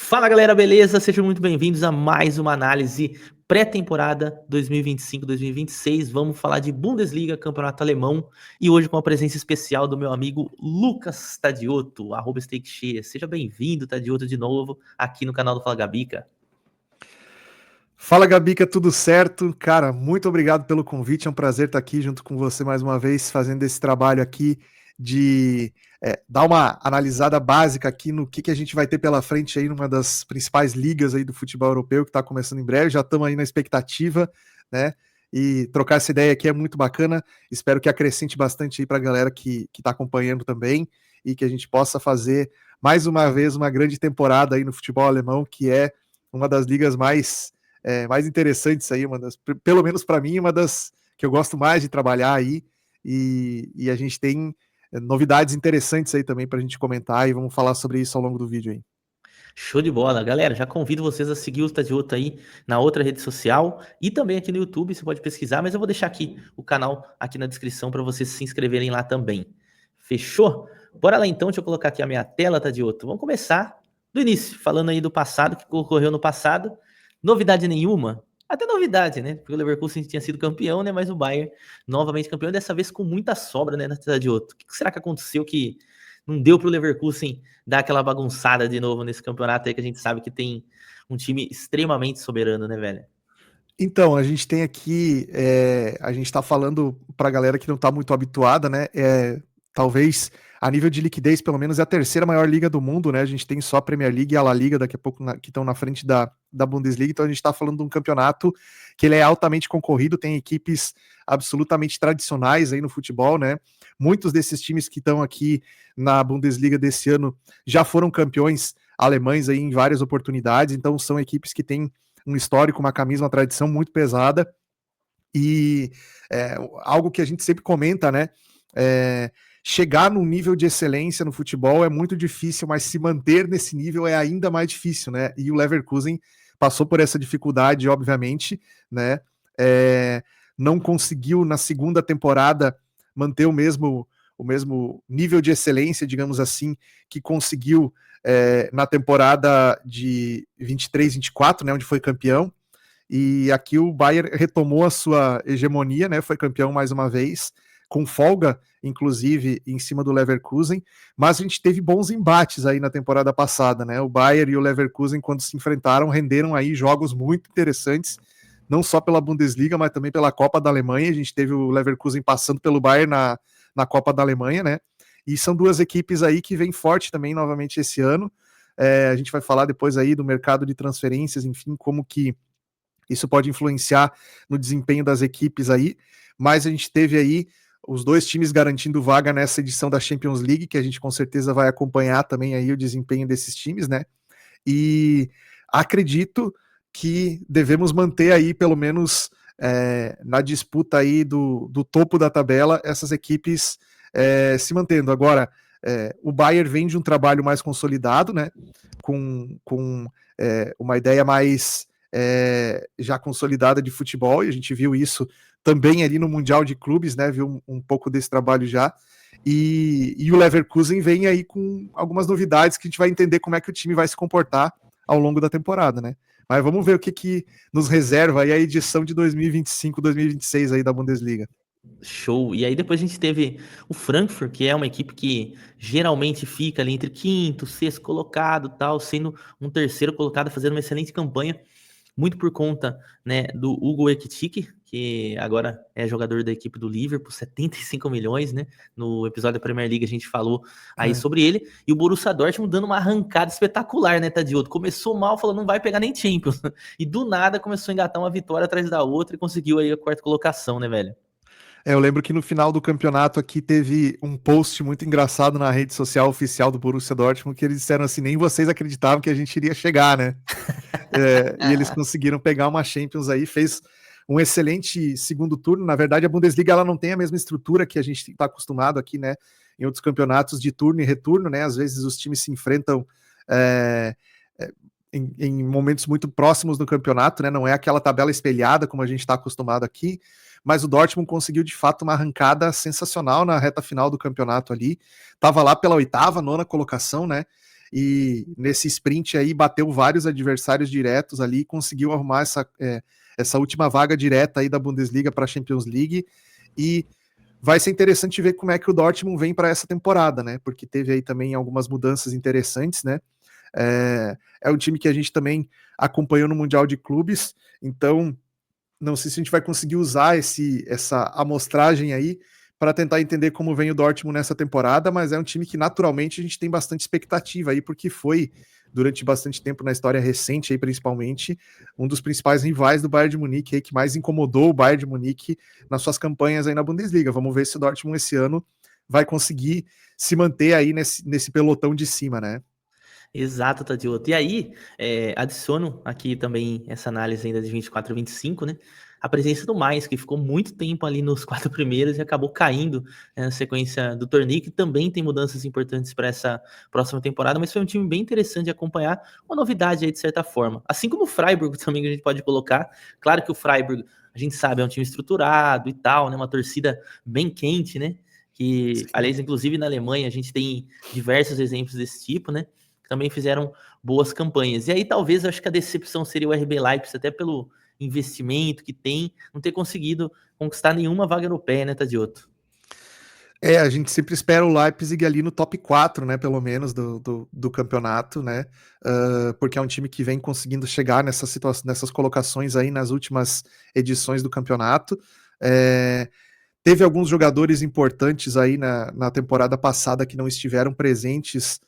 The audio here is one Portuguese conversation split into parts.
Fala galera, beleza? Sejam muito bem-vindos a mais uma análise pré-temporada 2025-2026. Vamos falar de Bundesliga, campeonato alemão, e hoje com a presença especial do meu amigo Lucas Tadioto, @StakeChea. Seja bem-vindo, Tadioto, de novo aqui no canal do Fala Gabica. Fala Gabica, tudo certo? Cara, muito obrigado pelo convite, é um prazer estar aqui junto com você mais uma vez, fazendo esse trabalho aqui de dar uma analisada básica aqui no que a gente vai ter pela frente aí numa das principais ligas aí do futebol europeu, que está começando em breve. Já estamos aí na expectativa, né? E trocar essa ideia aqui é muito bacana, espero que acrescente bastante aí para a galera que está acompanhando também, e que a gente possa fazer mais uma vez uma grande temporada aí no futebol alemão, que é uma das ligas mais interessantes aí, pelo menos para mim, uma das que eu gosto mais de trabalhar aí, e a gente tem novidades interessantes aí também para a gente comentar, e vamos falar sobre isso ao longo do vídeo aí. Show de bola, galera. Já convido vocês a seguir o Tadioto aí na outra rede social e também aqui no YouTube. Você pode pesquisar, mas eu vou deixar aqui o canal aqui na descrição para vocês se inscreverem lá também. Fechou? Bora lá então, deixa eu colocar aqui a minha tela, Tadioto. Vamos começar do início, falando aí do passado, que ocorreu no passado. Novidade nenhuma. Até novidade, né? Porque o Leverkusen tinha sido campeão, né? Mas o Bayern novamente campeão, dessa vez com muita sobra, né, Tadioto? O que será que aconteceu que não deu pro Leverkusen dar aquela bagunçada de novo nesse campeonato aí, que a gente sabe que tem um time extremamente soberano, né, velho? Então, a gente tem aqui, a gente está falando para a galera que não está muito habituada, né? Talvez a nível de liquidez, pelo menos, é a terceira maior liga do mundo, né? A gente tem só a Premier League e a La Liga daqui a pouco que estão na frente da Bundesliga, então a gente está falando de um campeonato que ele é altamente concorrido, tem equipes absolutamente tradicionais aí no futebol, né? Muitos desses times que estão aqui na Bundesliga desse ano já foram campeões alemães aí em várias oportunidades, então são equipes que têm um histórico, uma camisa, uma tradição muito pesada, e algo que a gente sempre comenta, né? Chegar num nível de excelência no futebol é muito difícil, mas se manter nesse nível é ainda mais difícil, né? E o Leverkusen passou por essa dificuldade, obviamente, né? Não conseguiu na segunda temporada manter o mesmo nível de excelência, digamos assim, que conseguiu na temporada de 23-24, né, onde foi campeão. E aqui o Bayern retomou a sua hegemonia, né, foi campeão mais uma vez, com folga, inclusive, em cima do Leverkusen, mas a gente teve bons embates aí na temporada passada, né? O Bayern e o Leverkusen, quando se enfrentaram, renderam aí jogos muito interessantes, não só pela Bundesliga, mas também pela Copa da Alemanha. A gente teve o Leverkusen passando pelo Bayern na Copa da Alemanha, né? E são duas equipes aí que vêm forte também novamente esse ano. A gente vai falar depois aí do mercado de transferências, enfim, como que isso pode influenciar no desempenho das equipes aí, mas a gente teve aí os dois times garantindo vaga nessa edição da Champions League, que a gente com certeza vai acompanhar também aí o desempenho desses times, né? E acredito que devemos manter aí, pelo menos na disputa aí do topo da tabela, essas equipes se mantendo. Agora, o Bayern vem de um trabalho mais consolidado, né? Com uma ideia mais já consolidada de futebol, e a gente viu isso também ali no Mundial de Clubes, né? Viu um pouco desse trabalho já. E o Leverkusen vem aí com algumas novidades que a gente vai entender como é que o time vai se comportar ao longo da temporada, né? Mas vamos ver o que nos reserva aí a edição de 2025-2026 aí da Bundesliga. Show. E aí depois a gente teve o Frankfurt, que é uma equipe que geralmente fica ali entre quinto, sexto colocado, tal, sendo um terceiro colocado, fazendo uma excelente campanha, muito por conta, né, do Hugo Ekitike, que agora é jogador da equipe do Liverpool, 75 milhões, né? No episódio da Premier League a gente falou aí sobre ele. E o Borussia Dortmund dando uma arrancada espetacular, né, Tadioto? Começou mal, falou, não vai pegar nem Champions. E do nada começou a engatar uma vitória atrás da outra e conseguiu aí a quarta colocação, né, velho? Eu lembro que no final do campeonato aqui teve um post muito engraçado na rede social oficial do Borussia Dortmund, que eles disseram assim, nem vocês acreditavam que a gente iria chegar, né? E eles conseguiram pegar uma Champions aí, fez um excelente segundo turno. Na verdade, a Bundesliga ela não tem a mesma estrutura que a gente está acostumado aqui, né? Em outros campeonatos de turno e retorno, né? Às vezes os times se enfrentam em momentos muito próximos do campeonato, né? Não é aquela tabela espelhada como a gente está acostumado aqui, mas o Dortmund conseguiu de fato uma arrancada sensacional na reta final do campeonato ali, estava lá pela oitava, nona colocação, né? e nesse sprint aí bateu vários adversários diretos ali, conseguiu arrumar essa última vaga direta aí da Bundesliga para a Champions League, e vai ser interessante ver como é que o Dortmund vem para essa temporada, né? Porque teve aí também algumas mudanças interessantes, né? É um time que a gente também acompanhou no Mundial de Clubes, então não sei se a gente vai conseguir usar essa amostragem aí para tentar entender como vem o Dortmund nessa temporada, mas é um time que naturalmente a gente tem bastante expectativa aí, porque foi, durante bastante tempo na história recente aí, principalmente, um dos principais rivais do Bayern de Munique aí, que mais incomodou o Bayern de Munique nas suas campanhas aí na Bundesliga. Vamos ver se o Dortmund esse ano vai conseguir se manter aí nesse pelotão de cima, né? Exato, Tadioto. E aí, adiciono aqui também essa análise ainda de 24 e 25, né? A presença do Mais, que ficou muito tempo ali nos 4 primeiros e acabou caindo, na sequência do torneio, que também tem mudanças importantes para essa próxima temporada, mas foi um time bem interessante de acompanhar, uma novidade aí de certa forma. Assim como o Freiburg também, que a gente pode colocar. Claro que o Freiburg, a gente sabe, é um time estruturado e tal, né? Uma torcida bem quente, né? Que, Sim. aliás, inclusive na Alemanha, a gente tem diversos exemplos desse tipo, né? Também fizeram boas campanhas. E aí talvez eu acho que a decepção seria o RB Leipzig, até pelo investimento que tem, não ter conseguido conquistar nenhuma vaga europeia, né, Tadioto? A gente sempre espera o Leipzig ali no top 4, né, pelo menos, do campeonato, né, porque é um time que vem conseguindo chegar nessas colocações aí nas últimas edições do campeonato. Teve alguns jogadores importantes aí na temporada passada que não estiveram presentes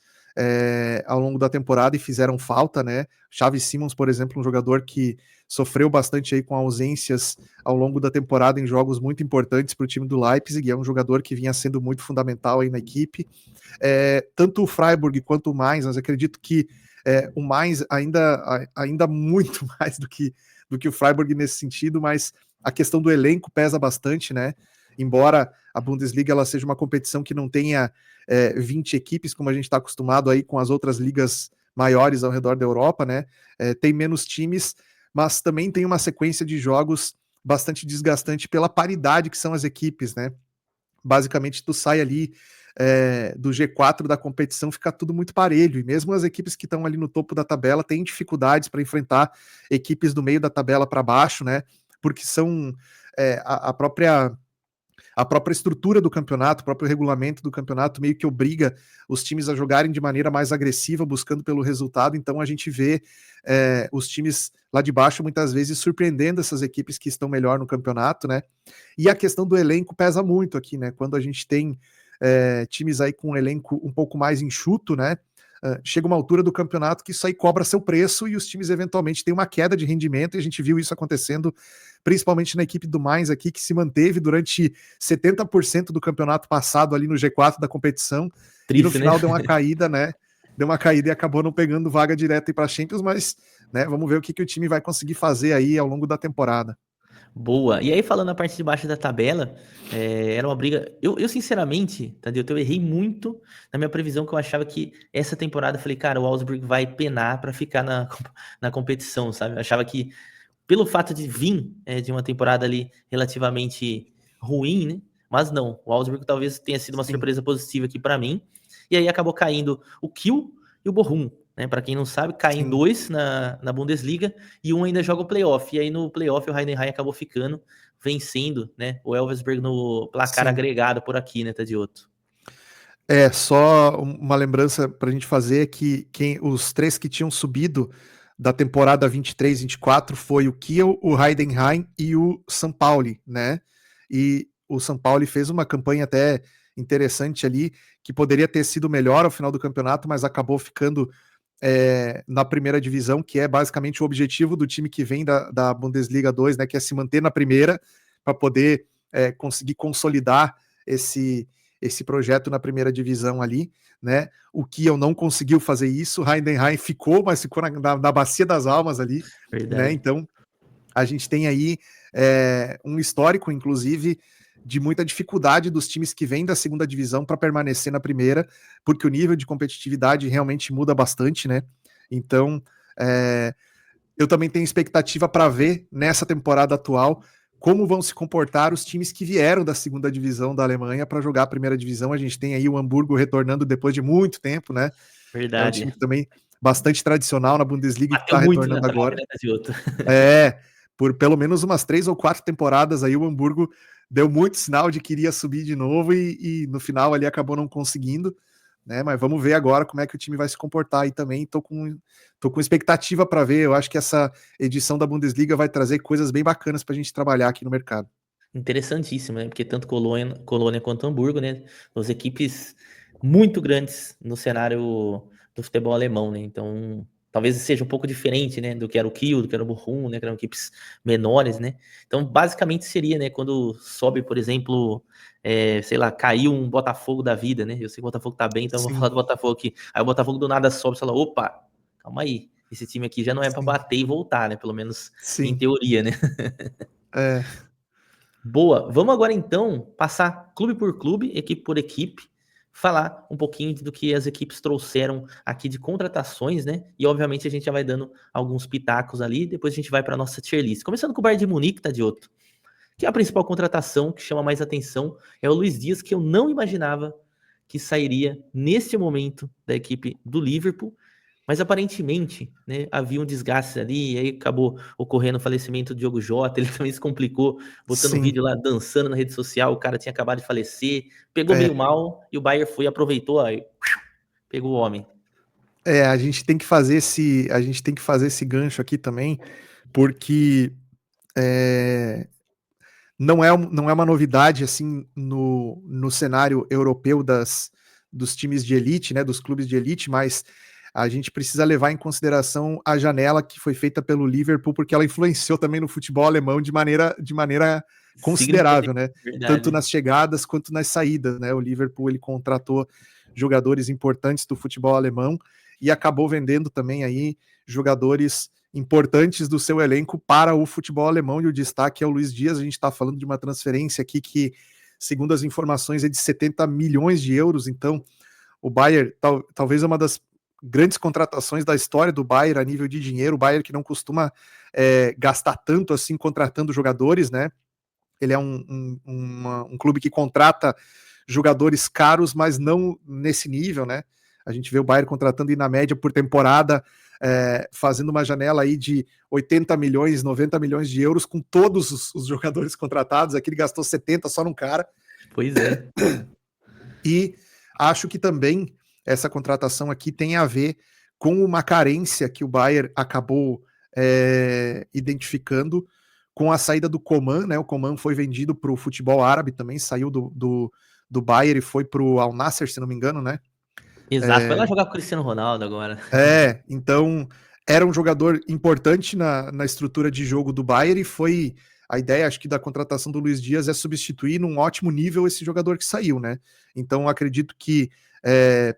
ao longo da temporada e fizeram falta, né? Xavi Simons, por exemplo, um jogador que sofreu bastante aí com ausências ao longo da temporada em jogos muito importantes para o time do Leipzig, e é um jogador que vinha sendo muito fundamental aí na equipe. Tanto o Freiburg quanto o Mainz, mas acredito que o Mainz ainda muito mais do que o Freiburg nesse sentido, mas a questão do elenco pesa bastante, né? Embora a Bundesliga ela seja uma competição que não tenha 20 equipes, como a gente está acostumado aí com as outras ligas maiores ao redor da Europa, né? Tem menos times, mas também tem uma sequência de jogos bastante desgastante pela paridade que são as equipes, né? Basicamente, tu sai ali do G4 da competição, fica tudo muito parelho, e mesmo as equipes que estão ali no topo da tabela têm dificuldades para enfrentar equipes do meio da tabela para baixo, né? Porque são a própria estrutura do campeonato, o próprio regulamento do campeonato meio que obriga os times a jogarem de maneira mais agressiva, buscando pelo resultado. Então a gente vê os times lá de baixo muitas vezes surpreendendo essas equipes que estão melhor no campeonato, né? E a questão do elenco pesa muito aqui, né? Quando a gente tem times aí com um elenco um pouco mais enxuto, né? Chega uma altura do campeonato que isso aí cobra seu preço e os times eventualmente têm uma queda de rendimento, e a gente viu isso acontecendo principalmente na equipe do Mainz aqui, que se manteve durante 70% do campeonato passado ali no G4 da competição, Triste, e no final né? deu uma caída, né? Deu uma caída e acabou não pegando vaga direta para a Champions, mas né, vamos ver o que o time vai conseguir fazer aí ao longo da temporada. Boa. E aí, falando na parte de baixo da tabela, era uma briga. Eu sinceramente, Tadeu, eu errei muito na minha previsão, que eu achava que essa temporada, eu falei, cara, o Augsburg vai penar para ficar na competição, sabe? Eu achava que, pelo fato de vir de uma temporada ali relativamente ruim, né? Mas não, o Augsburg talvez tenha sido uma Sim. surpresa positiva aqui para mim. E aí acabou caindo o Kiel e o Bochum, né? Para quem não sabe, caem dois na Bundesliga e um ainda joga o playoff. E aí no playoff o Heidenheim acabou ficando, vencendo, né? O Elversberg no placar agregado por aqui, né, Tadioto? Só uma lembrança para a gente fazer é que os três que tinham subido da temporada 23-24 foi o Kiel, o Heidenheim e o São Paulo, né? E o São Paulo fez uma campanha até interessante ali, que poderia ter sido melhor ao final do campeonato, mas acabou ficando na primeira divisão, que é basicamente o objetivo do time que vem da Bundesliga 2, né? Que é se manter na primeira para poder conseguir consolidar esse projeto na primeira divisão ali, né? O Kiel não conseguiu fazer isso, o Heidenheim ficou, mas ficou na bacia das almas ali, né? Verdade. Então a gente tem aí um histórico, inclusive, de muita dificuldade dos times que vêm da segunda divisão para permanecer na primeira, porque o nível de competitividade realmente muda bastante, né? Então eu também tenho expectativa para ver nessa temporada atual como vão se comportar os times que vieram da segunda divisão da Alemanha para jogar a primeira divisão. A gente tem aí o Hamburgo retornando depois de muito tempo, né? É um time Verdade. que também bastante tradicional na Bundesliga e que Bateu está muito na retornando trave, agora. né, Tadioto? É, por pelo menos umas 3 ou 4 temporadas aí o Hamburgo deu muito sinal de que iria subir de novo e no final ali acabou não conseguindo, né? Mas vamos ver agora como é que o time vai se comportar aí também. Tô com expectativa para ver. Eu acho que essa edição da Bundesliga vai trazer coisas bem bacanas para a gente trabalhar aqui no mercado. Interessantíssimo, né? Porque tanto Colônia quanto Hamburgo, né? Duas equipes muito grandes no cenário do futebol alemão, né? Então, talvez seja um pouco diferente, né? Do que era o Kiel, do que era o Bochum, né? Que eram equipes menores, né? Então, basicamente seria, né? Quando sobe, por exemplo, sei lá, caiu um Botafogo da vida, né? Eu sei que o Botafogo tá bem, então eu vou Sim, falar do Botafogo aqui. Aí o Botafogo do nada sobe e fala, opa, calma aí. Esse time aqui já não é para sim, bater e voltar, né? Pelo menos em sim. teoria, né? É, Boa. Vamos agora então passar clube por clube, equipe por equipe, falar um pouquinho do que as equipes trouxeram aqui de contratações, né? E obviamente a gente já vai dando alguns pitacos ali, depois a gente vai para nossa tier list. Começando com o Bayern de Munique, tá de outro. Que é a principal contratação que chama mais atenção é o Luiz Dias, que eu não imaginava que sairia neste momento da equipe do Liverpool. Mas aparentemente, né, havia um desgaste ali, e aí acabou ocorrendo o falecimento do Diogo Jota, ele também se complicou, botando um sim. vídeo lá dançando na rede social, o cara tinha acabado de falecer, pegou É, meio mal, e o Bayern foi, aproveitou, aí pegou o homem. a gente tem que fazer esse gancho aqui também, porque é, não é uma novidade assim no cenário europeu dos times de elite, né, dos clubes de elite, mas a gente precisa levar em consideração a janela que foi feita pelo Liverpool, porque ela influenciou também no futebol alemão de maneira considerável, Significativo, né? Tanto verdade. nas chegadas quanto nas saídas, né? O Liverpool ele contratou jogadores importantes do futebol alemão e acabou vendendo também aí jogadores importantes do seu elenco para o futebol alemão, e o destaque é o Luiz Dias. A gente está falando de uma transferência aqui que, segundo as informações, é de 70 milhões de euros. Então, o Bayern talvez é uma das grandes contratações da história do Bayern a nível de dinheiro. O Bayern que não costuma gastar tanto assim contratando jogadores, né? Ele é um clube que contrata jogadores caros, mas não nesse nível, né? A gente vê o Bayern contratando na média por temporada, fazendo uma janela aí de 80 milhões, 90 milhões de euros com todos os jogadores contratados. Aqui ele gastou 70 só num cara. Pois é. E acho que também essa contratação aqui tem a ver com uma carência que o Bayern acabou identificando com a saída do Coman, né? O Coman foi vendido para o futebol árabe também, saiu do Bayern e foi para o Al Nassr, se não me engano, né? Exato, vai lá jogar com o Cristiano Ronaldo agora. Então era um jogador importante na estrutura de jogo do Bayern e foi a ideia, acho que, da contratação do Luiz Dias é substituir num ótimo nível esse jogador que saiu, né? Então acredito que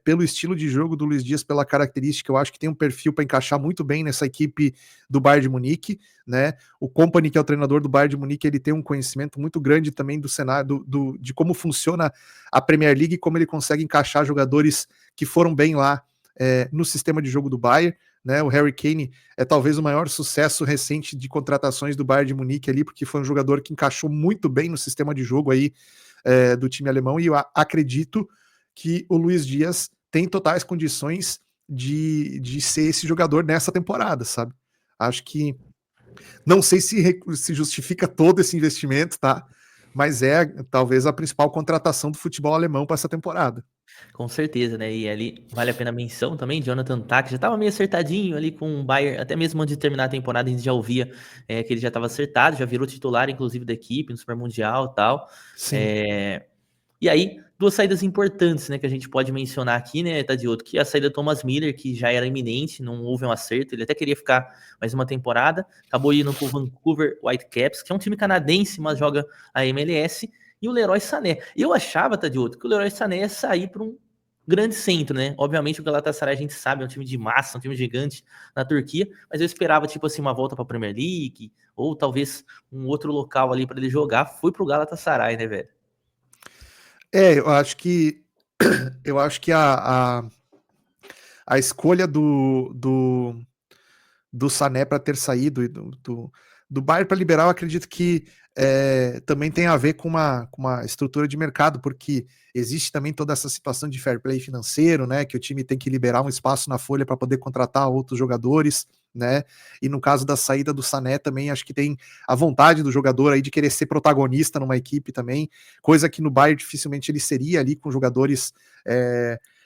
pelo estilo de jogo do Luiz Dias, pela característica, eu acho que tem um perfil para encaixar muito bem nessa equipe do Bayern de Munique, né? O Kompany, que é o treinador do Bayern de Munique, ele tem um conhecimento muito grande também do cenário, de como funciona a Premier League e como ele consegue encaixar jogadores que foram bem lá no sistema de jogo do Bayern, né? O Harry Kane é talvez o maior sucesso recente de contratações do Bayern de Munique ali, porque foi um jogador que encaixou muito bem no sistema de jogo aí do time alemão, e eu acredito que o Luiz Dias tem totais condições de ser esse jogador nessa temporada, sabe? Acho que não sei se justifica todo esse investimento, tá? Mas é talvez a principal contratação do futebol alemão para essa temporada. Com certeza, né? E ali vale a pena a menção também, Jonathan Tah, que já estava meio acertadinho ali com o Bayern, até mesmo antes de terminar a temporada, a gente já ouvia que ele já estava acertado, já virou titular, inclusive, da equipe no Super Mundial e tal. Sim, É, E aí, duas saídas importantes, né, que a gente pode mencionar aqui, né, Tadioto, que é a saída do Thomas Miller, que já era iminente, não houve um acerto, ele até queria ficar mais uma temporada, acabou indo pro Vancouver Whitecaps, que é um time canadense, mas joga a MLS, e o Leroy Sané. Eu achava, Tadioto, que o Leroy Sané ia sair para um grande centro, né? Obviamente o Galatasaray a gente sabe, é um time de massa, um time gigante na Turquia, mas eu esperava tipo assim uma volta para a Premier League ou talvez um outro local ali para ele jogar. Foi pro Galatasaray, né, velho? eu acho que a escolha do Sané para ter saído e do Bayern para liberar, eu acredito que também tem a ver com uma estrutura de mercado, porque existe também toda essa situação de fair play financeiro, né? Que o time tem que liberar um espaço na folha para poder contratar outros jogadores, né? E no caso da saída do Sané também, acho que tem a vontade do jogador aí de querer ser protagonista numa equipe também, coisa que no Bayern dificilmente ele seria ali com jogadores.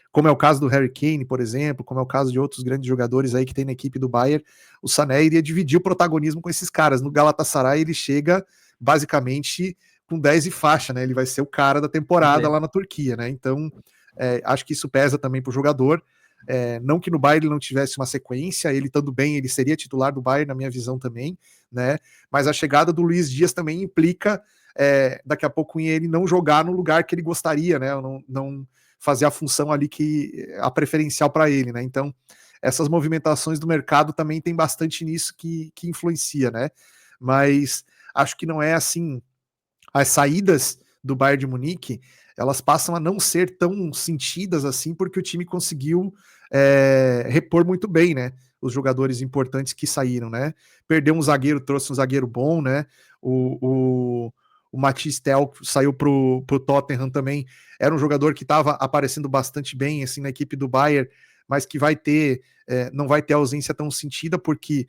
Como é o caso do Harry Kane, por exemplo, como é o caso de outros grandes jogadores aí que tem na equipe do Bayern, o Sané iria dividir o protagonismo com esses caras. No Galatasaray ele chega basicamente com 10 e faixa, né? Ele vai ser o cara da temporada lá na Turquia, né? Então, acho que isso pesa também pro jogador. Não que no Bayern ele não tivesse uma sequência, ele estando bem, ele seria titular do Bayern, na minha visão também, né? Mas a chegada do Luiz Dias também implica daqui a pouco em ele não jogar no lugar que ele gostaria, né? Não fazer a função ali que a preferencial para ele, né? Então, essas movimentações do mercado também tem bastante nisso que influencia, né? Mas acho que não é assim. As saídas do Bayern de Munique, elas passam a não ser tão sentidas assim, porque o time conseguiu repor muito bem, né? Os jogadores importantes que saíram, né? Perdeu um zagueiro, trouxe um zagueiro bom, né? O Matthijs Tel saiu pro Tottenham também, era um jogador que estava aparecendo bastante bem assim na equipe do Bayern, mas que não vai ter ausência tão sentida, porque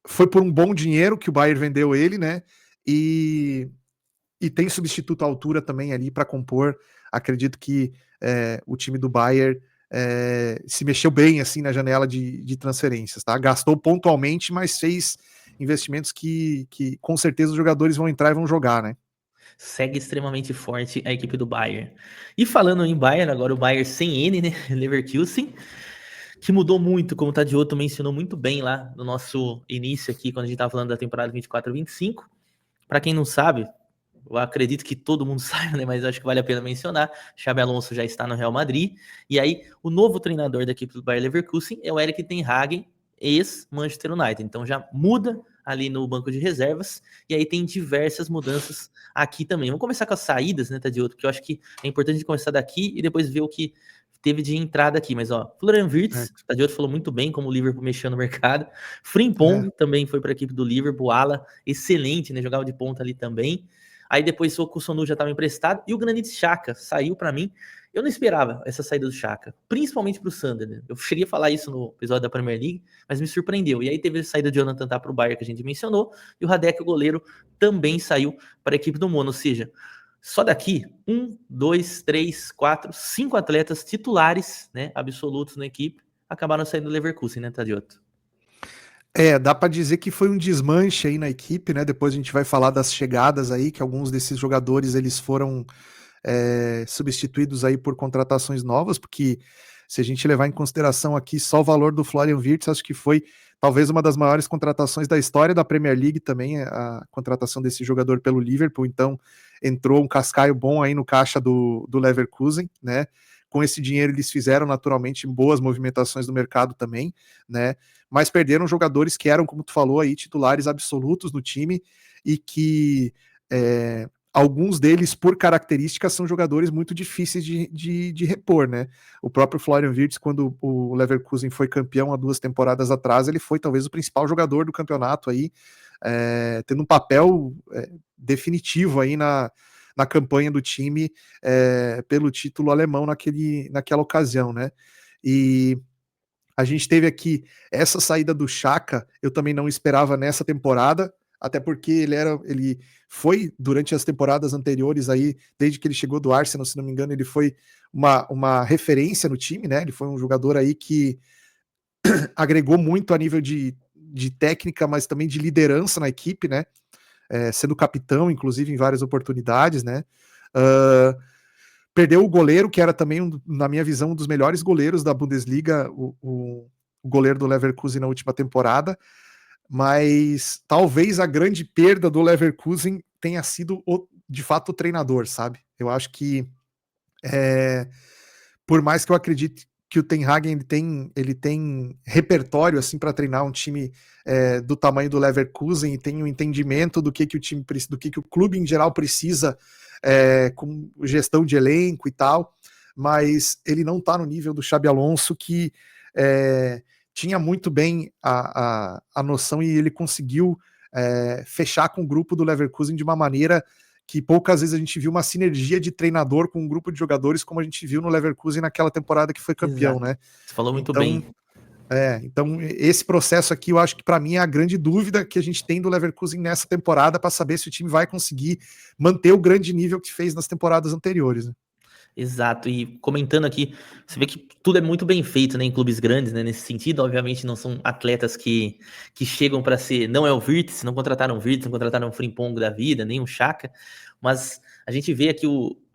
foi por um bom dinheiro que o Bayern vendeu ele, né? E tem substituto à altura também ali para compor. Acredito que o time do Bayern se mexeu bem assim na janela de transferências, tá? Gastou pontualmente, mas fez investimentos que com certeza os jogadores vão entrar e vão jogar, né? Segue extremamente forte a equipe do Bayern. E falando em Bayern, agora o Bayern sem N, né? Leverkusen, que mudou muito, como o Tadioto mencionou muito bem lá no nosso início aqui, quando a gente estava falando da temporada 24-25. Para quem não sabe, eu acredito que todo mundo saiba, né? Mas acho que vale a pena mencionar. Xabi Alonso já está no Real Madrid. E aí, o novo treinador da equipe do Bayer Leverkusen é o Erik ten Hag, ex-Manchester United. Então já muda ali no banco de reservas. E aí tem diversas mudanças aqui também. Vamos começar com as saídas, né, Tadioto? Porque eu acho que é importante começar daqui e depois ver o que teve de entrada aqui. Mas, ó, Florian Wirtz, o Tadioto falou muito bem como o Liverpool mexeu no mercado. Frimpong também foi para a equipe do Liverpool. Ala, excelente, né? Jogava de ponta ali também. Aí depois o Kusonu já estava emprestado e o Granit Xhaka saiu para mim. Eu não esperava essa saída do Xhaka, principalmente para o Sunderland. Eu cheguei a falar isso no episódio da Premier League, mas me surpreendeu. E aí teve a saída de Jonathan Tah para o Bayern, que a gente mencionou, e o Radek, o goleiro, também saiu para a equipe do Mono. Ou seja, só daqui, 1, 2, 3, 4, 5 atletas titulares, né, absolutos na equipe, acabaram saindo do Leverkusen, né, Tadioto? Dá para dizer que foi um desmanche aí na equipe, né? Depois a gente vai falar das chegadas aí, que alguns desses jogadores eles foram substituídos aí por contratações novas, porque se a gente levar em consideração aqui só o valor do Florian Wirtz, acho que foi talvez uma das maiores contratações da história da Premier League também, a contratação desse jogador pelo Liverpool. Então entrou um cascaio bom aí no caixa do Leverkusen, né? Com esse dinheiro eles fizeram naturalmente boas movimentações no mercado também, né? Mas perderam jogadores que eram, como tu falou aí, titulares absolutos no time e que alguns deles, por características, são jogadores muito difíceis de repor, né? O próprio Florian Wirtz, quando o Leverkusen foi campeão há 2 temporadas atrás, ele foi talvez o principal jogador do campeonato aí, tendo um papel definitivo aí na campanha do time pelo título alemão naquela ocasião, né? E a gente teve aqui essa saída do Xhaka, eu também não esperava nessa temporada, até porque ele foi durante as temporadas anteriores aí, desde que ele chegou do Arsenal, se não me engano, ele foi uma referência no time, né? Ele foi um jogador aí que agregou muito a nível de técnica, mas também de liderança na equipe, né? Sendo capitão, inclusive, em várias oportunidades, né? Perdeu o goleiro, que era também, na minha visão, um dos melhores goleiros da Bundesliga, o goleiro do Leverkusen na última temporada, mas talvez a grande perda do Leverkusen tenha sido, de fato, o treinador, sabe? Eu acho que, por mais que eu acredite que o Ten Hag ele tem repertório assim para treinar um time do tamanho do Leverkusen e tem um entendimento do que o time precisa, do que o clube em geral precisa, com gestão de elenco e tal, mas ele não está no nível do Xabi Alonso, que tinha muito bem a noção e ele conseguiu fechar com o grupo do Leverkusen de uma maneira que poucas vezes a gente viu uma sinergia de treinador com um grupo de jogadores como a gente viu no Leverkusen naquela temporada que foi campeão, Exato. né? Você falou muito Então, bem. então esse processo aqui eu acho que para mim é a grande dúvida que a gente tem do Leverkusen nessa temporada para saber se o time vai conseguir manter o grande nível que fez nas temporadas anteriores, né? Exato, e comentando aqui, você vê que tudo é muito bem feito, né, em clubes grandes, né, nesse sentido, obviamente não são atletas que chegam para ser, não é o Virtus, não contrataram o Virtus, não contrataram o Frimpong da vida, nem o Xhaka, mas a gente vê aqui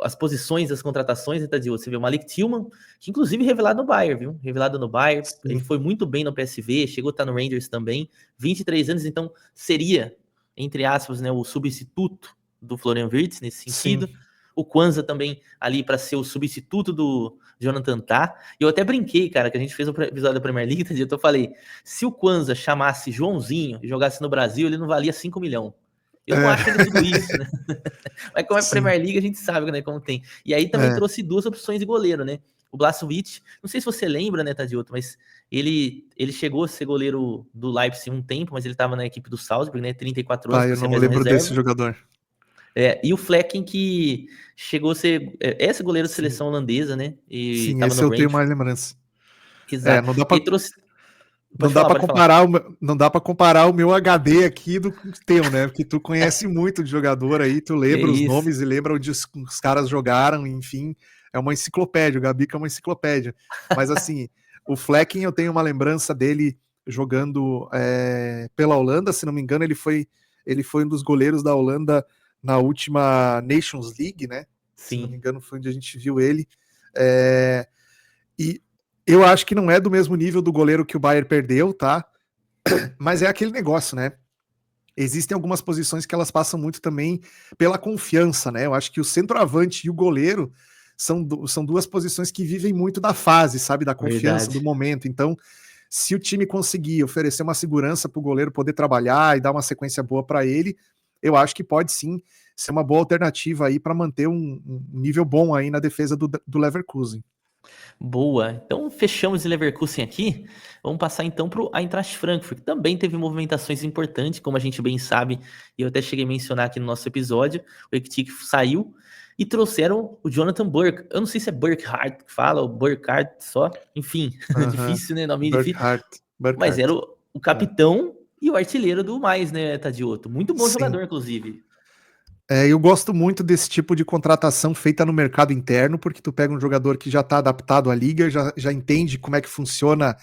as posições das contratações, né, Tadeu? Você vê o Malik Tillman, que inclusive revelado no Bayern, viu? Revelado no Bayern, ele Sim, foi muito bem no PSV, chegou a estar no Rangers também, 23 anos, então seria, entre aspas, né, o substituto do Florian Wirtz nesse sim. sentido. O Kwanza também ali para ser o substituto do Jonathan Tah. E eu até brinquei, cara, que a gente fez um episódio da Premier League, então eu falei, se o Kwanza chamasse Joãozinho e jogasse no Brasil, ele não valia 5 milhões. Eu não É, acho ainda tudo isso, né? Mas como é sim, Premier League, a gente sabe, né, como tem. E aí também é. trouxe duas opções de goleiro, né? O Blažević, não sei se você lembra, né, Tadioto, mas ele chegou a ser goleiro do Leipzig um tempo, mas ele estava na equipe do Salzburg, né, 34 anos, Tá, eu para ser não mais um lembro desse reserva. jogador. E o Flecken que chegou a ser esse goleiro de Sim, seleção holandesa, né? E sim, tava esse no eu tenho Brentford. mais lembrança. É, Exato. E aí trouxe. não Pode dá falar, para pode falar. comparar não dá para comparar o meu HD aqui do teu, né? Porque tu conhece muito de jogador aí, tu Que lembra os isso. nomes e lembra onde os caras jogaram, enfim, é uma enciclopédia, o Gabi que é uma enciclopédia. Mas assim, o Flecken eu tenho uma lembrança dele jogando pela Holanda, se não me engano, ele foi um dos goleiros da Holanda na última Nations League, né? Se não me Sim. engano, foi onde a gente viu ele. É, e eu acho que não é do mesmo nível do goleiro que o Bayern perdeu, tá? Mas é aquele negócio, né? Existem algumas posições que elas passam muito também pela confiança, né? Eu acho que o centroavante e o goleiro são duas posições que vivem muito da fase, sabe? Da confiança, do Verdade. momento. Então, se o time conseguir oferecer uma segurança para o goleiro poder trabalhar e dar uma sequência boa para ele, eu acho que pode sim ser uma boa alternativa aí para manter um nível bom aí na defesa do Leverkusen. Boa. Então fechamos o Leverkusen aqui. Vamos passar então para o Eintracht Frankfurt, que também teve movimentações importantes, como a gente bem sabe, e eu até cheguei a mencionar aqui no nosso episódio. O Ektik saiu e trouxeram o Jonathan Burke. Eu não sei se é Burkhardt que fala, ou Burkhardt só. Enfim, Aham. difícil, né? Nome difícil. Burkhardt. Mas era Burkhardt. o É. capitão e o artilheiro do mais, né, Tadioto? Muito bom Sim. jogador, inclusive. Eu gosto muito desse tipo de contratação feita no mercado interno, porque tu pega um jogador que já está adaptado à liga, já entende como é que funciona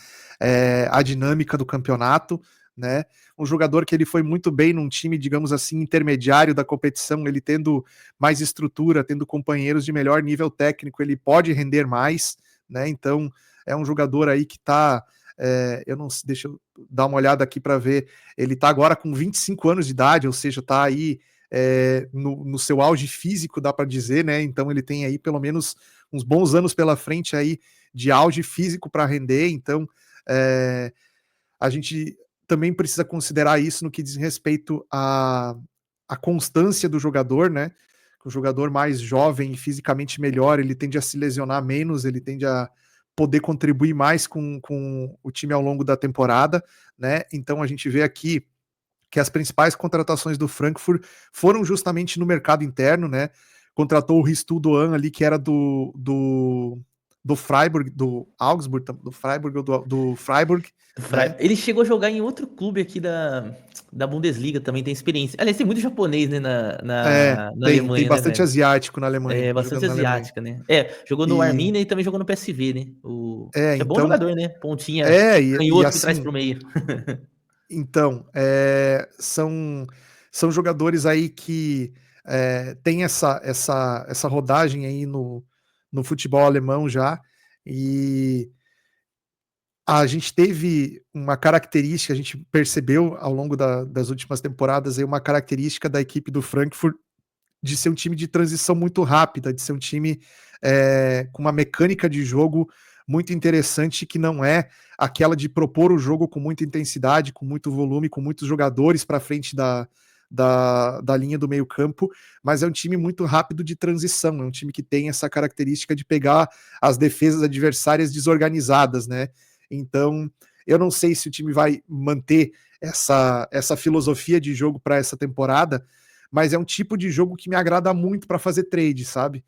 a dinâmica do campeonato, né? Um jogador que ele foi muito bem num time, digamos assim, intermediário da competição, ele tendo mais estrutura, tendo companheiros de melhor nível técnico, ele pode render mais, né? Então é um jogador aí que está eu não sei, deixa eu dar uma olhada aqui para ver. Ele está agora com 25 anos de idade, ou seja, está aí no seu auge físico, dá para dizer, né? Então ele tem aí pelo menos uns bons anos pela frente aí de auge físico para render. Então a gente também precisa considerar isso no que diz respeito à constância do jogador, né? O jogador mais jovem e fisicamente melhor, ele tende a se lesionar menos, ele tende a poder contribuir mais com o time ao longo da temporada, né? Então a gente vê aqui que as principais contratações do Frankfurt foram justamente no mercado interno, né? Contratou o Ristu Doan ali, que era do Freiburg, do Augsburg, do Freiburg, do Freiburg, né? Ele chegou a jogar em outro clube aqui da Bundesliga, também tem experiência. Aliás, tem muito japonês, né, na Tem Alemanha, né, bastante velho? asiático na Alemanha, É bastante jogando na Alemanha. asiática, né? Jogou no E Arminia e também jogou no PSV, né? É bom então, jogador, né? Pontinha e canhoto que traz assim, pro meio. então, são jogadores aí que têm essa rodagem aí no futebol alemão já, e a gente teve uma característica, a gente percebeu ao longo das últimas temporadas aí uma característica da equipe do Frankfurt de ser um time de transição muito rápida, de ser um time com uma mecânica de jogo muito interessante, que não é aquela de propor o jogo com muita intensidade, com muito volume, com muitos jogadores para frente da linha do meio campo, mas é um time muito rápido de transição, é um time que tem essa característica de pegar as defesas adversárias desorganizadas, né? Então, Eu não sei se o time vai manter essa filosofia de jogo para essa temporada, mas é um tipo de jogo que me agrada muito para fazer trade, sabe?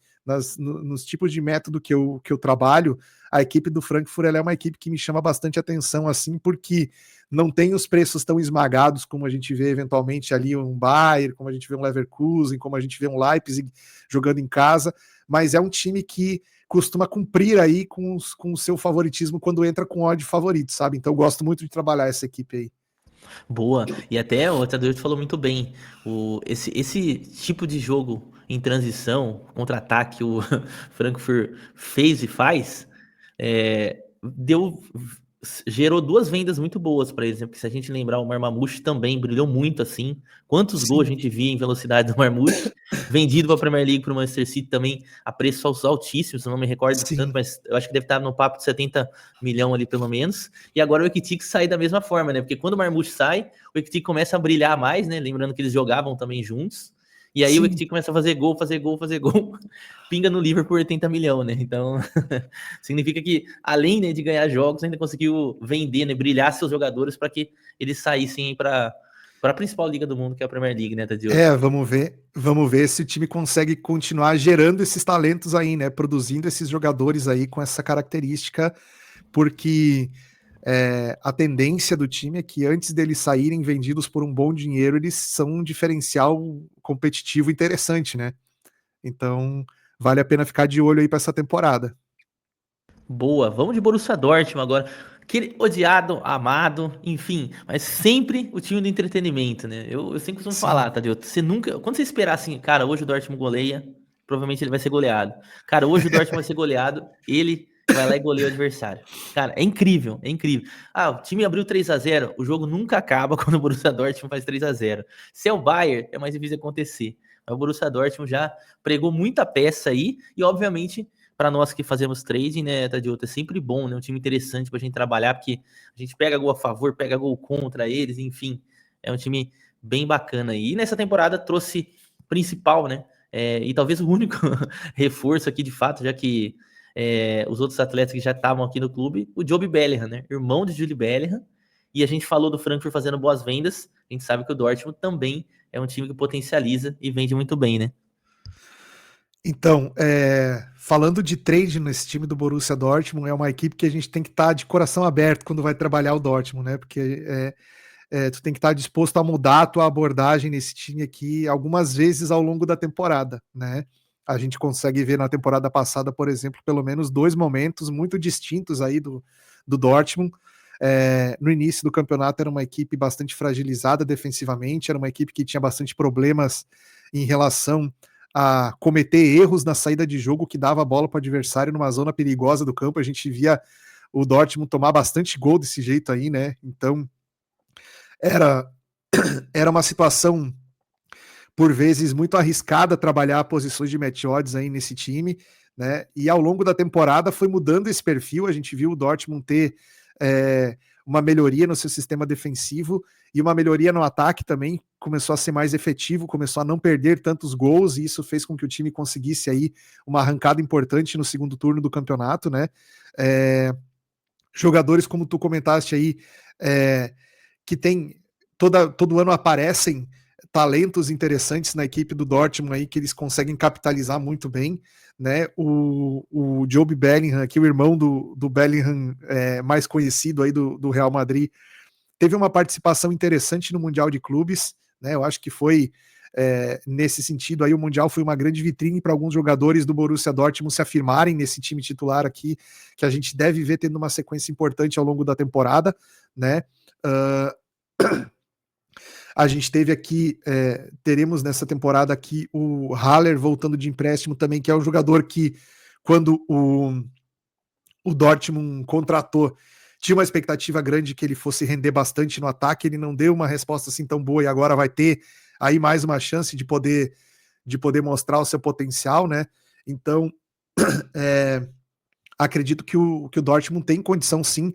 Nos tipos de método que eu trabalho, a equipe do Frankfurt ela é uma equipe que me chama bastante atenção, assim, porque não tem os preços tão esmagados como a gente vê eventualmente ali um Bayern, como a gente vê um Leverkusen, como a gente vê um Leipzig jogando em casa, mas é um time que costuma cumprir aí com o seu favoritismo quando entra com odd favorito, sabe? Então eu gosto muito de trabalhar essa equipe aí. Boa. E até o Tadeu falou muito bem. Esse tipo de jogo em transição, contra-ataque, o Frankfurt fez e faz, deu, gerou duas vendas muito boas para eles, né? Porque se a gente lembrar, o Marmouche também brilhou muito assim. Quantos gols a Sim, gente via em velocidade do Marmouche? Vendido para a Premier League para o Manchester City também a preços altíssimos, eu não me recordo tanto, sim, mas eu acho que deve estar no papo de 70 milhões ali pelo menos. E agora o Ekitike sai da mesma forma, né? Porque quando o Marmouche sai, o Ekitike começa a brilhar mais, né? Lembrando que eles jogavam também juntos. E aí o sim. Ekitike começa a fazer gol, fazer gol, fazer gol. Pinga no Liverpool por 80 milhões, né? Então, significa que, além, né, de ganhar jogos, ainda conseguiu vender, né? Brilhar seus jogadores para que eles saíssem para a principal liga do mundo, que é a Premier League, né, Tadeu? Vamos ver se o time consegue continuar gerando esses talentos aí, né? Produzindo esses jogadores aí com essa característica, porque a tendência do time é que antes deles saírem vendidos por um bom dinheiro, eles são um diferencial competitivo interessante, né? Então, vale a pena ficar de olho aí para essa temporada. Boa, vamos de Borussia Dortmund agora. Aquele odiado, amado, enfim, mas sempre o time do entretenimento, né? Eu sempre costumo falar, Sim, Tadeu, você nunca, quando você esperar assim, cara, hoje o Dortmund goleia, provavelmente ele vai ser goleado. Cara, hoje o Dortmund vai ser goleado, ele vai lá e goleia o adversário. Cara, é incrível, é incrível. Ah, o time abriu 3-0, o jogo nunca acaba quando o Borussia Dortmund faz 3-0. Se é o Bayern, é mais difícil acontecer. Mas o Borussia Dortmund já pregou muita peça aí e, obviamente, para nós que fazemos trading, né, Tadeu, é sempre bom, né? Um time interessante pra gente trabalhar, porque a gente pega gol a favor, pega gol contra eles, enfim. É um time bem bacana aí. E nessa temporada trouxe principal, né? E talvez o único reforço aqui, de fato, já que os outros atletas que já estavam aqui no clube, o Jobe Bellingham, né? Irmão de Jude Bellingham. E a gente falou do Frankfurt fazendo boas vendas. A gente sabe que o Dortmund também é um time que potencializa e vende muito bem, né? então, falando de trade nesse time do Borussia Dortmund, é uma equipe que a gente tem que estar de coração aberto quando vai trabalhar o Dortmund, né? Porque tu tem que estar disposto a mudar a tua abordagem nesse time aqui algumas vezes ao longo da temporada, né? A gente consegue ver na temporada passada, por exemplo, pelo menos dois momentos muito distintos aí do Dortmund. No início do campeonato era uma equipe bastante fragilizada defensivamente, era uma equipe que tinha bastante problemas em relação a cometer erros na saída de jogo que dava a bola para o adversário numa zona perigosa do campo. A gente via o Dortmund tomar bastante gol desse jeito aí, né? Então era, era uma situação por vezes muito arriscada trabalhar posições de match odds aí nesse time, né? E ao longo da temporada foi mudando esse perfil. A gente viu o Dortmund ter uma melhoria no seu sistema defensivo e uma melhoria no ataque também. Começou a ser mais efetivo, começou a não perder tantos gols, e isso fez com que o time conseguisse aí uma arrancada importante no segundo turno do campeonato, né? Jogadores, como tu comentaste aí, que tem todo ano aparecem talentos interessantes na equipe do Dortmund aí que eles conseguem capitalizar muito bem, né? O Jobe Bellingham, aqui o irmão do Bellingham mais conhecido aí do Real Madrid, teve uma participação interessante no Mundial de Clubes, né? Eu acho que foi nesse sentido aí o Mundial foi uma grande vitrine para alguns jogadores do Borussia Dortmund se afirmarem nesse time titular aqui, que a gente deve ver tendo uma sequência importante ao longo da temporada, né? A gente teve aqui, teremos nessa temporada aqui o Haller voltando de empréstimo também, que é um jogador que, quando o Dortmund contratou, tinha uma expectativa grande que ele fosse render bastante no ataque. Ele não deu uma resposta assim tão boa e agora vai ter aí mais uma chance de poder mostrar o seu potencial, né? Então, acredito que o Dortmund tem condição sim,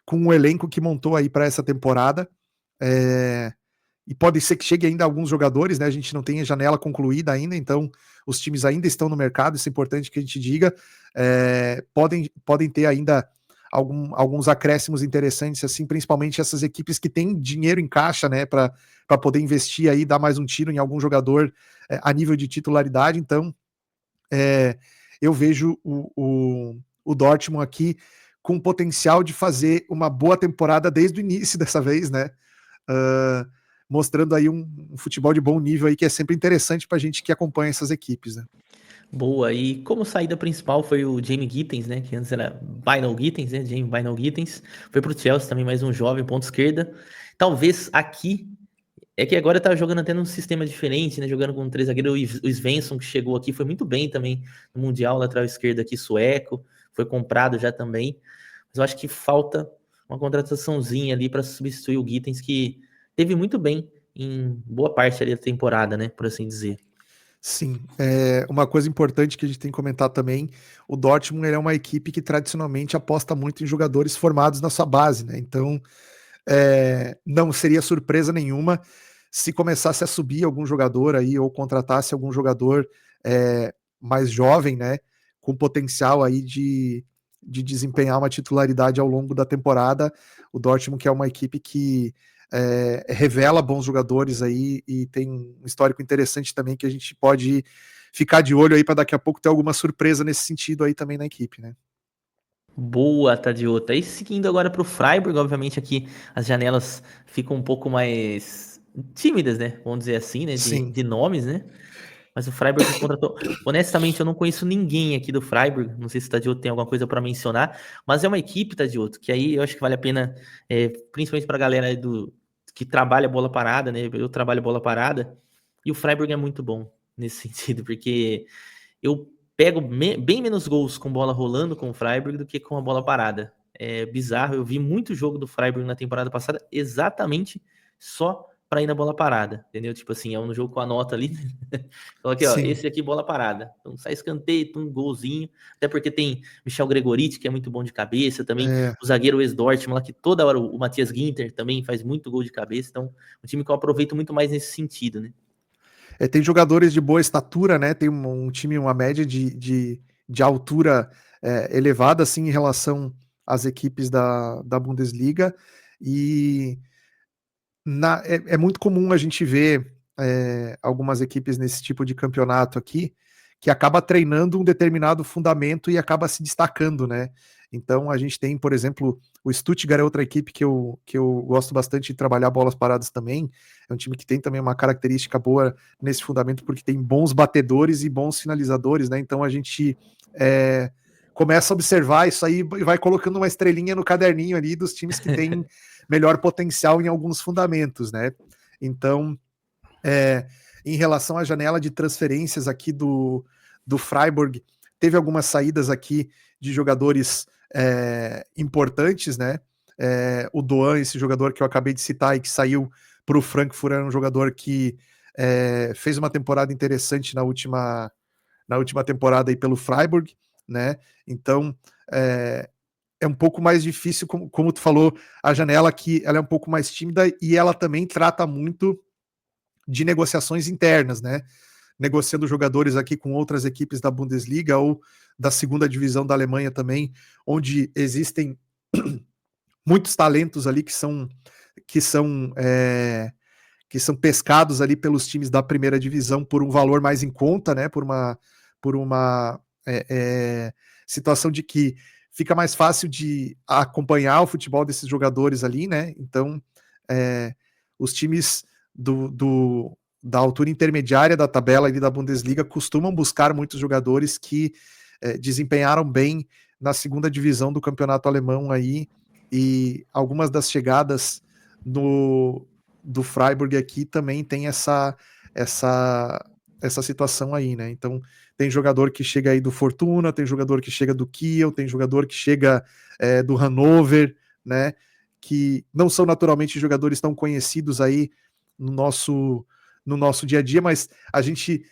com o elenco que montou aí para essa temporada. E pode ser que chegue ainda alguns jogadores, né? A gente não tem a janela concluída ainda, então os times ainda estão no mercado, isso é importante que a gente diga. Podem ter ainda alguns acréscimos interessantes, assim, principalmente essas equipes que têm dinheiro em caixa, né, para poder investir aí, dar mais um tiro em algum jogador a nível de titularidade. Então, eu vejo o Dortmund aqui com potencial de fazer uma boa temporada desde o início dessa vez, né? Mostrando aí um futebol de bom nível aí, que é sempre interessante para a gente que acompanha essas equipes, né? Boa, e como saída principal foi o Jamie Gittens, né, que antes era Bynol Gittens, né, Jamie Bynol Gittens, foi pro Chelsea também, mais um jovem, ponta esquerda. Talvez aqui, é que agora tá jogando até num sistema diferente, né, jogando com três zagueiros, o Svensson que chegou aqui foi muito bem também no Mundial, lateral esquerdo aqui, sueco, foi comprado já também, mas eu acho que falta uma contrataçãozinha ali para substituir o Gittens, que teve muito bem em boa parte ali da temporada, né, por assim dizer. Sim, uma coisa importante que a gente tem que comentar também, o Dortmund é uma equipe que tradicionalmente aposta muito em jogadores formados na sua base, né? Então, não seria surpresa nenhuma se começasse a subir algum jogador aí ou contratasse algum jogador mais jovem, né? Com potencial aí de desempenhar uma titularidade ao longo da temporada. O Dortmund, que é uma equipe que revela bons jogadores aí e tem um histórico interessante também que a gente pode ficar de olho aí para daqui a pouco ter alguma surpresa nesse sentido aí também na equipe, né? Boa, Tadiota. E seguindo agora para o Freiburg, obviamente aqui as janelas ficam um pouco mais tímidas, né? Vamos dizer assim, né? Sim. De nomes, né? Mas o Freiburg contratou. Honestamente, eu não conheço ninguém aqui do Freiburg. Não sei se o Tadioto tem alguma coisa para mencionar, mas é uma equipe, Tadioto, que aí eu acho que vale a pena, principalmente para a galera que trabalha bola parada, né? Eu trabalho bola parada, e o Freiburg é muito bom nesse sentido, porque eu pego bem menos gols com bola rolando com o Freiburg do que com a bola parada. É bizarro, eu vi muito jogo do Freiburg na temporada passada exatamente só para ir na bola parada, entendeu? Tipo assim, é um jogo com a nota ali. Então aqui, ó, Sim. esse aqui bola parada. Então sai escanteio, um golzinho. Até porque tem Michel Gregoriti, que é muito bom de cabeça, também o zagueiro ex-Dortmund lá, que toda hora o Matthias Ginter também faz muito gol de cabeça. Então, um time que eu aproveito muito mais nesse sentido, né? Tem jogadores de boa estatura, né? Tem um time, uma média de altura elevada, assim, em relação às equipes da Bundesliga. E é muito comum a gente ver algumas equipes nesse tipo de campeonato aqui que acaba treinando um determinado fundamento e acaba se destacando, né? Então a gente tem, por exemplo, o Stuttgart é outra equipe que eu gosto bastante de trabalhar bolas paradas também. É um time que tem também uma característica boa nesse fundamento, porque tem bons batedores e bons finalizadores, né? Então a gente começa a observar isso aí e vai colocando uma estrelinha no caderninho ali dos times que têm melhor potencial em alguns fundamentos, né? Então, em relação à janela de transferências aqui do Freiburg, teve algumas saídas aqui de jogadores importantes, né? O Doan, esse jogador que eu acabei de citar e que saiu para o Frankfurt, era um jogador que fez uma temporada interessante na última temporada aí pelo Freiburg, né? Então, é um pouco mais difícil, como tu falou, a janela aqui ela é um pouco mais tímida e ela também trata muito de negociações internas, né? Negociando jogadores aqui com outras equipes da Bundesliga ou da segunda divisão da Alemanha também, onde existem muitos talentos ali que são pescados ali pelos times da primeira divisão por um valor mais em conta, né? Por uma situação de que fica mais fácil de acompanhar o futebol desses jogadores ali, né? Então, os times da altura intermediária da tabela ali da Bundesliga costumam buscar muitos jogadores que desempenharam bem na segunda divisão do campeonato alemão aí, e algumas das chegadas do Freiburg aqui também tem essa situação aí, né? Então, tem jogador que chega aí do Fortuna, tem jogador que chega do Kiel, tem jogador que chega do Hannover, né? Que não são naturalmente jogadores tão conhecidos aí no nosso dia a dia, mas a gente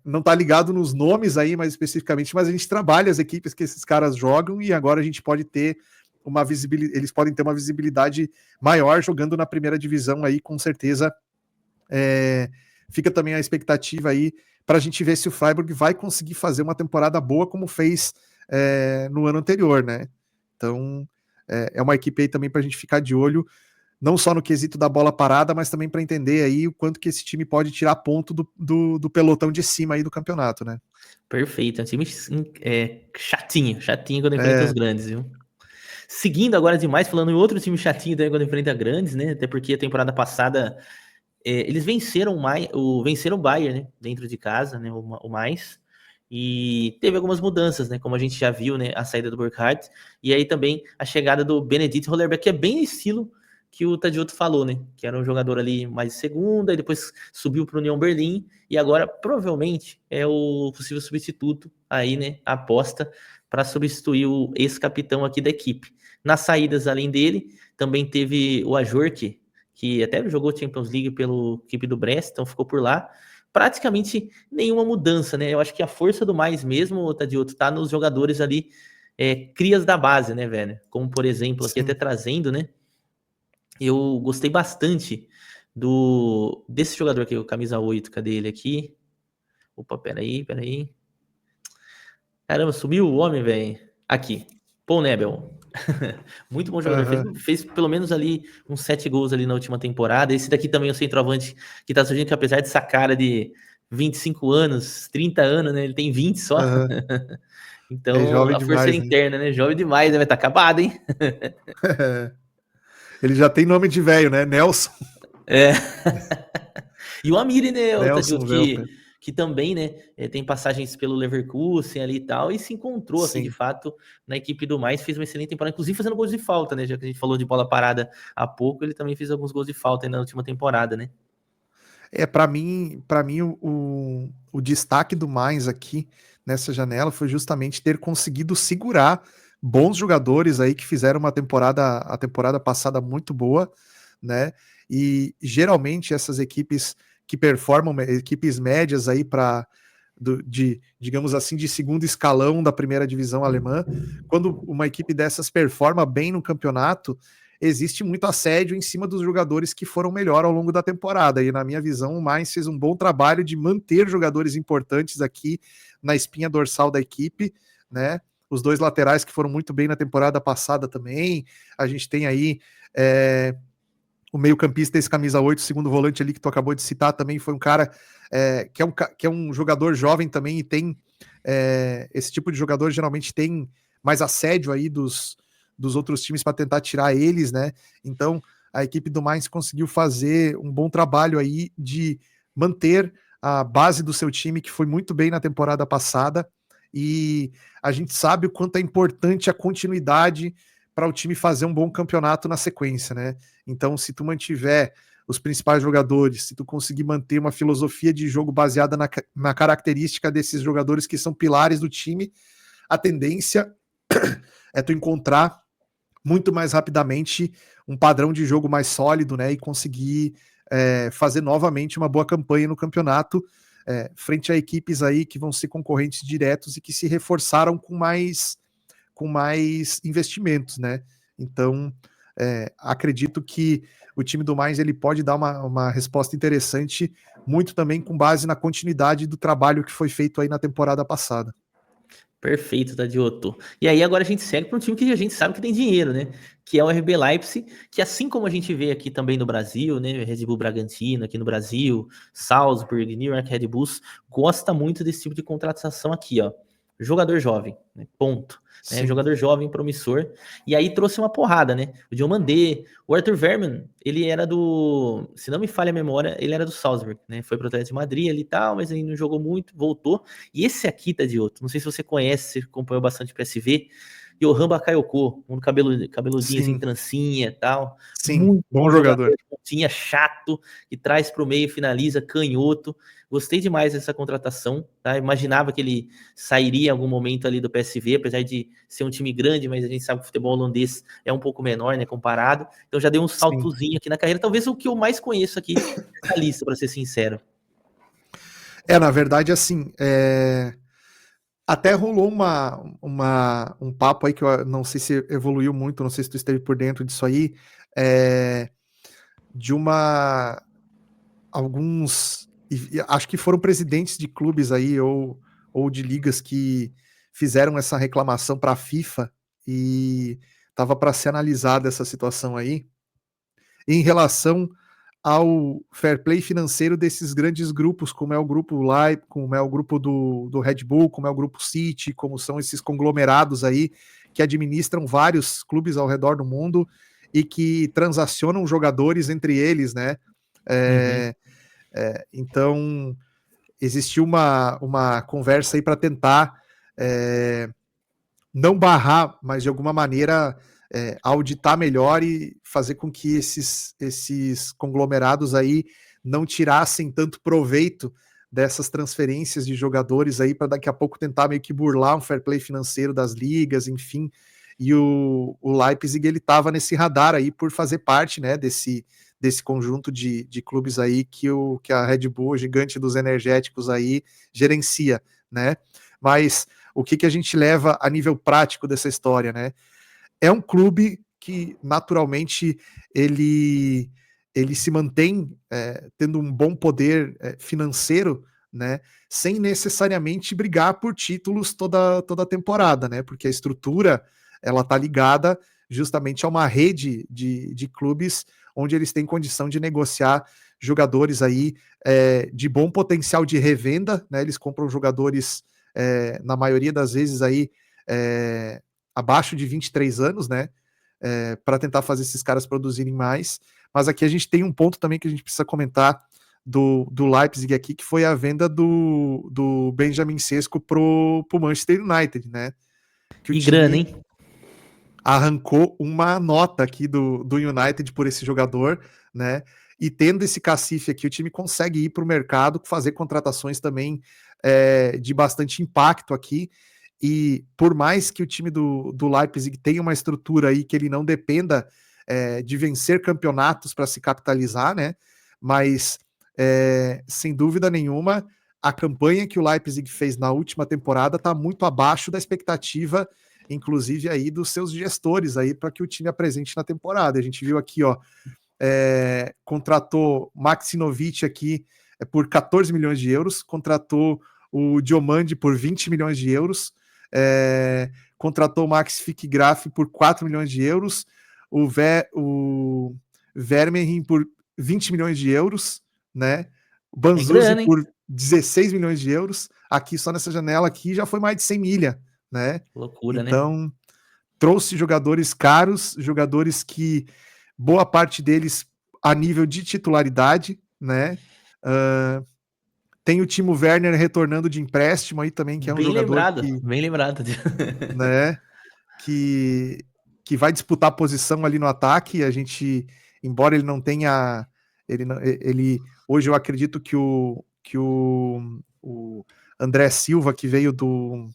não tá ligado nos nomes aí mais especificamente, mas a gente trabalha as equipes que esses caras jogam e agora a gente pode ter uma visibilidade, eles podem ter uma visibilidade maior jogando na primeira divisão aí, com certeza. Fica também a expectativa aí para a gente ver se o Freiburg vai conseguir fazer uma temporada boa como fez no ano anterior, né? Então, é uma equipe aí também para a gente ficar de olho, não só no quesito da bola parada, mas também para entender aí o quanto que esse time pode tirar ponto do pelotão de cima aí do campeonato, né? Perfeito, é um time chatinho quando enfrenta os É, grandes, viu? Seguindo agora demais, falando em outro time chatinho também quando enfrenta grandes, né? Até porque a temporada passada eles venceram venceram o Bayern, né? Dentro de casa, né? O mais. E teve algumas mudanças, né? Como a gente já viu, né? A saída do Burkhardt. E aí também a chegada do Benedikt Hollerbeck, que é bem estilo que o Tadioto falou, né? Que era um jogador ali mais de segunda, e depois subiu para o União Berlim. E agora provavelmente é o possível substituto aí, né? A aposta para substituir o ex-capitão aqui da equipe. Nas saídas, além dele, também teve o Ajorque, que até jogou Champions League pelo equipe do Brest, então ficou por lá. Praticamente nenhuma mudança, né? Eu acho que a força do mais mesmo, Tadioto, tá nos jogadores ali, crias da base, né, velho? Como, por exemplo, aqui até sim. trazendo, né? Eu gostei bastante desse jogador aqui, o camisa 8, cadê ele aqui? Opa, peraí. Caramba, sumiu o homem, velho. Aqui, Paul Nebel. Muito bom jogador. Aham. Fez pelo menos ali uns 7 gols ali na última temporada. Esse daqui também é o centroavante que tá surgindo, que apesar dessa cara de 25 anos, 30 anos, né? Ele tem 20 só. Aham. É Então jovem a força é demais, né? interna, né? Jovem demais, né? Vai estar acabado, hein? Ele já tem nome de velho, né? Nelson. É. E o Amiri, né, o Nelson Tadilto, Welper. que também, né, tem passagens pelo Leverkusen ali e tal, e se encontrou, assim, de Sim. fato, na equipe do Mais, fez uma excelente temporada, inclusive fazendo gols de falta, né, já que a gente falou de bola parada há pouco, ele também fez alguns gols de falta aí na última temporada, né. Para mim o destaque do Mainz aqui nessa janela foi justamente ter conseguido segurar bons jogadores aí que fizeram a temporada passada muito boa, né? E geralmente essas equipes que performam, equipes médias aí digamos assim, de segundo escalão da primeira divisão alemã, quando uma equipe dessas performa bem no campeonato, existe muito assédio em cima dos jogadores que foram melhor ao longo da temporada. E na minha visão, o Mainz fez um bom trabalho de manter jogadores importantes aqui na espinha dorsal da equipe, né? Os dois laterais que foram muito bem na temporada passada também. A gente tem aí o meio-campista, esse camisa 8, segundo volante ali que tu acabou de citar, também foi um cara que é um jogador jovem também e tem esse tipo de jogador geralmente tem mais assédio aí dos outros times para tentar tirar eles, né? Então a equipe do Mainz conseguiu fazer um bom trabalho aí de manter a base do seu time, que foi muito bem na temporada passada, e a gente sabe o quanto é importante a continuidade para o time fazer um bom campeonato na sequência, né? Então, se tu mantiver os principais jogadores, se tu conseguir manter uma filosofia de jogo baseada na característica desses jogadores que são pilares do time, a tendência é tu encontrar muito mais rapidamente um padrão de jogo mais sólido, né? E conseguir fazer novamente uma boa campanha no campeonato, frente a equipes aí que vão ser concorrentes diretos e que se reforçaram com mais investimentos, né? Então, acredito que o time do Mainz ele pode dar uma resposta interessante, muito também com base na continuidade do trabalho que foi feito aí na temporada passada. Perfeito, Tadioto. E aí agora a gente segue para um time que a gente sabe que tem dinheiro, né? Que é o RB Leipzig, que assim como a gente vê aqui também no Brasil, né? Red Bull Bragantino aqui no Brasil, Salzburg, New York Red Bulls, gosta muito desse tipo de contratação aqui, ó. Jogador jovem, né? Ponto. Né? Sim, Jogador jovem, promissor. E aí trouxe uma porrada, né? O Diomandé, o Arthur Verman, ele era se não me falha a memória, ele era do Salzburg, né? Foi pro Atlético de Madrid ali e tal, mas aí não jogou muito, voltou. E esse aqui, Tadioto, não sei se você conhece, você acompanhou bastante PSV, Johan Bakayoko, um cabeludinho assim, sim, trancinha e tal. sim, Muito bom bom jogador. jogador, pontinha chato, que traz para o meio, finaliza, canhoto. Gostei demais dessa contratação, tá? Imaginava que ele sairia em algum momento ali do PSV, apesar de ser um time grande, mas a gente sabe que o futebol holandês é um pouco menor, né, comparado. Então já deu um Sim. saltozinho aqui na carreira, talvez o que eu mais conheço aqui nessa lista, para ser sincero. Na verdade, assim, até rolou um papo aí que eu não sei se evoluiu muito, não sei se tu esteve por dentro disso aí, de alguns, acho que foram presidentes de clubes aí ou de ligas que fizeram essa reclamação para a FIFA e estava para ser analisada essa situação aí em relação ao fair play financeiro desses grandes grupos, como é o grupo Live, como é o grupo do Red Bull, como é o grupo City, como são esses conglomerados aí que administram vários clubes ao redor do mundo e que transacionam jogadores entre eles, né? Uhum. Então, existiu uma conversa aí para tentar não barrar, mas de alguma maneira auditar melhor e fazer com que esses conglomerados aí não tirassem tanto proveito dessas transferências de jogadores aí para daqui a pouco tentar meio que burlar um fair play financeiro das ligas, enfim. E o Leipzig ele estava nesse radar aí por fazer parte, né, desse conjunto de clubes aí que a Red Bull, o gigante dos energéticos aí, gerencia, né? Mas o que a gente leva a nível prático dessa história, né? É um clube que naturalmente ele se mantém tendo um bom poder financeiro, né? Sem necessariamente brigar por títulos toda a temporada, né? Porque a estrutura ela tá ligada justamente a uma rede de clubes onde eles têm condição de negociar jogadores aí de bom potencial de revenda, né? Eles compram jogadores na maioria das vezes aí abaixo de 23 anos, né? Para tentar fazer esses caras produzirem mais. Mas aqui a gente tem um ponto também que a gente precisa comentar do Leipzig aqui, que foi a venda do Benjamin Sesko pro Manchester United, né? Que o E grana, time hein? arrancou uma nota aqui do United por esse jogador, né? E tendo esse cacife aqui, o time consegue ir para o mercado, fazer contratações também de bastante impacto aqui. E por mais que o time do Leipzig tenha uma estrutura aí que ele não dependa de vencer campeonatos para se capitalizar, né? Mas sem dúvida nenhuma, a campanha que o Leipzig fez na última temporada está muito abaixo da expectativa, inclusive aí dos seus gestores aí para que o time apresente na temporada. A gente viu aqui, ó, contratou Maxinovic aqui por 14 milhões de euros, contratou o Diomande por 20 milhões de euros, contratou o Max Fickgraf por 4 milhões de euros, o Vermeeren por 20 milhões de euros, né? O É Banzuzi grana, hein? por 16 milhões de euros, aqui só nessa janela aqui já foi mais de 100 milha, né? Loucura, né? Então, trouxe jogadores caros, jogadores que boa parte deles a nível de titularidade, né? Tem o Timo Werner retornando de empréstimo aí também, que é um Bem jogador lembrado, bem lembrado. né, que, que vai disputar posição ali no ataque. A gente, embora ele não tenha, ele hoje eu acredito que o André Silva, que veio do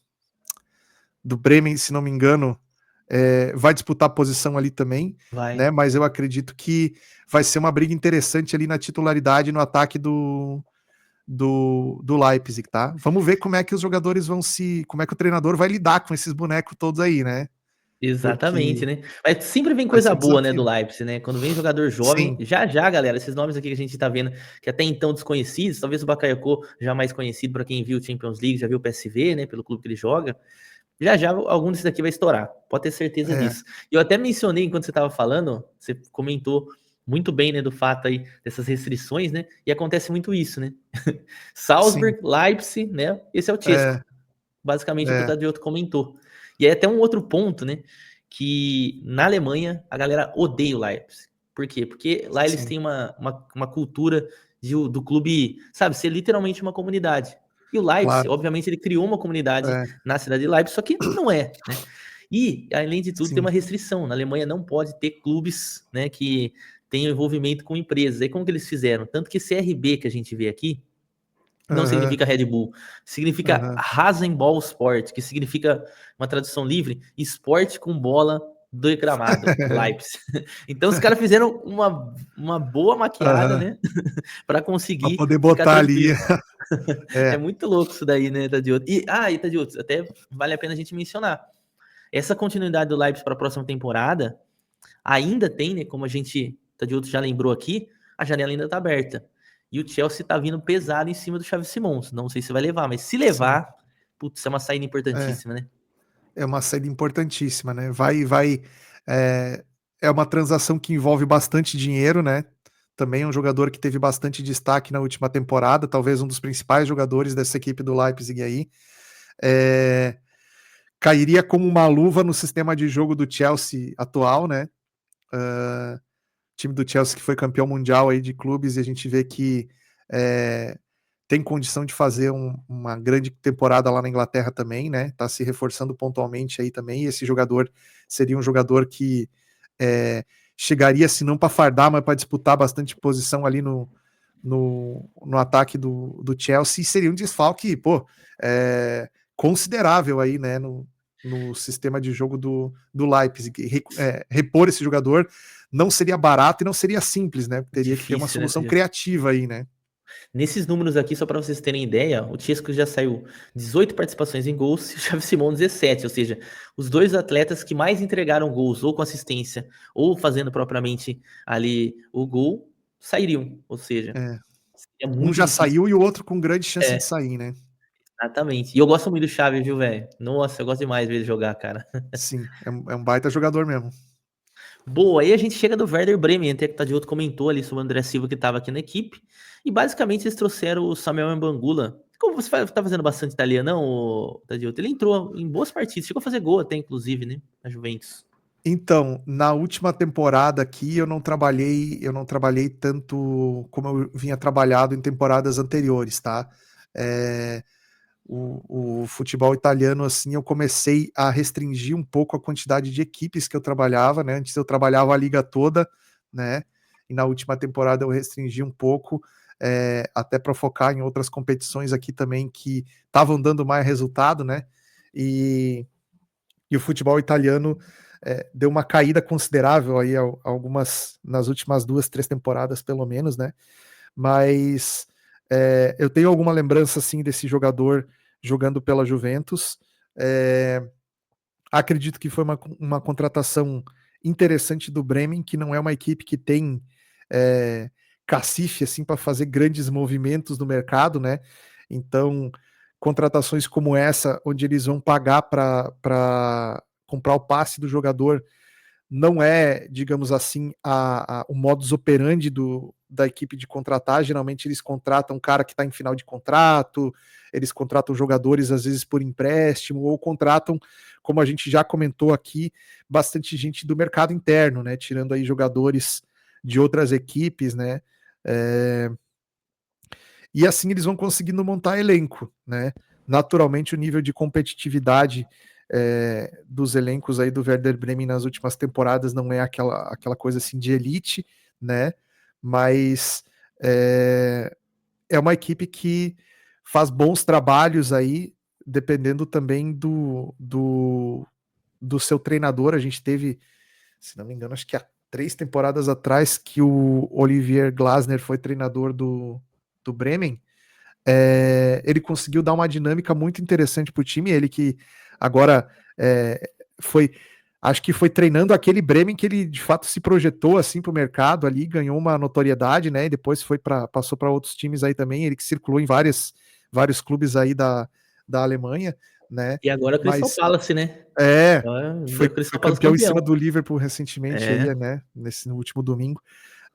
Bremen, se não me engano, vai disputar posição ali também, Vai. né? Mas eu acredito que vai ser uma briga interessante ali na titularidade no ataque do Leipzig, tá? Vamos ver como é que os jogadores como é que o treinador vai lidar com esses bonecos todos aí, né? Exatamente, Porque né? Mas sempre vem vai coisa ser um boa, né, do desafio. Leipzig, né? Quando vem jogador jovem, Sim, já, galera, esses nomes aqui que a gente tá vendo, que até então desconhecidos, talvez o Bakayoko já mais conhecido para quem viu o Champions League, já viu o PSV, né, pelo clube que ele joga. Já algum desses daqui vai estourar, pode ter certeza é, disso. E eu até mencionei enquanto você estava falando, você comentou muito bem, né, do fato aí dessas restrições, né? E acontece muito isso, né? sim, Salzburg, Leipzig, né? Esse é o Chesco, é, basicamente o que o é, Tadeusz comentou. E aí até um outro ponto, né? Que na Alemanha a galera odeia o Leipzig. Por quê? Porque lá eles sim, têm uma cultura do clube, sabe, ser literalmente uma comunidade. E o Leipzig, claro, obviamente, ele criou uma comunidade é, na cidade de Leipzig, só que não é, né? E, além de tudo, tem sim, uma restrição. Na Alemanha não pode ter clubes, né, que tenham envolvimento com empresas. Aí como que eles fizeram? Tanto que CRB que a gente vê aqui, não aham, significa Red Bull, significa aham, Rasenball Sport, que significa, uma tradução livre, esporte com bola do gramado, Leipzig. Então os caras fizeram uma boa maquiada, aham, né, para para conseguir poder ficar botar ali, tranquilo. É é, muito louco isso daí, né, Tadeusz? E Tadeusz, até vale a pena a gente mencionar. Essa continuidade do Leipzig para a próxima temporada ainda tem, né, como a gente, Tadeusz já lembrou aqui, a janela ainda está aberta. E o Chelsea tá vindo pesado em cima do Xavi Simons. Não sei se vai levar, mas se sim, levar, putz, é uma saída é. importantíssima, né? É uma saída importantíssima, né? É, é uma transação que envolve bastante dinheiro, né? Também é um jogador que teve bastante destaque na última temporada, talvez um dos principais jogadores dessa equipe do Leipzig aí. É, cairia como uma luva no sistema de jogo do Chelsea atual, né? Time do Chelsea que foi campeão mundial aí de clubes, e a gente vê que é, tem condição de fazer uma grande temporada lá na Inglaterra também, né? Tá se reforçando pontualmente aí também. E esse jogador seria um jogador que chegaria, se não para fardar, mas para disputar bastante posição ali no ataque do Chelsea, e seria um desfalque, pô, considerável aí, né? No sistema de jogo do Leipzig. Repor esse jogador não seria barato e não seria simples, né? Teria que ter uma Difícil, né, solução Tadeu? criativa aí, né? Nesses números aqui, só para vocês terem ideia, o Chesco já saiu 18 participações em gols e o Xavi Simão 17, ou seja, os dois atletas que mais entregaram gols, ou com assistência, ou fazendo propriamente ali o gol, sairiam, ou seja, É. seria Um muito já difícil. saiu e o outro com grande chance de É, sair, né? exatamente. E eu gosto muito do Xavi, viu, velho? Nossa, eu gosto demais de ver ele jogar, cara. Sim, é um baita jogador mesmo. Boa, aí a gente chega do Werder Bremen, até que o Tadioto comentou ali sobre o André Silva que estava aqui na equipe, e basicamente eles trouxeram o Samuel Mbangula. Como você tá fazendo bastante italiano, Tadioto? Ele entrou em boas partidas, chegou a fazer gol até, inclusive, né, na Juventus. Então, na última temporada aqui eu não trabalhei tanto como eu vinha trabalhado em temporadas anteriores, tá? É, o futebol italiano, assim, eu comecei a restringir um pouco a quantidade de equipes que eu trabalhava, né? Antes eu trabalhava a liga toda, né? E na última temporada eu restringi um pouco, até para focar em outras competições aqui também que estavam dando mais resultado, né? E o futebol italiano deu uma caída considerável aí algumas nas últimas 2, 3 temporadas, pelo menos, né? Mas eu tenho alguma lembrança assim desse jogador jogando pela Juventus. Acredito que foi uma contratação interessante do Bremen, que não é uma equipe que tem cacife assim para fazer grandes movimentos no mercado, né? Então, contratações como essa, onde eles vão pagar para comprar o passe do jogador, não é, digamos assim, o modus operandi da equipe de contratar. Geralmente eles contratam um cara que está em final de contrato, eles contratam jogadores às vezes por empréstimo, ou contratam, como a gente já comentou aqui, bastante gente do mercado interno, né? Tirando aí jogadores de outras equipes, né? É, e assim eles vão conseguindo montar elenco, né? Naturalmente o nível de competitividade dos elencos aí do Werder Bremen nas últimas temporadas não é aquela coisa assim de elite, né? Mas é uma equipe que faz bons trabalhos aí, dependendo também do seu treinador. A gente teve, se não me engano, acho que há 3 temporadas atrás que o Olivier Glasner foi treinador do Bremen. Ele conseguiu dar uma dinâmica muito interessante para o time. Ele que agora foi, acho que foi treinando aquele Bremen que ele de fato se projetou assim para o mercado ali, ganhou uma notoriedade, né? E depois passou para outros times aí também. Ele que circulou em vários clubes aí da Alemanha, né? E agora o Crystal Mas Palace, né? é, Agora foi, o foi Crystal Palace campeão em campeão. cima do Liverpool recentemente aí, É. né? No último domingo.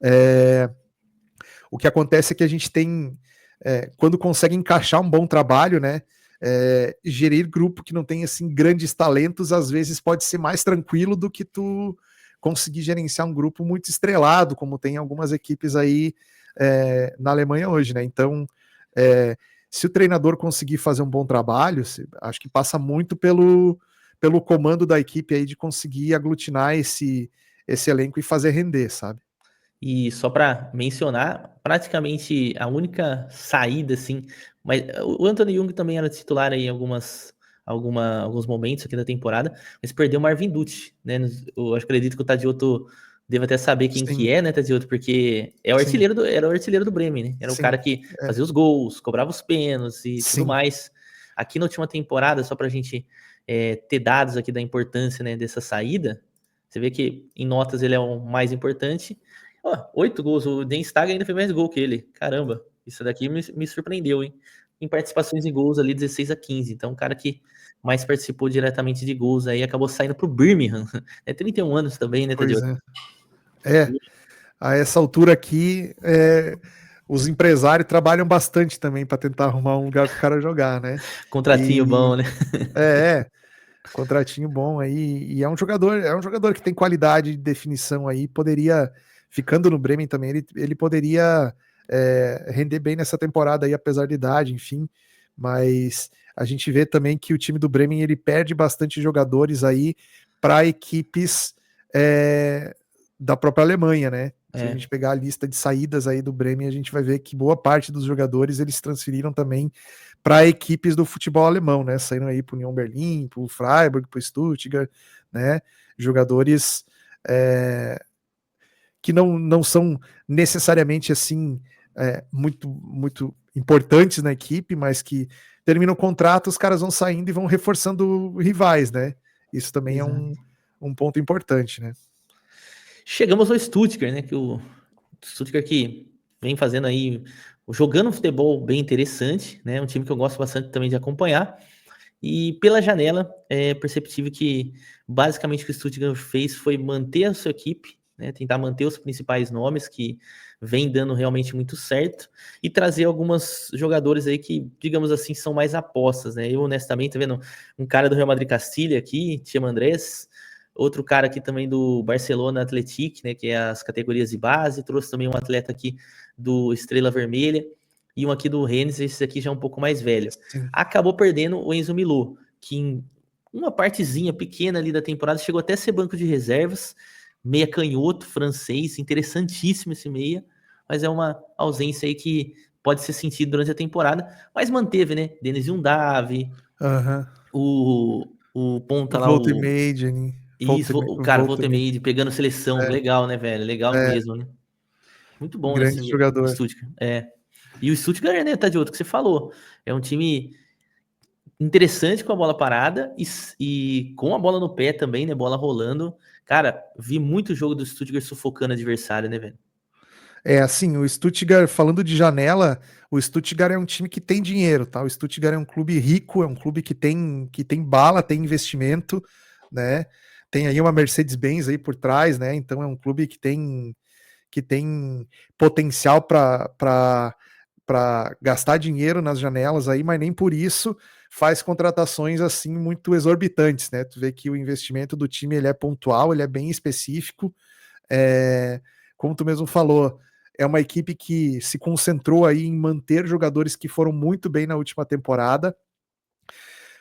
É, o que acontece é que a gente tem, quando consegue encaixar um bom trabalho, né? Gerir grupo que não tem assim grandes talentos, às vezes pode ser mais tranquilo do que tu conseguir gerenciar um grupo muito estrelado, como tem algumas equipes aí na Alemanha hoje, né? Então, se o treinador conseguir fazer um bom trabalho, acho que passa muito pelo comando da equipe aí de conseguir aglutinar esse elenco e fazer render, sabe? E só para mencionar, praticamente a única saída, assim, mas o Anthony Jung também era titular aí em alguns momentos aqui da temporada, mas perdeu o Marvin Dutti, né? Eu acredito que o Tadioto deva até saber quem que Sim, é, né, Tadioto? Porque sim, era o artilheiro do Bremen, né? Era o sim. cara que É, fazia os gols, cobrava os pênaltis e tudo sim. mais. Aqui na última temporada, só pra gente ter dados aqui da importância, né, dessa saída, você vê que em notas ele é o mais importante. Ó, 8 gols. O Den Stag ainda fez mais gol que ele. Caramba, isso daqui me surpreendeu, hein? em participações em gols ali 16-15. Então, o cara que mais participou diretamente de gols aí acabou saindo pro Birmingham. É 31 anos também, né, Pois Tadeu? é. A essa altura aqui, os empresários trabalham bastante também para tentar arrumar um lugar para o cara jogar, né? Contratinho E bom, né? contratinho bom aí. E é um jogador que tem qualidade de definição aí, poderia, ficando no Bremen também, ele poderia render bem nessa temporada aí, apesar de idade, enfim. Mas a gente vê também que o time do Bremen ele perde bastante jogadores aí para equipes da própria Alemanha, né? Se a gente pegar a lista de saídas aí do Bremen, a gente vai ver que boa parte dos jogadores eles transferiram também para equipes do futebol alemão, né? Saíram aí para o Union Berlin, para o Freiburg, para o Stuttgart, né? Jogadores que não são necessariamente assim muito importantes na equipe, mas que terminam o contrato, os caras vão saindo e vão reforçando rivais, né? Isso também é um ponto importante, né? Chegamos ao Stuttgart, né? Que o Stuttgart que vem fazendo aí, jogando um futebol bem interessante, né? Um time que eu gosto bastante também de acompanhar. E pela janela, é perceptível que basicamente o que o Stuttgart fez foi manter a sua equipe, né, tentar manter os principais nomes que vem dando realmente muito certo e trazer alguns jogadores aí que, digamos assim, são mais apostas, né? Eu, honestamente, tô vendo um cara do Real Madrid Castilha aqui, Thiago Andrés, outro cara aqui também do Barcelona Athletic, né, que é as categorias de base, trouxe também um atleta aqui do Estrela Vermelha e um aqui do Rennes, esse aqui já é um pouco mais velho. Sim. Acabou perdendo o Enzo Milot, que em uma partezinha pequena ali da temporada chegou até a ser banco de reservas, meia canhoto, francês, interessantíssimo esse meia, mas é uma ausência aí que pode ser sentido durante a temporada, mas manteve, né? Denis Undav, Uhum. o ponta lá, Voltemade, isso, o cara, Voltemade, pegando seleção, legal, né, velho? Legal mesmo, né? Muito bom grande nesse jogador. Stuttgart. E o Stuttgart, né, tá de outro que você falou. É um time interessante com a bola parada e com a bola no pé também, né? Bola rolando. Cara, vi muito jogo do Stuttgart sufocando adversário, né, velho? Assim, o Stuttgart, falando de janela, o Stuttgart é um time que tem dinheiro, tá? O Stuttgart é um clube rico, é um clube que tem bala, tem investimento, né? Tem aí uma Mercedes-Benz aí por trás, né? Então é um clube que tem potencial para gastar dinheiro nas janelas aí, mas nem por isso faz contratações assim muito exorbitantes, né? Tu vê que o investimento do time ele é pontual, ele é bem específico, como tu mesmo falou, é uma equipe que se concentrou aí em manter jogadores que foram muito bem na última temporada,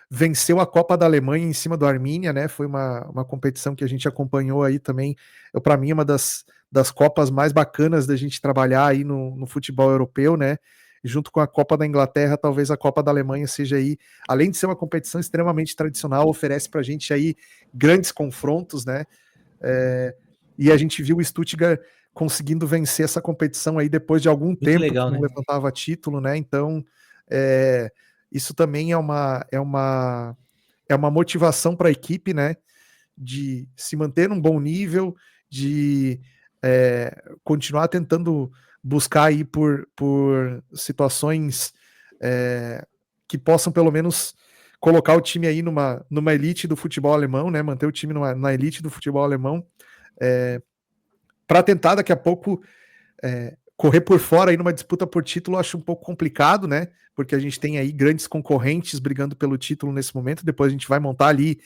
venceu a Copa da Alemanha em cima do Arminia, né? Foi uma competição que a gente acompanhou aí também. Para mim, é uma das Copas mais bacanas da gente trabalhar aí no futebol europeu, né? Junto com a Copa da Inglaterra, talvez a Copa da Alemanha seja aí, além de ser uma competição extremamente tradicional, oferece para a gente aí grandes confrontos, né? E a gente viu o Stuttgart conseguindo vencer essa competição aí depois de algum Muito tempo legal, que não né? levantava título, né? Então, isso também é uma motivação para a equipe, né? De se manter num bom nível, de continuar tentando buscar aí por situações que possam pelo menos colocar o time aí numa elite do futebol alemão, né? Manter o time na elite do futebol alemão, para tentar daqui a pouco correr por fora aí numa disputa por título. Acho um pouco complicado, né? Porque a gente tem aí grandes concorrentes brigando pelo título nesse momento. Depois a gente vai montar ali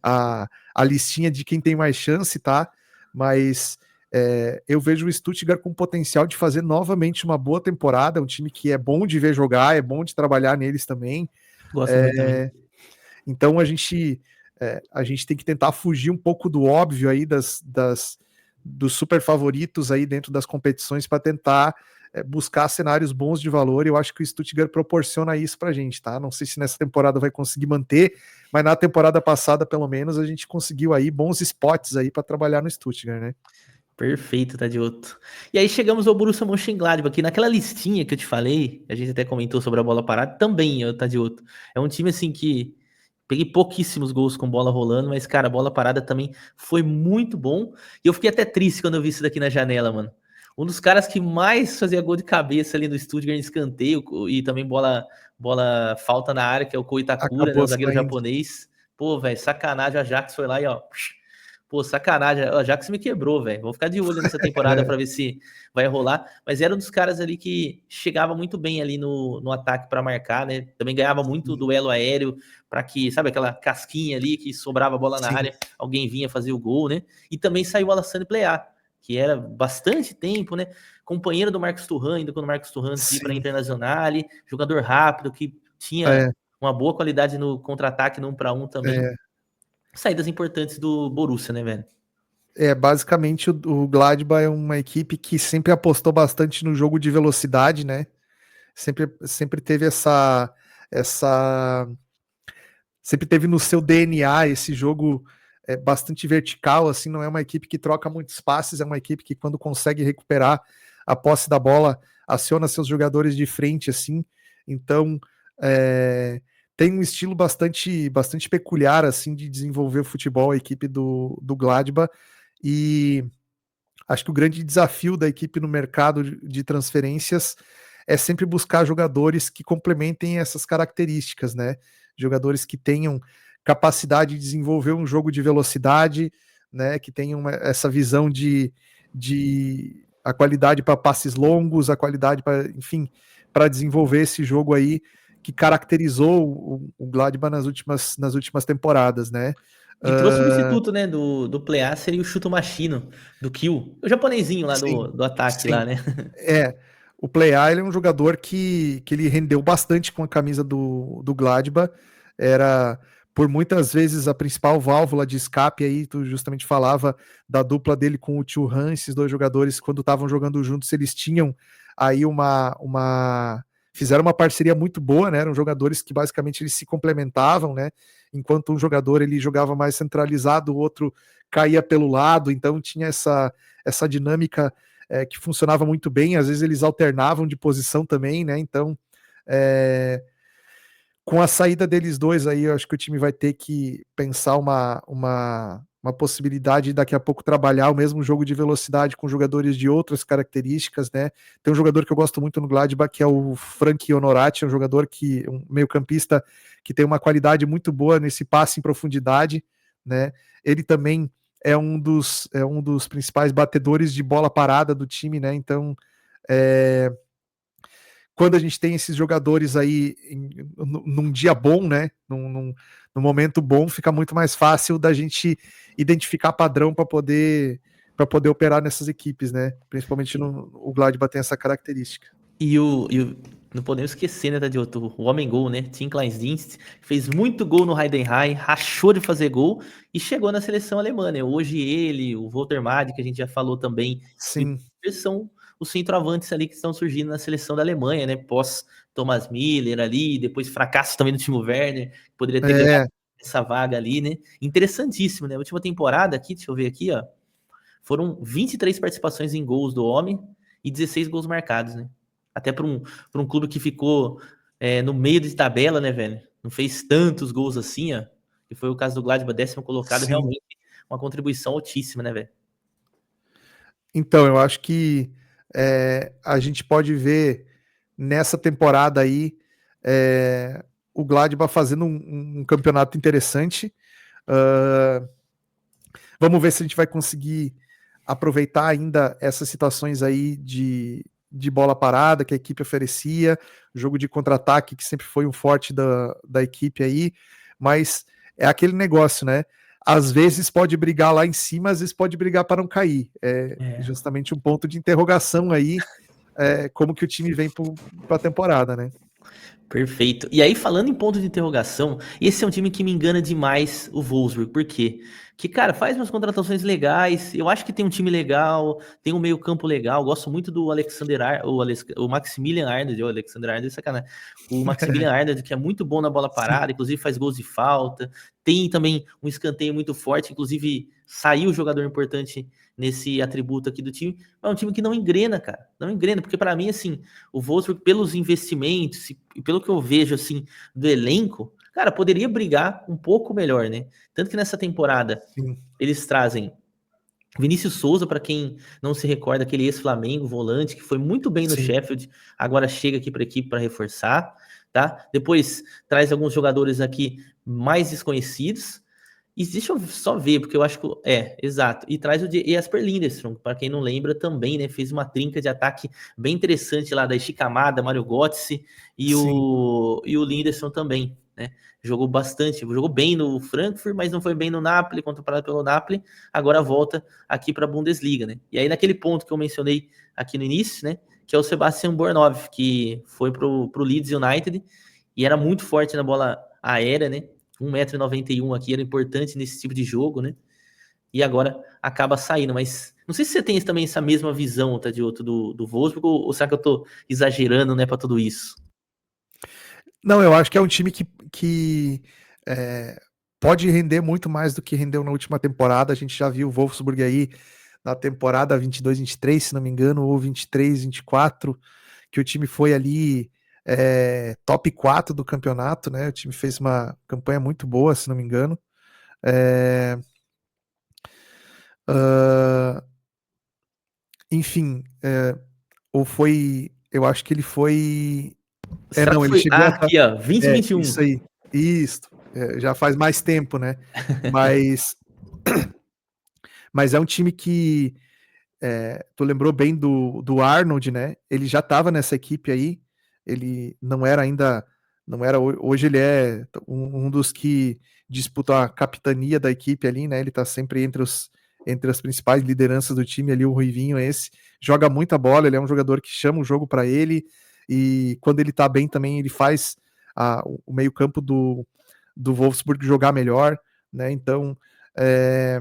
a listinha de quem tem mais chance, tá? Mas eu vejo o Stuttgart com potencial de fazer novamente uma boa temporada. Um time que é bom de ver jogar, é bom de trabalhar neles também. Gosto muito também. Então a gente tem que tentar fugir um pouco do óbvio aí dos super favoritos aí dentro das competições para tentar buscar cenários bons de valor. Eu acho que o Stuttgart proporciona isso pra gente, tá? Não sei se nessa temporada vai conseguir manter, mas na temporada passada, pelo menos, a gente conseguiu aí bons spots aí para trabalhar no Stuttgart, né? Perfeito, tá de outro. E aí chegamos ao Borussia Mönchengladbach, aqui naquela listinha que eu te falei, a gente até comentou sobre a bola parada, também tá de outro. É um time assim que peguei pouquíssimos gols com bola rolando, mas cara, a bola parada também foi muito bom. E eu fiquei até triste quando eu vi isso daqui na janela, mano. Um dos caras que mais fazia gol de cabeça ali no Stuttgart em escanteio e também bola falta na área, que é o Ko Itakura, né, Acabou o zagueiro saindo. japonês. Pô, velho, sacanagem, a Ajax foi lá e ó, pô, sacanagem, a Ajax me quebrou, velho. Vou ficar de olho nessa temporada para ver se vai rolar. Mas era um dos caras ali que chegava muito bem ali no ataque para marcar, né? Também ganhava muito Sim, duelo aéreo para que, sabe, aquela casquinha ali que sobrava a bola na sim, área, alguém vinha fazer o gol, né? E também saiu o Alassane Plea, que era bastante tempo, né? Companheiro do Marcos Thuram, ainda quando o Marcos Thuram ia para a sim. Internacional, jogador rápido que tinha É, uma boa qualidade no contra-ataque, no 1-1 também. é, Saídas importantes do Borussia, né, velho? basicamente o Gladbach é uma equipe que sempre apostou bastante no jogo de velocidade, né? Sempre teve essa sempre teve no seu DNA esse jogo bastante vertical, assim, não é uma equipe que troca muitos passes, é uma equipe que quando consegue recuperar a posse da bola, aciona seus jogadores de frente, assim, então tem um estilo bastante peculiar, assim, de desenvolver o futebol, a equipe do Gladbach, e acho que o grande desafio da equipe no mercado de transferências é sempre buscar jogadores que complementem essas características, né? Jogadores que tenham capacidade de desenvolver um jogo de velocidade, né? Que tenham essa visão de a qualidade para passes longos, a qualidade para, enfim, para desenvolver esse jogo aí que caracterizou o Gladbach nas últimas temporadas, né? Que trouxe o Uh, substituto, né, do Plea, seria o Shuto Machino, do Kill. O japonesinho lá sim, do ataque sim. lá, né? O Plea, ele é um jogador que ele rendeu bastante com a camisa do Gladbach, era por muitas vezes a principal válvula de escape aí, tu justamente falava da dupla dele com o Thuram, esses dois jogadores quando estavam jogando juntos, eles tinham aí fizeram uma parceria muito boa, né? Eram jogadores que basicamente eles se complementavam, né? Enquanto um jogador ele jogava mais centralizado, o outro caía pelo lado, então tinha essa dinâmica que funcionava muito bem, às vezes eles alternavam de posição também, né? Então, é, com a saída deles dois aí, eu acho que o time vai ter que pensar uma possibilidade de daqui a pouco trabalhar o mesmo jogo de velocidade com jogadores de outras características, né? Tem um jogador que eu gosto muito no Gladbach, que é o Frank Honorati, um jogador um meio-campista que tem uma qualidade muito boa nesse passe em profundidade, né? Ele também é um dos principais batedores de bola parada do time, né? Então, é, quando a gente tem esses jogadores aí num dia bom, né? Num momento bom, fica muito mais fácil da gente identificar padrão para poder operar nessas equipes, né? Principalmente o Gladbach tem essa característica. Não podemos esquecer, né, Tadioto? O homem gol, né? Tim Kleindienst fez muito gol no Heidenheim, rachou de fazer gol e chegou na seleção alemã, né? Hoje ele, o Walter Madi, que a gente já falou também, Sim, são os centroavantes ali que estão surgindo na seleção da Alemanha, né? Pós Thomas Miller ali, depois fracasso também do Timo Werner, que poderia ter ganhado é, essa vaga ali, né? Interessantíssimo, né? A última temporada aqui, deixa eu ver aqui, ó. Foram 23 participações em gols do homem e 16 gols marcados, né? Até para um clube que ficou no meio de tabela, né, velho? Não fez tantos gols assim, ó. Que foi o caso do Gladbach, 10º colocado, sim. realmente uma contribuição altíssima, né, velho? Então, eu acho que a gente pode ver nessa temporada aí o Gladbach fazendo um campeonato interessante. Uh, Vamos ver se a gente vai conseguir aproveitar ainda essas situações aí de bola parada que a equipe oferecia, jogo de contra-ataque que sempre foi um forte da equipe aí, mas é aquele negócio, né? Às vezes pode brigar lá em cima, às vezes pode brigar para não cair. É É. justamente um ponto de interrogação aí, como que o time vem para a temporada, né? Perfeito. E aí, falando em ponto de interrogação, esse é um time que me engana demais, o Wolfsburg. Por quê? Que, cara, faz umas contratações legais. Eu acho que tem um time legal, tem um meio-campo legal. Gosto muito do o Maximilian Arnold, o Alexander Arnold, sacanagem. O Maximilian Arnold, que é muito bom na bola Sim, parada, inclusive faz gols de falta. Tem também um escanteio muito forte, inclusive saiu jogador importante nesse atributo aqui do time. É um time que não engrena, cara. Não engrena, porque para mim, assim, o Wolfsburg, pelos investimentos e pelo que eu vejo, assim, do elenco, cara, poderia brigar um pouco melhor, né? Tanto que nessa temporada sim, eles trazem Vinícius Souza, para quem não se recorda, aquele ex-Flamengo, volante, que foi muito bem no sim, Sheffield, agora chega aqui para a equipe para reforçar. tá? Depois traz alguns jogadores aqui mais desconhecidos. E deixa eu só ver, porque eu acho que. Exato. E traz o Jesper Lindström, para quem não lembra também, né? Fez uma trinca de ataque bem interessante lá da Kamada, Mario Götze Sim. e o Lindström também, né? Jogou bastante, jogou bem no Frankfurt, mas não foi bem no Napoli, contratado pelo Napoli. Agora volta aqui para a Bundesliga, né? E aí, naquele ponto que eu mencionei aqui no início, né? Que é o Sebastian Bornov, que foi pro Leeds United e era muito forte na bola aérea, né? 1,91 m aqui era importante nesse tipo de jogo, né? E agora acaba saindo, mas não sei se você tem também essa mesma visão, tá, de outro do Wolfsburg, ou será que eu tô exagerando, né, para tudo isso? Não, eu acho que é um time que pode render muito mais do que rendeu na última temporada. A gente já viu o Wolfsburg aí na temporada 22-23, se não me engano, ou 23-24, que o time foi ali top 4 do campeonato, né? O time fez uma campanha muito boa, se não me engano. Enfim, ou foi. Eu acho que ele foi. Será Não, que ele foi? chegou Ah, a estar. aqui, ó, 2021. Isso aí. Isso. Já faz mais tempo, né? Mas, mas é um time que. Tu lembrou bem do Arnold, né? Ele já estava nessa equipe aí. Ele não era ainda. Não era. Hoje ele é um dos que disputa a capitania da equipe ali, né? Ele tá sempre entre as principais lideranças do time ali, o Ruivinho esse. Joga muita bola, ele é um jogador que chama o jogo para ele. E quando ele tá bem também, ele faz o meio-campo do Wolfsburg jogar melhor, né? Então. É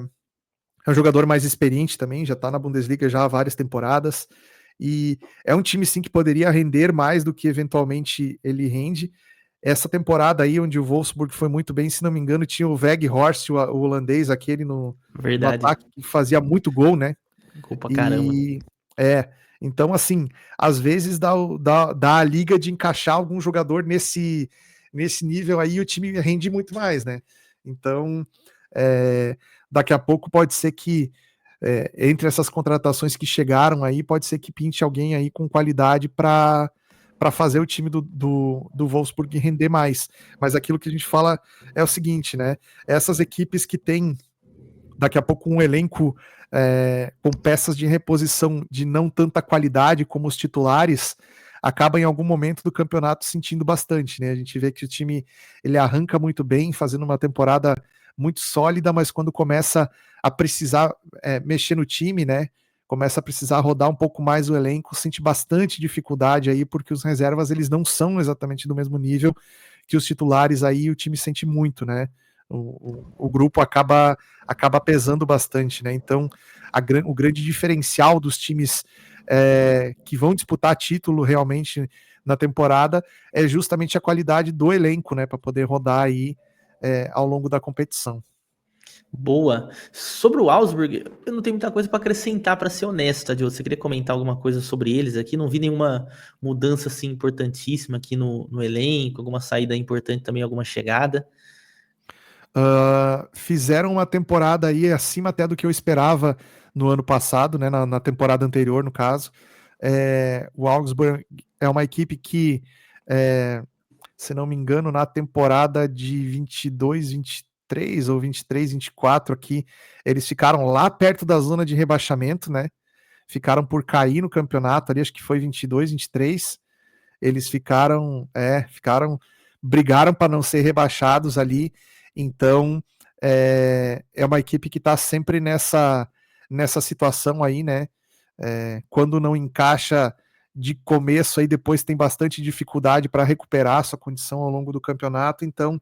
um jogador mais experiente também, já está na Bundesliga já há várias temporadas, e é um time sim que poderia render mais do que eventualmente ele rende. Essa temporada aí, onde o Wolfsburg foi muito bem, se não me engano, tinha o Weghorst, o holandês, aquele no Verdade. ataque, que fazia muito gol, né? Gol pra caramba. E então assim, às vezes dá a liga de encaixar algum jogador nesse nível aí, o time rende muito mais, né? Então, daqui a pouco pode ser que entre essas contratações que chegaram aí, pode ser que pinte alguém aí com qualidade para fazer o time do Wolfsburg render mais. Mas aquilo que a gente fala é o seguinte, né? Essas equipes que têm daqui a pouco um elenco com peças de reposição de não tanta qualidade como os titulares, acaba em algum momento do campeonato sentindo bastante, né? A gente vê que o time ele arranca muito bem, fazendo uma temporada muito sólida, mas quando começa a precisar mexer no time, né? Começa a precisar rodar um pouco mais o elenco, sente bastante dificuldade aí, porque os reservas eles não são exatamente do mesmo nível que os titulares aí, o time sente muito, né? O grupo acaba pesando bastante, né? Então, o grande diferencial dos times que vão disputar título realmente na temporada é justamente a qualidade do elenco, né? Para poder rodar aí ao longo da competição. Boa. Sobre o Augsburg, eu não tenho muita coisa para acrescentar, para ser honesto, tá, Diogo? Você queria comentar alguma coisa sobre eles aqui? Não vi nenhuma mudança assim importantíssima aqui no elenco, alguma saída importante também, alguma chegada. Fizeram uma temporada aí acima até do que eu esperava no ano passado, né? Na temporada anterior, no caso. O Augsburg é uma equipe que, se não me engano, na temporada de 22, 23 ou 23, 24 aqui, eles ficaram lá perto da zona de rebaixamento, né? Ficaram por cair no campeonato ali, acho que foi 22, 23. Eles brigaram para não ser rebaixados ali. Então, é uma equipe que está sempre nessa situação aí, né? Quando não encaixa de começo, aí depois tem bastante dificuldade para recuperar sua condição ao longo do campeonato. Então,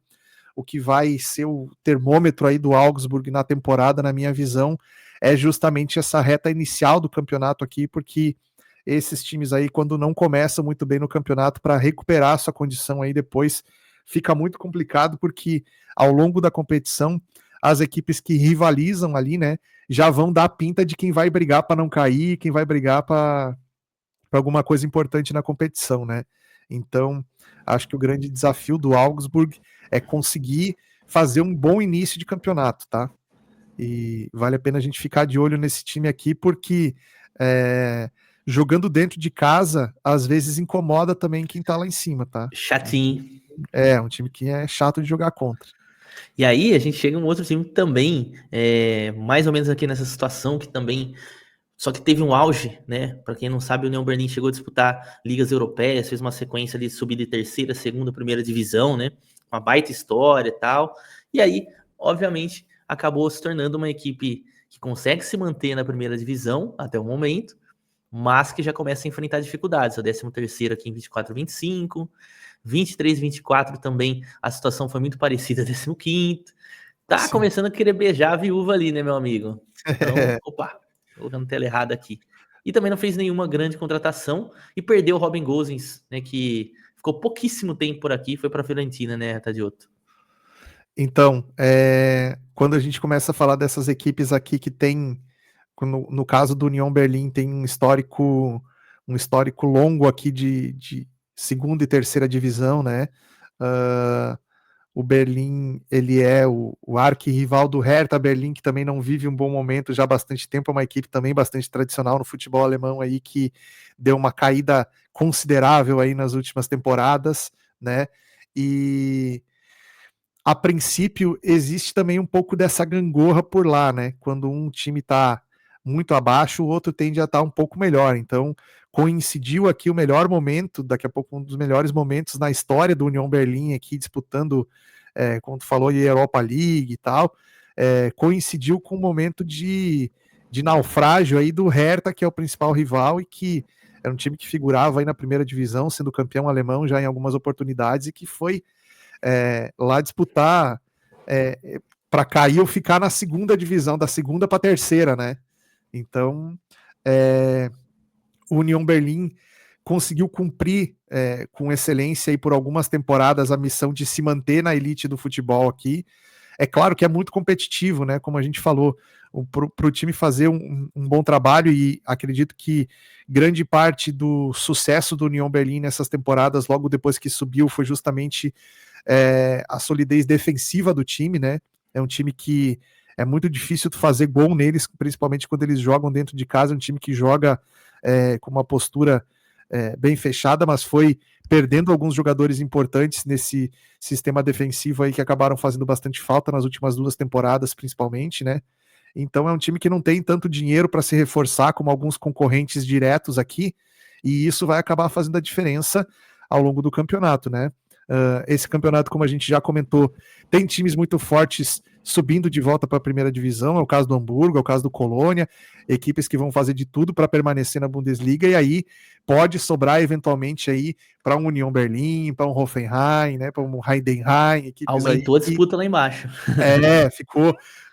o que vai ser o termômetro aí do Augsburg na temporada, na minha visão, é justamente essa reta inicial do campeonato aqui, porque esses times aí, quando não começam muito bem no campeonato, para recuperar sua condição aí depois, fica muito complicado, porque ao longo da competição, as equipes que rivalizam ali, né, já vão dar pinta de quem vai brigar para não cair, quem vai brigar para alguma coisa importante na competição, né? Então, acho que o grande desafio do Augsburg é conseguir fazer um bom início de campeonato, tá? E vale a pena a gente ficar de olho nesse time aqui, porque jogando dentro de casa, às vezes incomoda também quem tá lá em cima, tá? Chatinho. Um time que é chato de jogar contra. E aí a gente chega em um outro time também, mais ou menos aqui nessa situação, que também, só que teve um auge, né? Para quem não sabe, o União Berlim chegou a disputar ligas europeias, fez uma sequência de subida de terceira, segunda, primeira divisão, né? Uma baita história e tal. E aí, obviamente, acabou se tornando uma equipe que consegue se manter na primeira divisão até o momento, mas que já começa a enfrentar dificuldades. O 13º aqui em 24-25, 23-24 também a situação foi muito parecida, 15º. Tá Sim. começando a querer beijar a viúva ali, né, meu amigo? Então, opa, colocando tela errada aqui. E também não fez nenhuma grande contratação e perdeu o Robin Gosens, né, que ficou pouquíssimo tempo por aqui, foi para a Fiorentina, né, Tadioto? Então, quando a gente começa a falar dessas equipes aqui que tem, no caso do União Berlim, tem um histórico longo aqui de segunda e terceira divisão, né? O Berlim, ele é o arquirrival do Hertha Berlim, que também não vive um bom momento já há bastante tempo, é uma equipe também bastante tradicional no futebol alemão aí, que deu uma caída considerável aí nas últimas temporadas, né? E a princípio existe também um pouco dessa gangorra por lá, né? Quando um time está muito abaixo, o outro tende a estar um pouco melhor. Então, coincidiu aqui o melhor momento, daqui a pouco um dos melhores momentos na história do União Berlim aqui disputando, como tu falou, a Europa League e tal, coincidiu com o momento de naufrágio aí do Hertha, que é o principal rival e que era um time que figurava aí na primeira divisão, sendo campeão alemão já em algumas oportunidades e que foi lá disputar para cair ou ficar na segunda divisão, da segunda para a terceira, né? Então, o União Berlim conseguiu cumprir com excelência aí por algumas temporadas a missão de se manter na elite do futebol aqui. É claro que é muito competitivo, né? Como a gente falou, para o time fazer um bom trabalho, e acredito que grande parte do sucesso do União Berlim nessas temporadas, logo depois que subiu, foi justamente a solidez defensiva do time, né? É um time que é muito difícil tu fazer gol neles, principalmente quando eles jogam dentro de casa. É um time que joga com uma postura bem fechada, mas foi perdendo alguns jogadores importantes nesse sistema defensivo aí que acabaram fazendo bastante falta nas últimas 2 temporadas, principalmente, né? Então é um time que não tem tanto dinheiro para se reforçar como alguns concorrentes diretos aqui, e isso vai acabar fazendo a diferença ao longo do campeonato, né? Esse campeonato, como a gente já comentou, tem times muito fortes subindo de volta para a primeira divisão. É o caso do Hamburgo, é o caso do Colônia, equipes que vão fazer de tudo para permanecer na Bundesliga, e aí pode sobrar eventualmente aí para um União Berlim, para um Hoffenheim, né, para um Heidenheim, equipes Aumentou aí a disputa lá embaixo.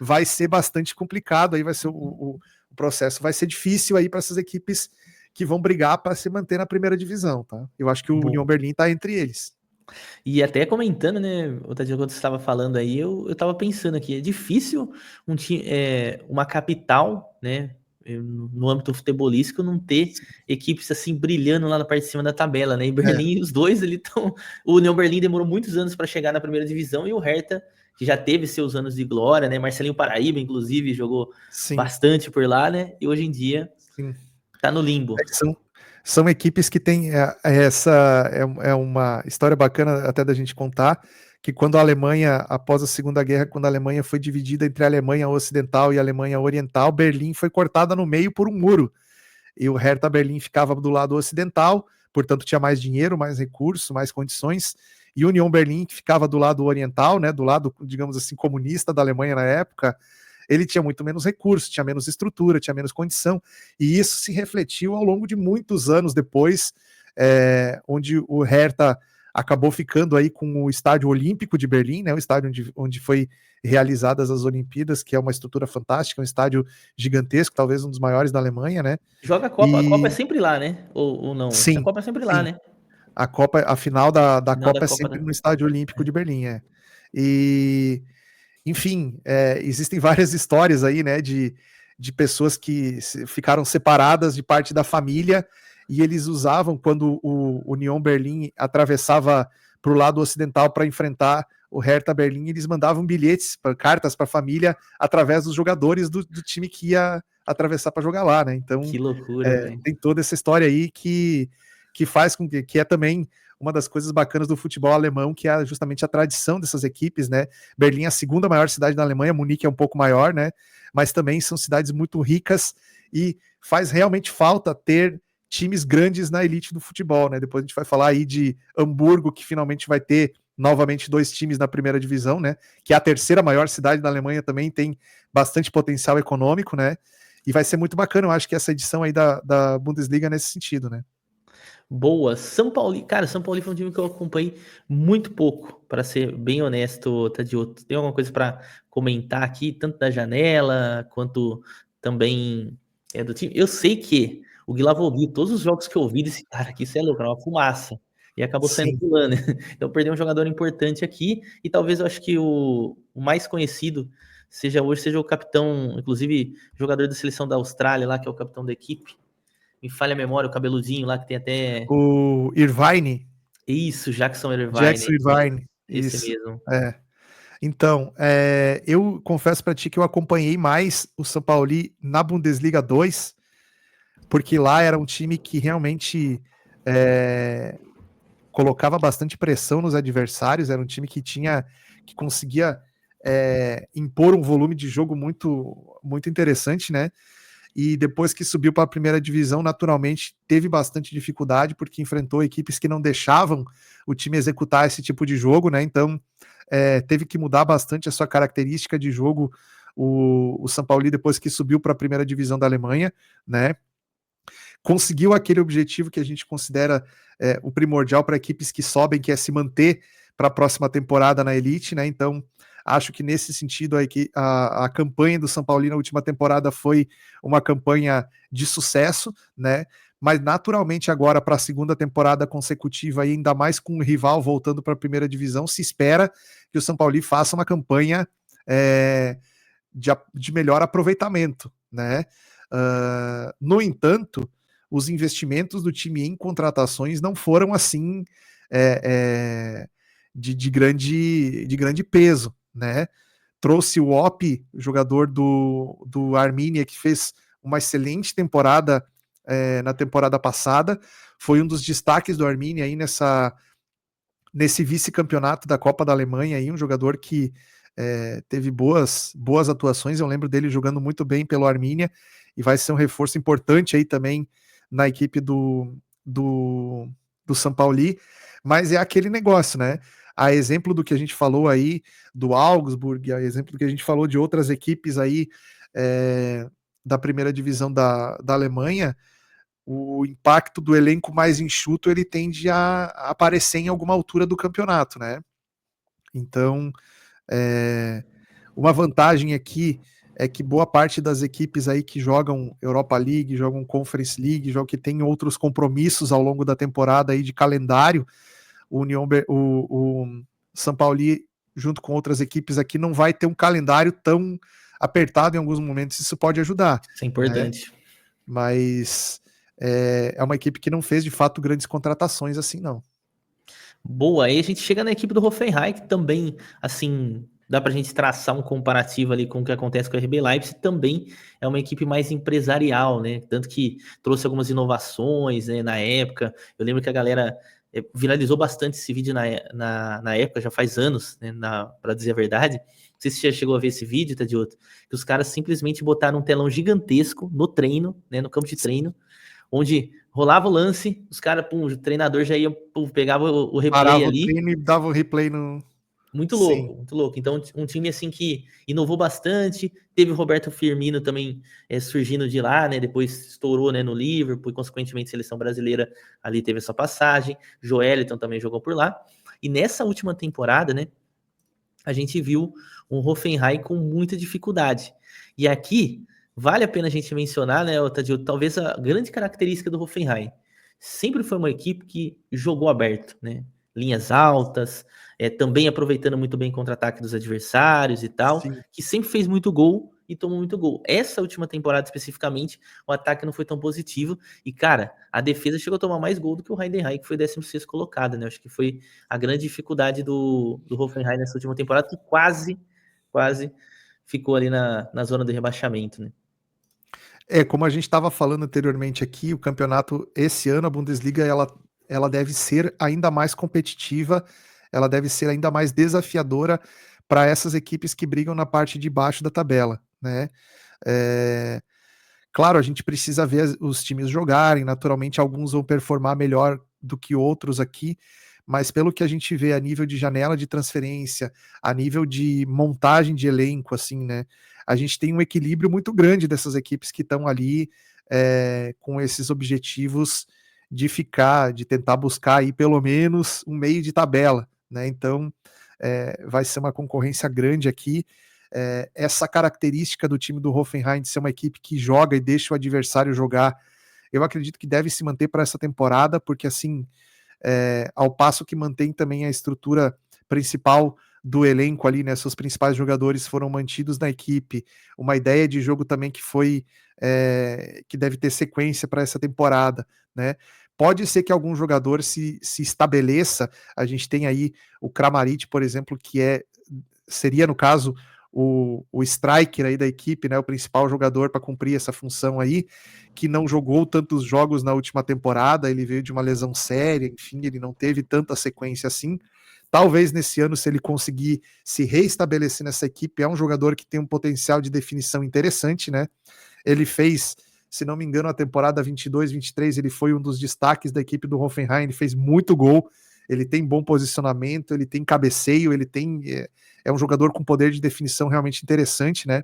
vai ser bastante complicado, aí vai ser o processo vai ser difícil aí para essas equipes que vão brigar para se manter na primeira divisão, tá? Eu acho que o União Berlim está entre eles. E até comentando, né, outra dia quando você estava falando aí, eu estava pensando aqui, é difícil uma capital, né, no âmbito futebolístico, não ter equipes assim brilhando lá na parte de cima da tabela, né? E Berlim, os dois ali estão. O União Berlim demorou muitos anos para chegar na primeira divisão, e o Hertha, que já teve seus anos de glória, né? Marcelinho Paraíba, inclusive, jogou bastante por lá, né? E hoje em dia tá no limbo. São equipes que têm essa uma história bacana até da gente contar, que quando a Alemanha, após a Segunda Guerra, quando a Alemanha foi dividida entre a Alemanha Ocidental e a Alemanha Oriental, Berlim foi cortada no meio por um muro, e o Hertha Berlim ficava do lado ocidental, portanto tinha mais dinheiro, mais recursos, mais condições, e União Berlim, que ficava do lado oriental, né, do lado, digamos assim, comunista da Alemanha na época, ele tinha muito menos recursos, tinha menos estrutura, tinha menos condição, e isso se refletiu ao longo de muitos anos depois, onde o Hertha acabou ficando aí com o Estádio Olímpico de Berlim, né, o estádio onde foi realizadas as Olimpíadas, que é uma estrutura fantástica, um estádio gigantesco, talvez um dos maiores da Alemanha, né? Joga a Copa é sempre lá, né? Ou não? Sim, a Copa é sempre lá, né? A final da Copa é Copa, sempre né? no Estádio Olímpico de Berlim, E enfim, existem várias histórias aí, né, de pessoas que ficaram separadas de parte da família, e eles usavam, quando o União Berlim atravessava para o lado ocidental para enfrentar o Hertha Berlim. Eles mandavam bilhetes, cartas para a família através dos jogadores do time que ia atravessar para jogar lá, né? Então, Que loucura, velho. tem toda essa história aí que faz com que é também uma das coisas bacanas do futebol alemão, que é justamente a tradição dessas equipes, né? Berlim é a segunda maior cidade da Alemanha, Munique é um pouco maior, né? Mas também são cidades muito ricas e faz realmente falta ter times grandes na elite do futebol, né? Depois a gente vai falar aí de Hamburgo, que finalmente vai ter novamente 2 times na primeira divisão, né? Que é a terceira maior cidade da Alemanha, também tem bastante potencial econômico, né? E vai ser muito bacana, eu acho que essa edição aí da Bundesliga nesse sentido, né? Boa. São Paulo, cara, São Paulo foi um time que eu acompanhei muito pouco, para ser bem honesto, Tadioto. Tem alguma coisa para comentar aqui, tanto da janela quanto também do time? Eu sei que o Guilavogui, todos os jogos que eu vi, disse, cara, aqui isso é louco, é uma fumaça. E acabou saindo Sim. pulando. Então perdeu um jogador importante aqui, e talvez eu acho que o mais conhecido seja o capitão, inclusive jogador da seleção da Austrália lá, que é o capitão da equipe. Me falha a memória, o cabeludinho lá que tem até. O Irvine. Isso, Jackson Irvine, Jackson Irvine. esse Isso. mesmo. Então, eu confesso para ti que eu acompanhei mais o São Paulo na Bundesliga 2, porque lá era um time que realmente colocava bastante pressão nos adversários, era um time que conseguia impor um volume de jogo muito, muito interessante, né? E depois que subiu para a primeira divisão, naturalmente teve bastante dificuldade, porque enfrentou equipes que não deixavam o time executar esse tipo de jogo, né? Então teve que mudar bastante a sua característica de jogo, o São Paulo, depois que subiu para a primeira divisão da Alemanha, né? Conseguiu aquele objetivo que a gente considera o primordial para equipes que sobem, que é se manter para a próxima temporada na elite, né? Então, acho que nesse sentido aí que a campanha do São Paulo na última temporada foi uma campanha de sucesso, né? Mas naturalmente agora para a segunda temporada consecutiva, e ainda mais com o rival voltando para a primeira divisão, se espera que o São Paulo faça uma campanha de melhor aproveitamento, né? No entanto, os investimentos do time em contratações não foram assim de grande peso, né? Trouxe o Op, jogador do Arminia, que fez uma excelente temporada na temporada passada, foi um dos destaques do Arminia aí nesse vice-campeonato da Copa da Alemanha, aí, um jogador que teve boas atuações. Eu lembro dele jogando muito bem pelo Arminia, e vai ser um reforço importante aí também na equipe do São Paulo. Mas é aquele negócio, né? A exemplo do que a gente falou aí do Augsburg, a exemplo do que a gente falou de outras equipes aí da primeira divisão da Alemanha, o impacto do elenco mais enxuto ele tende a aparecer em alguma altura do campeonato, né? Então, uma vantagem aqui é que boa parte das equipes aí que jogam Europa League, jogam Conference League, jogam que tem outros compromissos ao longo da temporada aí de calendário, o São Paulo, junto com outras equipes aqui, não vai ter um calendário tão apertado em alguns momentos. Isso pode ajudar. Isso é importante. Né? Mas é uma equipe que não fez de fato grandes contratações assim, não. Boa, aí a gente chega na equipe do Hoffenheim, que também, assim, dá pra gente traçar um comparativo ali com o que acontece com o RB Leipzig, também é uma equipe mais empresarial, né? Tanto que trouxe algumas inovações, né, na época. Eu lembro que a galera viralizou bastante esse vídeo na época, já faz anos, né, pra dizer a verdade. Não sei se você já chegou a ver esse vídeo, Tadioto, que os caras simplesmente botaram um telão gigantesco no treino, né, no campo de treino, onde rolava o lance, os caras, o treinador já ia, pegava o replay parava ali. O treino e dava o replay no... Muito louco, muito louco. Então, um time assim que inovou bastante. Teve o Roberto Firmino também surgindo de lá, né? Depois estourou, né, no Liverpool e, consequentemente, seleção brasileira ali teve essa passagem. Joeliton também jogou por lá. E nessa última temporada, né, a gente viu um Hoffenheim com muita dificuldade. E aqui, vale a pena a gente mencionar, né, Tadeu, talvez a grande característica do Hoffenheim. Sempre foi uma equipe que jogou aberto, né? Linhas altas, também aproveitando muito bem contra-ataque dos adversários e tal, Sim. que sempre fez muito gol e tomou muito gol. Essa última temporada, especificamente, o ataque não foi tão positivo. E, cara, a defesa chegou a tomar mais gol do que o Heidenheim, que foi 16º colocado, né? Acho que foi a grande dificuldade do Hoffenheim nessa última temporada, que quase ficou ali na zona de rebaixamento, né? Como a gente estava falando anteriormente aqui, o campeonato, esse ano, a Bundesliga, ela deve ser ainda mais competitiva, ela deve ser ainda mais desafiadora para essas equipes que brigam na parte de baixo da tabela, né? Claro, a gente precisa ver os times jogarem, naturalmente alguns vão performar melhor do que outros aqui, mas pelo que a gente vê a nível de janela de transferência, a nível de montagem de elenco, assim, né? A gente tem um equilíbrio muito grande dessas equipes que estão ali com esses objetivos de tentar buscar aí pelo menos um meio de tabela, né? Então vai ser uma concorrência grande aqui. Essa característica do time do Hoffenheim de ser uma equipe que joga e deixa o adversário jogar, eu acredito que deve se manter para essa temporada, porque assim, ao passo que mantém também a estrutura principal do elenco ali, né, seus principais jogadores foram mantidos na equipe, uma ideia de jogo também que foi que deve ter sequência para essa temporada, né? Pode ser que algum jogador se estabeleça. A gente tem aí o Kramaric, por exemplo, que seria no caso o striker aí da equipe, né, o principal jogador para cumprir essa função aí, que não jogou tantos jogos na última temporada, ele veio de uma lesão séria, enfim, ele não teve tanta sequência assim. Talvez nesse ano, se ele conseguir se reestabelecer nessa equipe, é um jogador que tem um potencial de definição interessante, né? Ele fez, se não me engano, a temporada 22-23, ele foi um dos destaques da equipe do Hoffenheim, ele fez muito gol, ele tem bom posicionamento, ele tem cabeceio, ele tem é um jogador com poder de definição realmente interessante, né?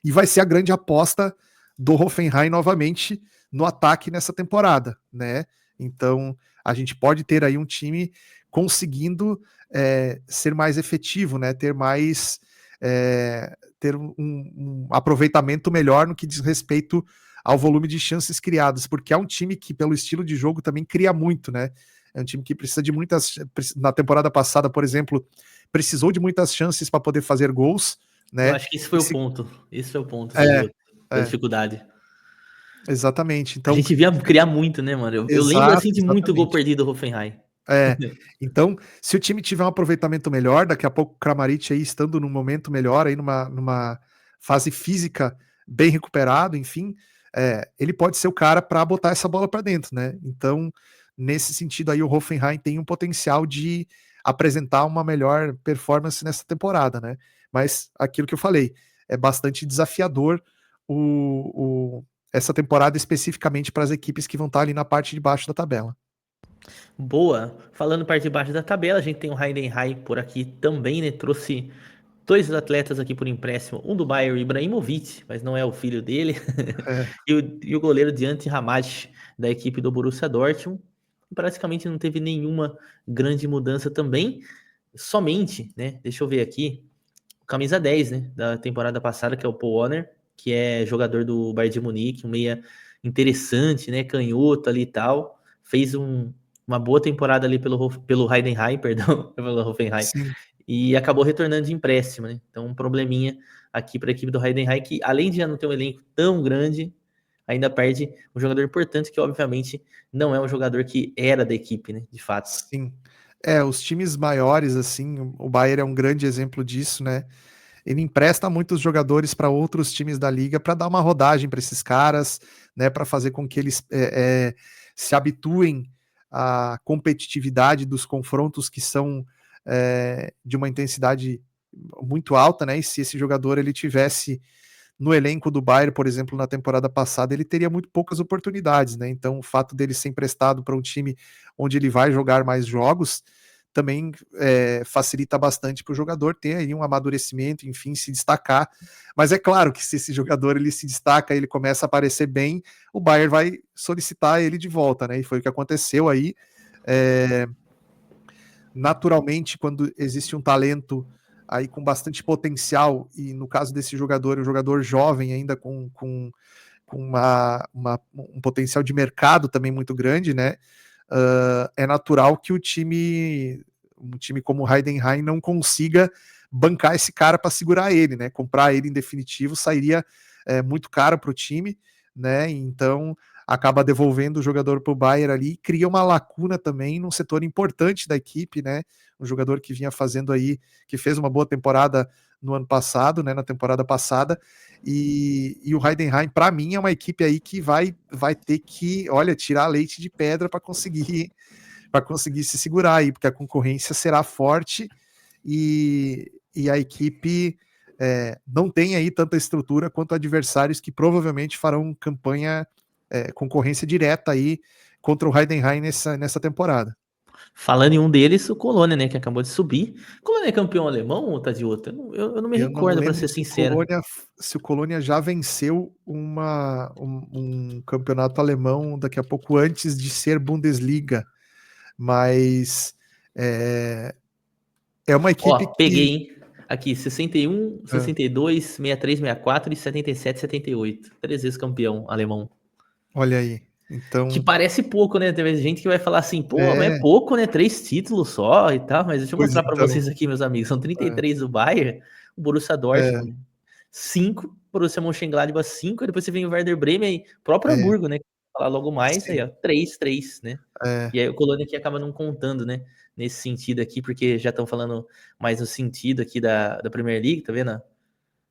E vai ser a grande aposta do Hoffenheim novamente no ataque nessa temporada, né? Então a gente pode ter aí um time conseguindo ser mais efetivo, né? Ter um aproveitamento melhor no que diz respeito ao volume de chances criadas, porque é um time que, pelo estilo de jogo, também cria muito, né? É um time que precisa de muitas. Na temporada passada, por exemplo, precisou de muitas chances para poder fazer gols, Eu né? acho que esse foi o ponto. Esse foi o ponto É, da é, dificuldade. exatamente. A Então, gente via criar muito, né, mano? Eu lembro, exato, assim, de muito gol exatamente. perdido do Hoffenheim. Então, se o time tiver um aproveitamento melhor, daqui a pouco o Kramaric aí estando num momento melhor, aí numa fase física bem recuperado, enfim, ele pode ser o cara para botar essa bola para dentro, né? Então, nesse sentido aí, o Hoffenheim tem um potencial de apresentar uma melhor performance nessa temporada, né? Mas aquilo que eu falei, é bastante desafiador essa temporada especificamente para as equipes que vão estar ali na parte de baixo da tabela. Boa. Falando parte de baixo da tabela, a gente tem o Heidenheim por aqui também, né? Trouxe dois atletas aqui por empréstimo, um do Bayern, Ibrahimovic, mas não é o filho dele, É, e o goleiro Diante Ramad, da equipe do Borussia Dortmund. Praticamente não teve nenhuma grande mudança também, somente, né? Deixa eu ver aqui, o camisa 10, né? Da temporada passada, que é o Paul Warner, que é jogador do Bayern de Munique, um meia interessante, né? Canhoto ali e tal. Fez uma boa temporada ali pelo Heidenheim, perdão, pelo Hoffenheim, sim. e acabou retornando de empréstimo, né? Então, um probleminha aqui para a equipe do Heidenheim, que além de já não ter um elenco tão grande, ainda perde um jogador importante, que obviamente não é um jogador que era da equipe, né? De fato. Sim. Os times maiores, assim, o Bayern é um grande exemplo disso, né? Ele empresta muitos jogadores para outros times da liga para dar uma rodagem para esses caras, né? Para fazer com que eles se habituem à competitividade dos confrontos que são de uma intensidade muito alta, né? E se esse jogador ele tivesse no elenco do Bayern, por exemplo, na temporada passada, ele teria muito poucas oportunidades, né? Então, o fato dele ser emprestado para um time onde ele vai jogar mais jogos também facilita bastante para o jogador ter aí um amadurecimento, enfim, se destacar. Mas é claro que se esse jogador ele se destaca, ele começa a aparecer bem, o Bayern vai solicitar ele de volta, né? E foi o que aconteceu aí. É, naturalmente, quando existe um talento aí com bastante potencial, e no caso desse jogador, um jogador jovem ainda com um potencial de mercado também muito grande, né? É natural que o time um time como o Heidenheim não consiga bancar esse cara para segurar ele, né? Comprar ele em definitivo sairia muito caro para o time, né? Então acaba devolvendo o jogador para o Bayern ali e cria uma lacuna também num setor importante da equipe, né? Um jogador que vinha fazendo aí, que fez uma boa temporada no ano passado, né? Na temporada passada. E o Heidenheim, para mim, é uma equipe aí que vai ter que, olha, tirar leite de pedra para conseguir se segurar aí, porque a concorrência será forte e a equipe não tem aí tanta estrutura quanto adversários que provavelmente farão campanha, concorrência direta aí contra o Heidenheim nessa temporada. Falando em um deles, o Colônia, né, que acabou de subir. O Colônia é campeão alemão ou tá de outra? Eu não me Eu não recordo, para lembro ser sincero. se o Colônia já venceu um campeonato alemão daqui a pouco antes de ser Bundesliga, mas é uma equipe Ó, peguei, que... hein? Aqui, 61, 62, 63, 64 e 77, 78. 3 vezes campeão alemão. Olha aí, Que então... parece pouco, né? Tem gente que vai falar assim, pô, mas é É, pouco, né? 3 títulos só e tal. Mas deixa eu pois mostrar pra então, vocês aqui, meus amigos. São é, 33 do Bayern, o Borussia é, Dortmund 5, Borussia Mönchengladbach 5, e depois você vem o Werder Bremen, próprio é, Hamburgo, né? Falar logo mais, aí sim, ó, 3, 3, né? é, E aí o Colônia aqui acaba não contando, né? Nesse sentido aqui, porque já estão falando mais no sentido aqui da Premier League, tá vendo? Esse sim,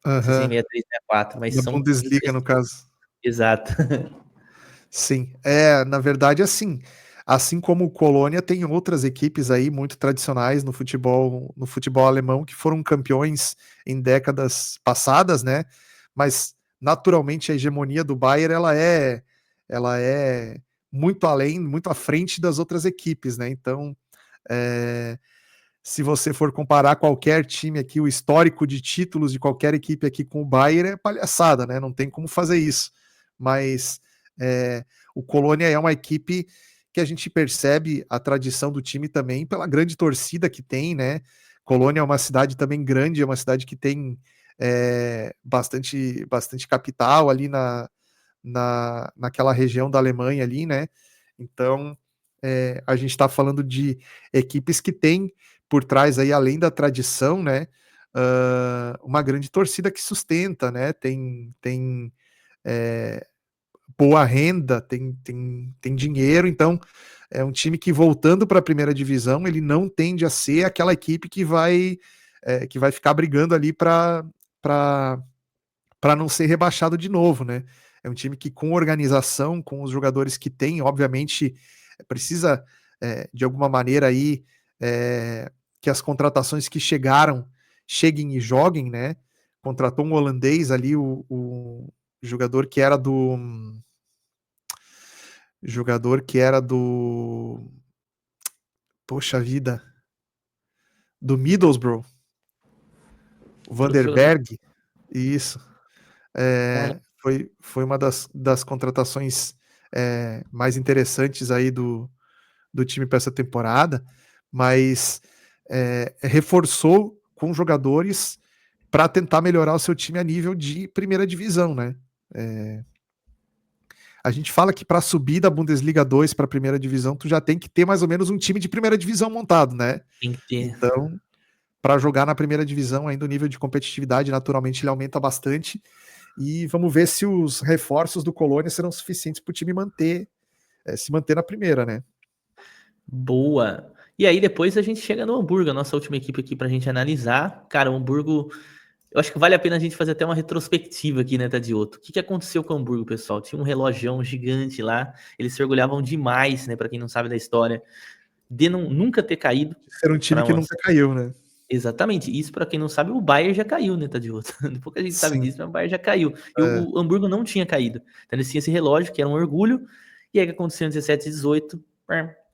aham, 63, 64, mas da são Bundesliga, dois no títulos. caso. Exato. Sim, na verdade, assim como o Colônia, tem outras equipes aí muito tradicionais no futebol alemão que foram campeões em décadas passadas, né? Mas naturalmente a hegemonia do Bayern ela é muito além, muito à frente das outras equipes, né? Então, é, se você for comparar qualquer time aqui, o histórico de títulos de qualquer equipe aqui com o Bayern é palhaçada, né? Não tem como fazer isso. Mas o Colônia é uma equipe que a gente percebe a tradição do time também pela grande torcida que tem, né? Colônia é uma cidade também grande, é uma cidade que tem bastante capital ali naquela região da Alemanha ali, né? Então, a gente está falando de equipes que têm por trás aí, além da tradição, né? Uma grande torcida que sustenta, né? Tem boa renda, tem dinheiro, então é um time que voltando para a primeira divisão, ele não tende a ser aquela equipe que vai ficar brigando ali para não ser rebaixado de novo, né? É um time que, com organização, com os jogadores que tem, obviamente, precisa, de alguma maneira, aí, que as contratações que cheguem e joguem, né? Contratou um holandês ali, o jogador que era do. Jogador que era do. Poxa vida. Do Middlesbrough, o Trouxe jogador. Vanderberg. Isso. Cara, Foi uma das contratações mais interessantes aí do time para essa temporada, mas reforçou com jogadores para tentar melhorar o seu time a nível de primeira divisão, né? A gente fala que para subir da Bundesliga 2 para a primeira divisão, tu já tem que ter mais ou menos um time de primeira divisão montado, né? tem que ter. Então, para jogar na primeira divisão, ainda o nível de competitividade naturalmente ele aumenta bastante. E vamos ver se os reforços do Colônia serão suficientes para o time se manter na primeira, né? Boa. E aí depois a gente chega no Hamburgo, a nossa última equipe aqui pra gente analisar. Cara, o Hamburgo, eu acho que vale a pena a gente fazer até uma retrospectiva aqui, né, Tadioto? O que aconteceu com o Hamburgo, pessoal? Tinha um relojão gigante lá, eles se orgulhavam demais, né, pra quem não sabe da história, de nunca ter caído Era um time para que uma... nunca caiu, né? Exatamente, isso pra quem não sabe, o Bayern já caiu, né, Tadioto? Pouca gente sabe Sim. disso, mas o Bayern já caiu. E o Hamburgo não tinha caído. Então eles tinham esse relógio, que era um orgulho, e aí o que aconteceu em 17 e 18,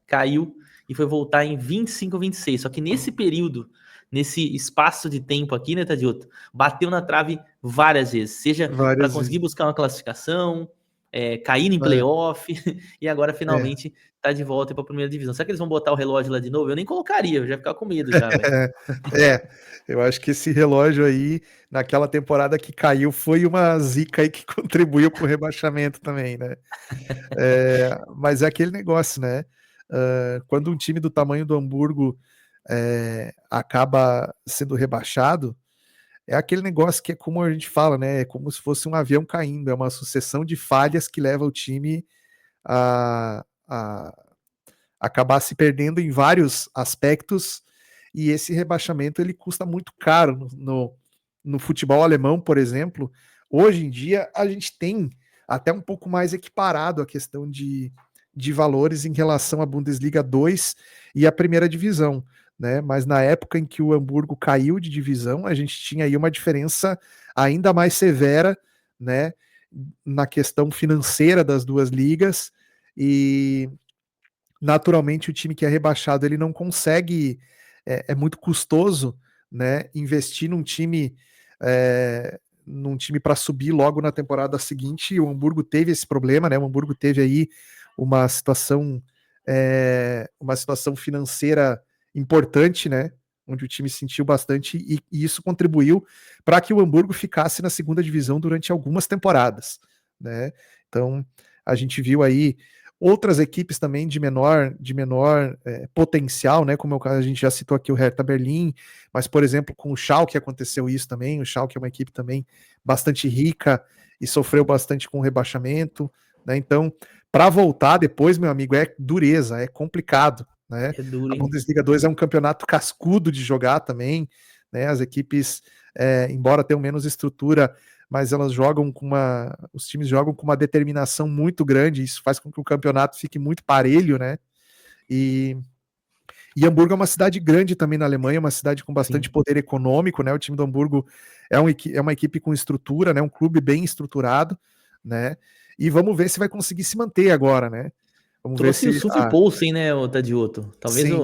caiu e foi voltar em 25, 26. Só que nesse período, nesse espaço de tempo aqui, né, Tadioto, bateu na trave várias vezes, seja para Várias conseguir vezes. buscar uma classificação, cair em É, playoff, e agora é. finalmente tá de volta para a primeira divisão. Será que eles vão botar o relógio lá de novo? Eu nem colocaria, eu já ia ficar com medo já, velho. Eu acho que esse relógio aí, naquela temporada que caiu, foi uma zica aí que contribuiu para o rebaixamento também, né? Mas é aquele negócio, né? Quando um time do tamanho do Hamburgo acaba sendo rebaixado, é aquele negócio que é como a gente fala, né? É como se fosse um avião caindo, é uma sucessão de falhas que leva o time a acabar se perdendo em vários aspectos, e esse rebaixamento ele custa muito caro no futebol alemão, por exemplo. Hoje em dia a gente tem até um pouco mais equiparado a questão de valores em relação à Bundesliga 2 e à primeira divisão, né? Mas na época em que o Hamburgo caiu de divisão, a gente tinha aí uma diferença ainda mais severa, né, na questão financeira das duas ligas, e naturalmente o time que é rebaixado ele não consegue, é muito custoso, né, investir num time para subir logo na temporada seguinte. E o Hamburgo teve esse problema, né? O Hamburgo teve aí uma situação financeira importante, né? Onde o time sentiu bastante, e isso contribuiu para que o Hamburgo ficasse na segunda divisão durante algumas temporadas, né? Então a gente viu aí outras equipes também de menor potencial, né? Como a gente já citou aqui o Hertha Berlim, mas por exemplo com o Schalke aconteceu isso também. O Schalke é uma equipe também bastante rica e sofreu bastante com o rebaixamento, né? Então para voltar depois, meu amigo, é dureza, é complicado, né? É duro, A hein? Bundesliga 2 é um campeonato cascudo de jogar também, né? As equipes, embora tenham menos estrutura, mas elas jogam os times jogam com uma determinação muito grande. Isso faz com que o campeonato fique muito parelho, né? E Hamburgo é uma cidade grande também na Alemanha, uma cidade com bastante Sim. poder econômico, né? O time do Hamburgo é uma equipe com estrutura, né? Um clube bem estruturado, né? E vamos ver se vai conseguir se manter agora, né? Vamos ver Trouxe o se. Silvio Poulsen, né, o Tadioto? Talvez Sim,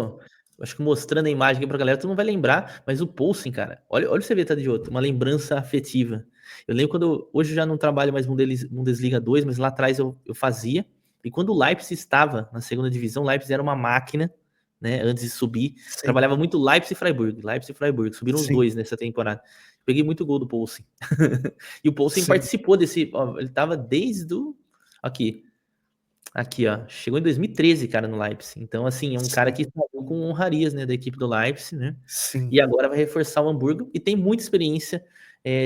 acho que mostrando a imagem aqui pra galera, tu não vai lembrar, mas o Poulsen, cara, olha pra você ver, Tadioto, uma lembrança afetiva. Eu lembro hoje eu já não trabalho mais Bundesliga 2, mas lá atrás eu fazia, e quando o Leipzig estava na segunda divisão, o Leipzig era uma máquina, né, antes de subir, sim, trabalhava muito Leipzig e Freiburg, subiram os sim, dois nessa temporada. Peguei muito gol do Poulsen. E o Poulsen sim, participou desse, ó, ele tava desde o, aqui, ó. Chegou em 2013, cara, no Leipzig. Então, assim, é um cara sim, que saiu com honrarias, né, da equipe do Leipzig, né? sim, E agora vai reforçar o Hamburgo e tem muita experiência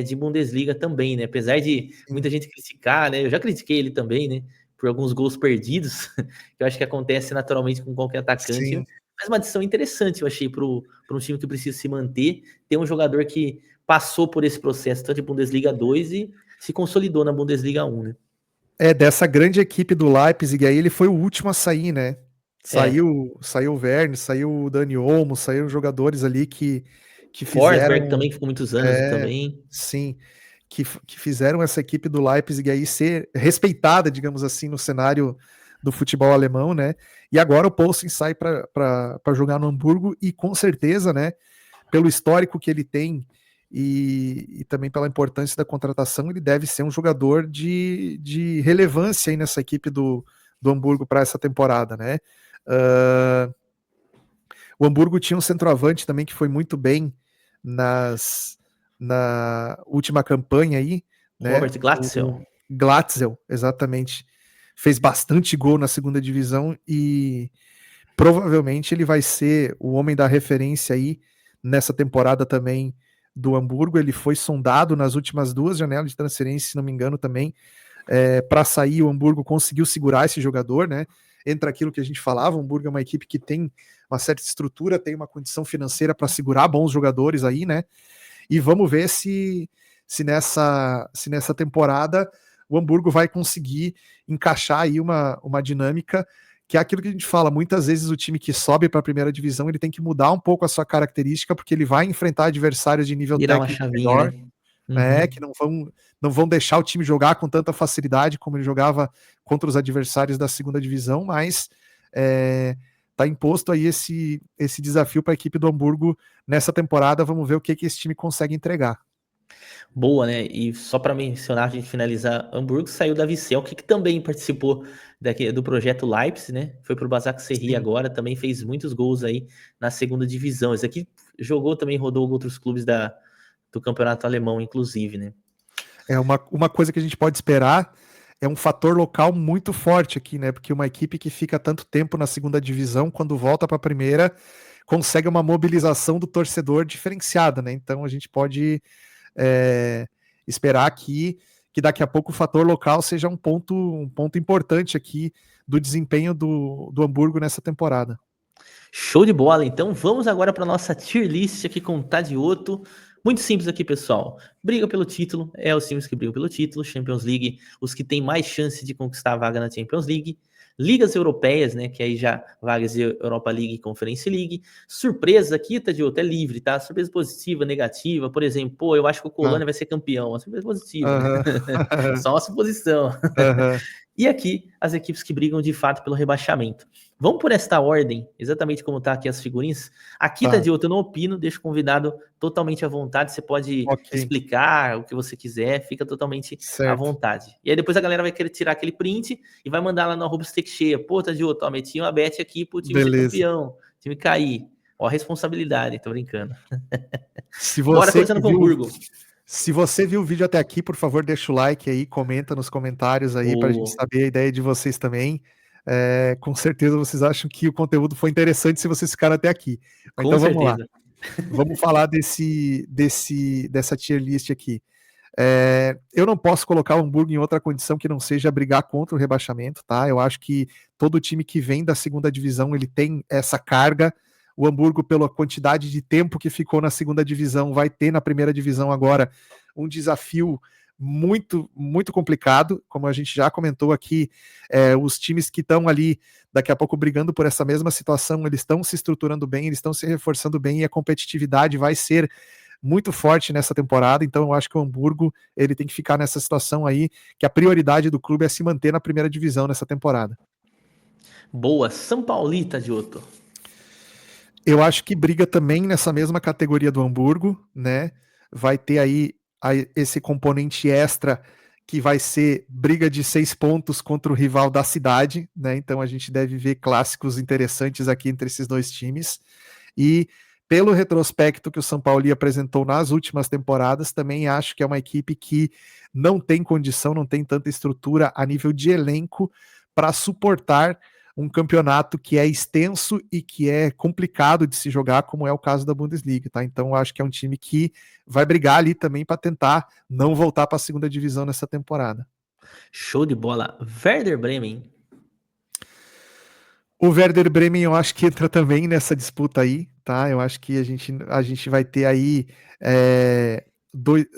de Bundesliga também, né? Apesar de sim, muita gente criticar, né? Eu já critiquei ele também, né? Por alguns gols perdidos, que eu acho que acontece naturalmente com qualquer atacante. sim. Mas uma adição interessante, eu achei, para um time que precisa se manter, ter um jogador que passou por esse processo, tanto de Bundesliga 2 e se consolidou na Bundesliga 1, né? Dessa grande equipe do Leipzig aí, ele foi o último a sair, né? É. Saiu o Werner, saiu o Dani Olmo, saíram jogadores ali que Forsberg fizeram, também, que ficou muitos anos é, também. sim, que fizeram essa equipe do Leipzig aí ser respeitada, digamos assim, no cenário do futebol alemão, né? E agora o Poulsen sai para jogar no Hamburgo, e com certeza, né, pelo histórico que ele tem e também pela importância da contratação, ele deve ser um jogador de relevância aí nessa equipe do Hamburgo para essa temporada, né? Uh, o Hamburgo tinha um centroavante também que foi muito bem na última campanha aí, né? Robert Glatzel. O Glatzel, exatamente. Fez bastante gol na segunda divisão e provavelmente ele vai ser o homem da referência aí nessa temporada também do Hamburgo. Ele foi sondado nas últimas duas janelas de transferência, se não me engano, também, para sair. O Hamburgo conseguiu segurar esse jogador, né? Entra aquilo que a gente falava, o Hamburgo é uma equipe que tem uma certa estrutura, tem uma condição financeira para segurar bons jogadores aí, né? E vamos ver se nessa temporada o Hamburgo vai conseguir encaixar aí uma dinâmica, que é aquilo que a gente fala. Muitas vezes o time que sobe para a primeira divisão ele tem que mudar um pouco a sua característica, porque ele vai enfrentar adversários de nível Virar uma técnico chavinha, melhor, né? né, que Uhum. não vão deixar o time jogar com tanta facilidade como ele jogava contra os adversários da segunda divisão, mas tá imposto aí esse desafio para a equipe do Hamburgo nessa temporada. Vamos ver o que esse time consegue entregar. Boa, né? E só para mencionar, a gente finalizar, Hamburgo saiu da Vissel, que também participou do projeto Leipzig, né? Foi pro Basak Serri Sim. agora, também fez muitos gols aí na segunda divisão. Esse aqui jogou também, rodou outros clubes do campeonato alemão, inclusive, né? Uma coisa que a gente pode esperar é um fator local muito forte aqui, né? Porque uma equipe que fica tanto tempo na segunda divisão, quando volta para a primeira, consegue uma mobilização do torcedor diferenciada, né? Então a gente pode esperar que daqui a pouco o fator local seja um ponto importante aqui do desempenho do Hamburgo nessa temporada. Show de bola, então vamos agora para nossa tier list aqui com o Tadioto. Muito simples aqui, pessoal. Briga pelo título, é os times que brigam pelo título, Champions League, os que têm mais chance de conquistar a vaga na Champions League. Ligas europeias, né, que aí já vagas de Europa League e Conference League. Surpresa aqui, Tadioto, é livre, tá? Surpresa positiva, negativa, por exemplo, pô, eu acho que o Colônia vai ser campeão, uma surpresa positiva. Só uma suposição. E aqui, as equipes que brigam de fato pelo rebaixamento. Vamos por esta ordem, exatamente como tá aqui as figurinhas. Aqui, Tadioto, eu não opino, deixo o convidado totalmente à vontade. Você pode explicar o que você quiser, fica totalmente à vontade. E aí depois a galera vai querer tirar aquele print e vai mandar lá no @steakcheia. Pô, Tadioto, meti uma bet aqui pro time ser campeão, time cair. Ó a responsabilidade, tô brincando. Bora começando com o Hamburgo. Se você viu o vídeo até aqui, por favor, deixa o like aí, comenta nos comentários aí pra gente saber a ideia de vocês também. Com certeza vocês acham que o conteúdo foi interessante se vocês ficaram até aqui. Então vamos lá. Vamos falar dessa tier list aqui. Eu não posso colocar o Hamburgo em outra condição que não seja brigar contra o rebaixamento, tá? Eu acho que todo time que vem da segunda divisão, ele tem essa carga. O Hamburgo, pela quantidade de tempo que ficou na segunda divisão, vai ter na primeira divisão agora um desafio muito, muito complicado, como a gente já comentou aqui. Os times que estão ali daqui a pouco brigando por essa mesma situação, eles estão se estruturando bem, eles estão se reforçando bem e a competitividade vai ser muito forte nessa temporada. Então eu acho que o Hamburgo, ele tem que ficar nessa situação aí, que a prioridade do clube é se manter na primeira divisão nessa temporada. Boa, São Paulita, Dioto. Eu acho que briga também nessa mesma categoria do Hamburgo, né? Vai ter aí esse componente extra que vai ser briga de 6 pontos contra o rival da cidade, né? Então a gente deve ver clássicos interessantes aqui entre esses dois times. E pelo retrospecto que o São Paulo apresentou nas últimas temporadas, também acho que é uma equipe que não tem condição, não tem tanta estrutura a nível de elenco para suportar um campeonato que é extenso e que é complicado de se jogar, como é o caso da Bundesliga, tá? Então eu acho que é um time que vai brigar ali também para tentar não voltar para a segunda divisão nessa temporada. Show de bola. Werder Bremen. O Werder Bremen eu acho que entra também nessa disputa aí, tá? Eu acho que a gente vai ter aí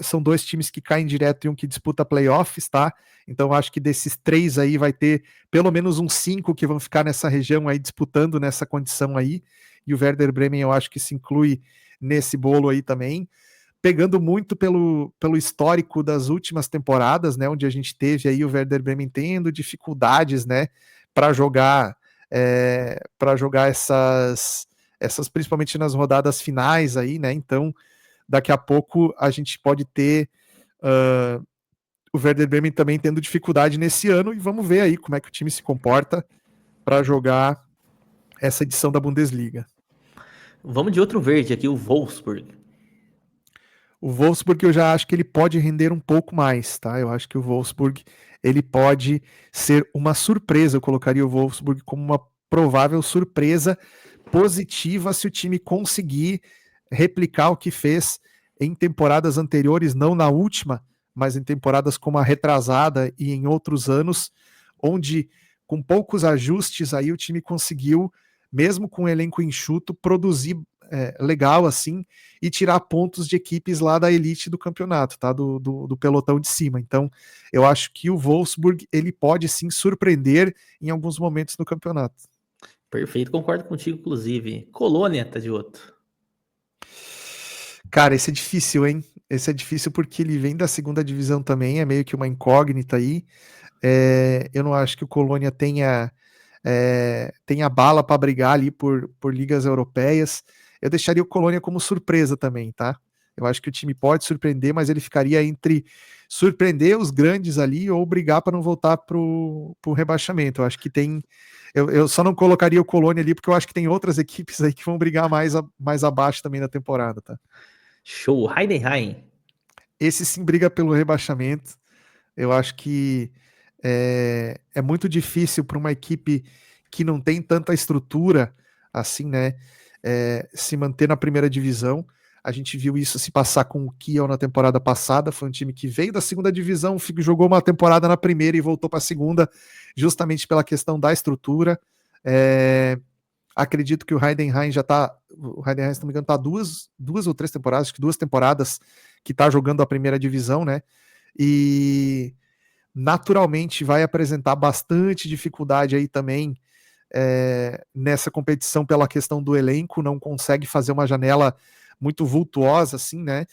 são dois times que caem direto e um que disputa playoffs, tá? Então eu acho que desses 3 aí vai ter pelo menos uns 5 que vão ficar nessa região aí disputando nessa condição aí, e o Werder Bremen eu acho que se inclui nesse bolo aí também, pegando muito pelo histórico das últimas temporadas, né, onde a gente teve aí o Werder Bremen tendo dificuldades, né, para jogar essas principalmente nas rodadas finais aí, né? Então daqui a pouco a gente pode ter o Werder Bremen também tendo dificuldade nesse ano, e vamos ver aí como é que o time se comporta para jogar essa edição da Bundesliga. Vamos de outro verde aqui, o Wolfsburg. O Wolfsburg eu já acho que ele pode render um pouco mais, tá? Eu acho que o Wolfsburg ele pode ser uma surpresa. Eu colocaria o Wolfsburg como uma provável surpresa positiva se o time conseguir replicar o que fez em temporadas anteriores, não na última, mas em temporadas como a retrasada e em outros anos, onde com poucos ajustes aí o time conseguiu, mesmo com o elenco enxuto, produzir legal assim e tirar pontos de equipes lá da elite do campeonato, tá? Do pelotão de cima. Então eu acho que o Wolfsburg ele pode sim surpreender em alguns momentos no campeonato. Perfeito, concordo contigo, inclusive. Colônia, Tadioto. Cara, esse é difícil, hein? Esse é difícil porque ele vem da segunda divisão também, é meio que uma incógnita aí. Eu não acho que o Colônia tenha bala para brigar ali por ligas europeias. Eu deixaria o Colônia como surpresa também, tá? Eu acho que o time pode surpreender, mas ele ficaria entre surpreender os grandes ali ou brigar para não voltar pro rebaixamento. Eu acho que tem. Eu só não colocaria o Colônia ali porque eu acho que tem outras equipes aí que vão brigar mais abaixo também na temporada, tá? Show, Heidenheim. Esse sim briga pelo rebaixamento. Eu acho que é muito difícil para uma equipe que não tem tanta estrutura assim, né, se manter na primeira divisão. A gente viu isso se passar com o Kiel na temporada passada. Foi um time que veio da segunda divisão, jogou uma temporada na primeira e voltou para a segunda, justamente pela questão da estrutura. Acredito que o Heidenheim já está. O Heidenheim, se não me engano, está duas ou três temporadas, acho que 2 temporadas que está jogando a primeira divisão, né? E naturalmente vai apresentar bastante dificuldade aí também nessa competição pela questão do elenco, não consegue fazer uma janela muito vultuosa, assim, né?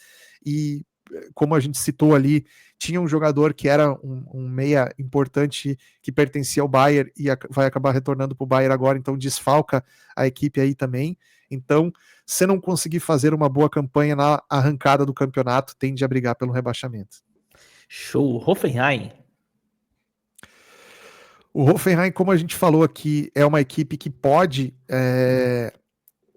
E como a gente citou ali, tinha um jogador que era um meia importante que pertencia ao Bayern e vai acabar retornando para o Bayern agora, então desfalca a equipe aí também. Então, se não conseguir fazer uma boa campanha na arrancada do campeonato, tende a brigar pelo rebaixamento. Show. Hoffenheim. O Hoffenheim, como a gente falou aqui, é uma equipe que pode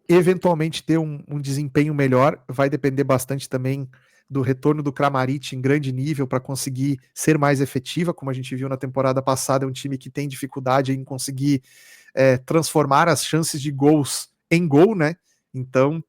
eventualmente ter um desempenho melhor, vai depender bastante também do retorno do Kramaric em grande nível para conseguir ser mais efetiva, como a gente viu na temporada passada, é um time que tem dificuldade em conseguir transformar as chances de gols em gol, né? Então,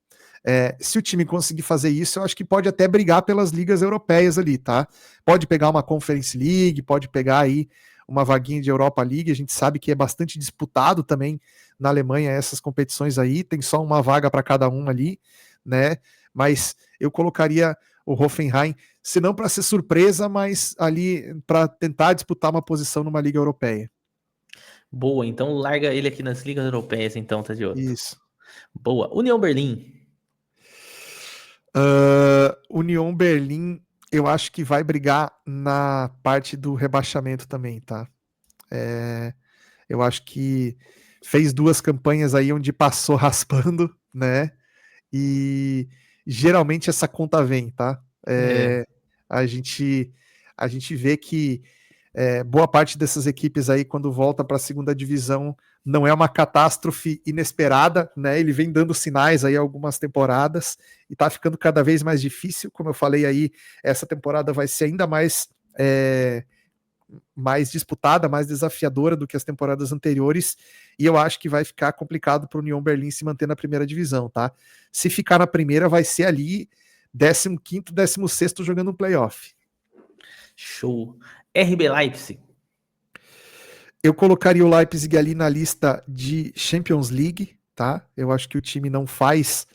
se o time conseguir fazer isso, eu acho que pode até brigar pelas ligas europeias ali, tá? Pode pegar uma Conference League, pode pegar aí uma vaguinha de Europa League, a gente sabe que é bastante disputado também na Alemanha essas competições aí, tem só uma vaga para cada um ali, né? Mas eu colocaria o Hoffenheim, se não para ser surpresa, mas ali para tentar disputar uma posição numa liga europeia. Boa, então larga ele aqui nas ligas europeias, então, Tadioto. Isso. Boa. União Berlim. União Berlim, eu acho que vai brigar na parte do rebaixamento também, tá? Eu acho que fez 2 campanhas aí onde passou raspando, né? E geralmente essa conta vem, tá? A gente vê que boa parte dessas equipes aí, quando volta para a segunda divisão, não é uma catástrofe inesperada, né? Ele vem dando sinais aí algumas temporadas e tá ficando cada vez mais difícil. Como eu falei aí, essa temporada vai ser ainda mais disputada, mais desafiadora do que as temporadas anteriores, e eu acho que vai ficar complicado para o União Berlim se manter na primeira divisão, tá? Se ficar na primeira, vai ser ali 15º, 16º jogando um playoff. Show. RB Leipzig. Eu colocaria o Leipzig ali na lista de Champions League, tá? Eu acho que o time não faz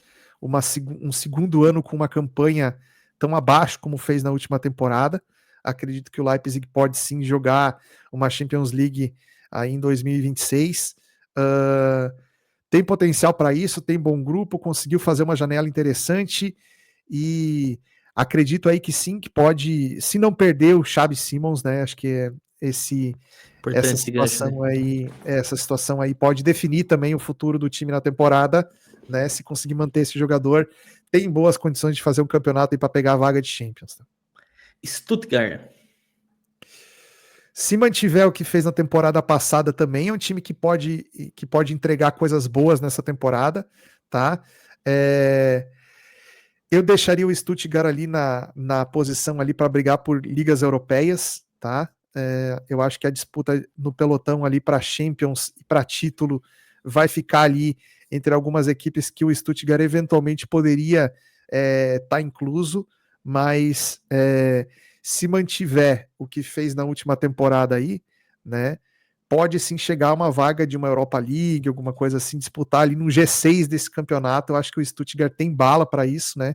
um segundo ano com uma campanha tão abaixo como fez na última temporada. Acredito que o Leipzig pode sim jogar uma Champions League aí em 2026. Tem potencial para isso, tem bom grupo, conseguiu fazer uma janela interessante e acredito aí que sim, que pode, se não perder o Xabi Simons, né? Acho que essa situação aí pode definir também o futuro do time na temporada, né? Se conseguir manter esse jogador, tem boas condições de fazer um campeonato para pegar a vaga de Champions. Tá? Stuttgart. Se mantiver o que fez na temporada passada, também é um time que pode entregar coisas boas nessa temporada, tá? Eu deixaria o Stuttgart ali na posição ali para brigar por ligas europeias, tá? Eu acho que a disputa no pelotão ali para Champions e para título vai ficar ali entre algumas equipes que o Stuttgart eventualmente poderia tá incluso, mas se mantiver o que fez na última temporada aí, né, pode sim chegar a uma vaga de uma Europa League, alguma coisa assim, disputar ali no G6 desse campeonato. Eu acho que o Stuttgart tem bala para isso, né?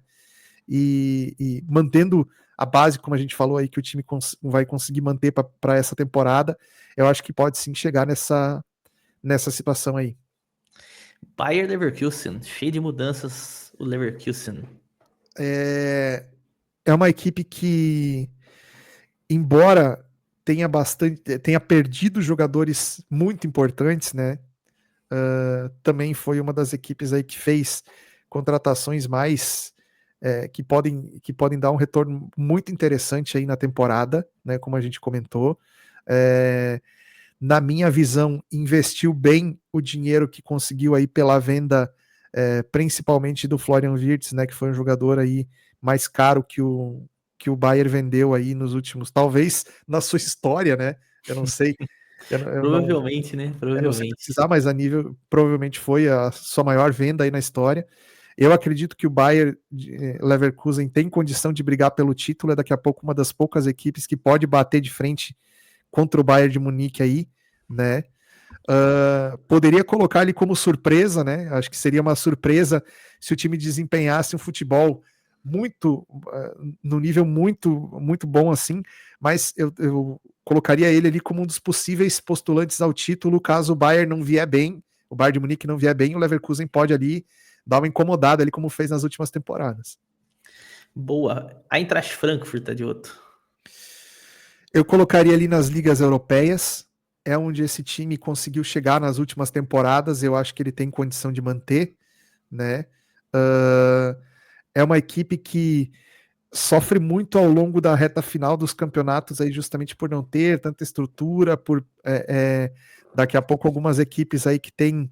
E mantendo a base, como a gente falou aí, que o time vai conseguir manter para essa temporada, eu acho que pode sim chegar nessa situação aí. Bayer Leverkusen, cheio de mudanças, o Leverkusen. É uma equipe que, embora tenha perdido jogadores muito importantes, né? Também foi uma das equipes aí que fez contratações mais que podem dar um retorno muito interessante aí na temporada, né? Como a gente comentou. Na minha visão, investiu bem o dinheiro que conseguiu aí pela venda, principalmente do Florian Wirtz, né? Que foi um jogador aí mais caro que o Bayern vendeu aí nos últimos, talvez na sua história, né? Eu não sei Eu não, Provavelmente, né? eu não sei Provavelmente. precisar, mas a nível provavelmente foi a sua maior venda aí na história. Eu acredito que o Bayer Leverkusen tem condição de brigar pelo título, é daqui a pouco uma das poucas equipes que pode bater de frente contra o Bayern de Munique aí, né? Poderia colocar ele como surpresa, né? Acho que seria uma surpresa se o time desempenhasse um futebol muito no nível muito bom assim, mas eu colocaria ele ali como um dos possíveis postulantes ao título caso o Bayern não vier bem, o Bayern de Munique não vier bem, o Leverkusen pode ali dar uma incomodada ali como fez nas últimas temporadas. Boa. Eintracht Frankfurt, tá de outro. Eu colocaria ali nas ligas europeias, é onde esse time conseguiu chegar nas últimas temporadas, eu acho que ele tem condição de manter, né? É uma equipe que sofre muito ao longo da reta final dos campeonatos aí justamente por não ter tanta estrutura, por daqui a pouco algumas equipes aí que têm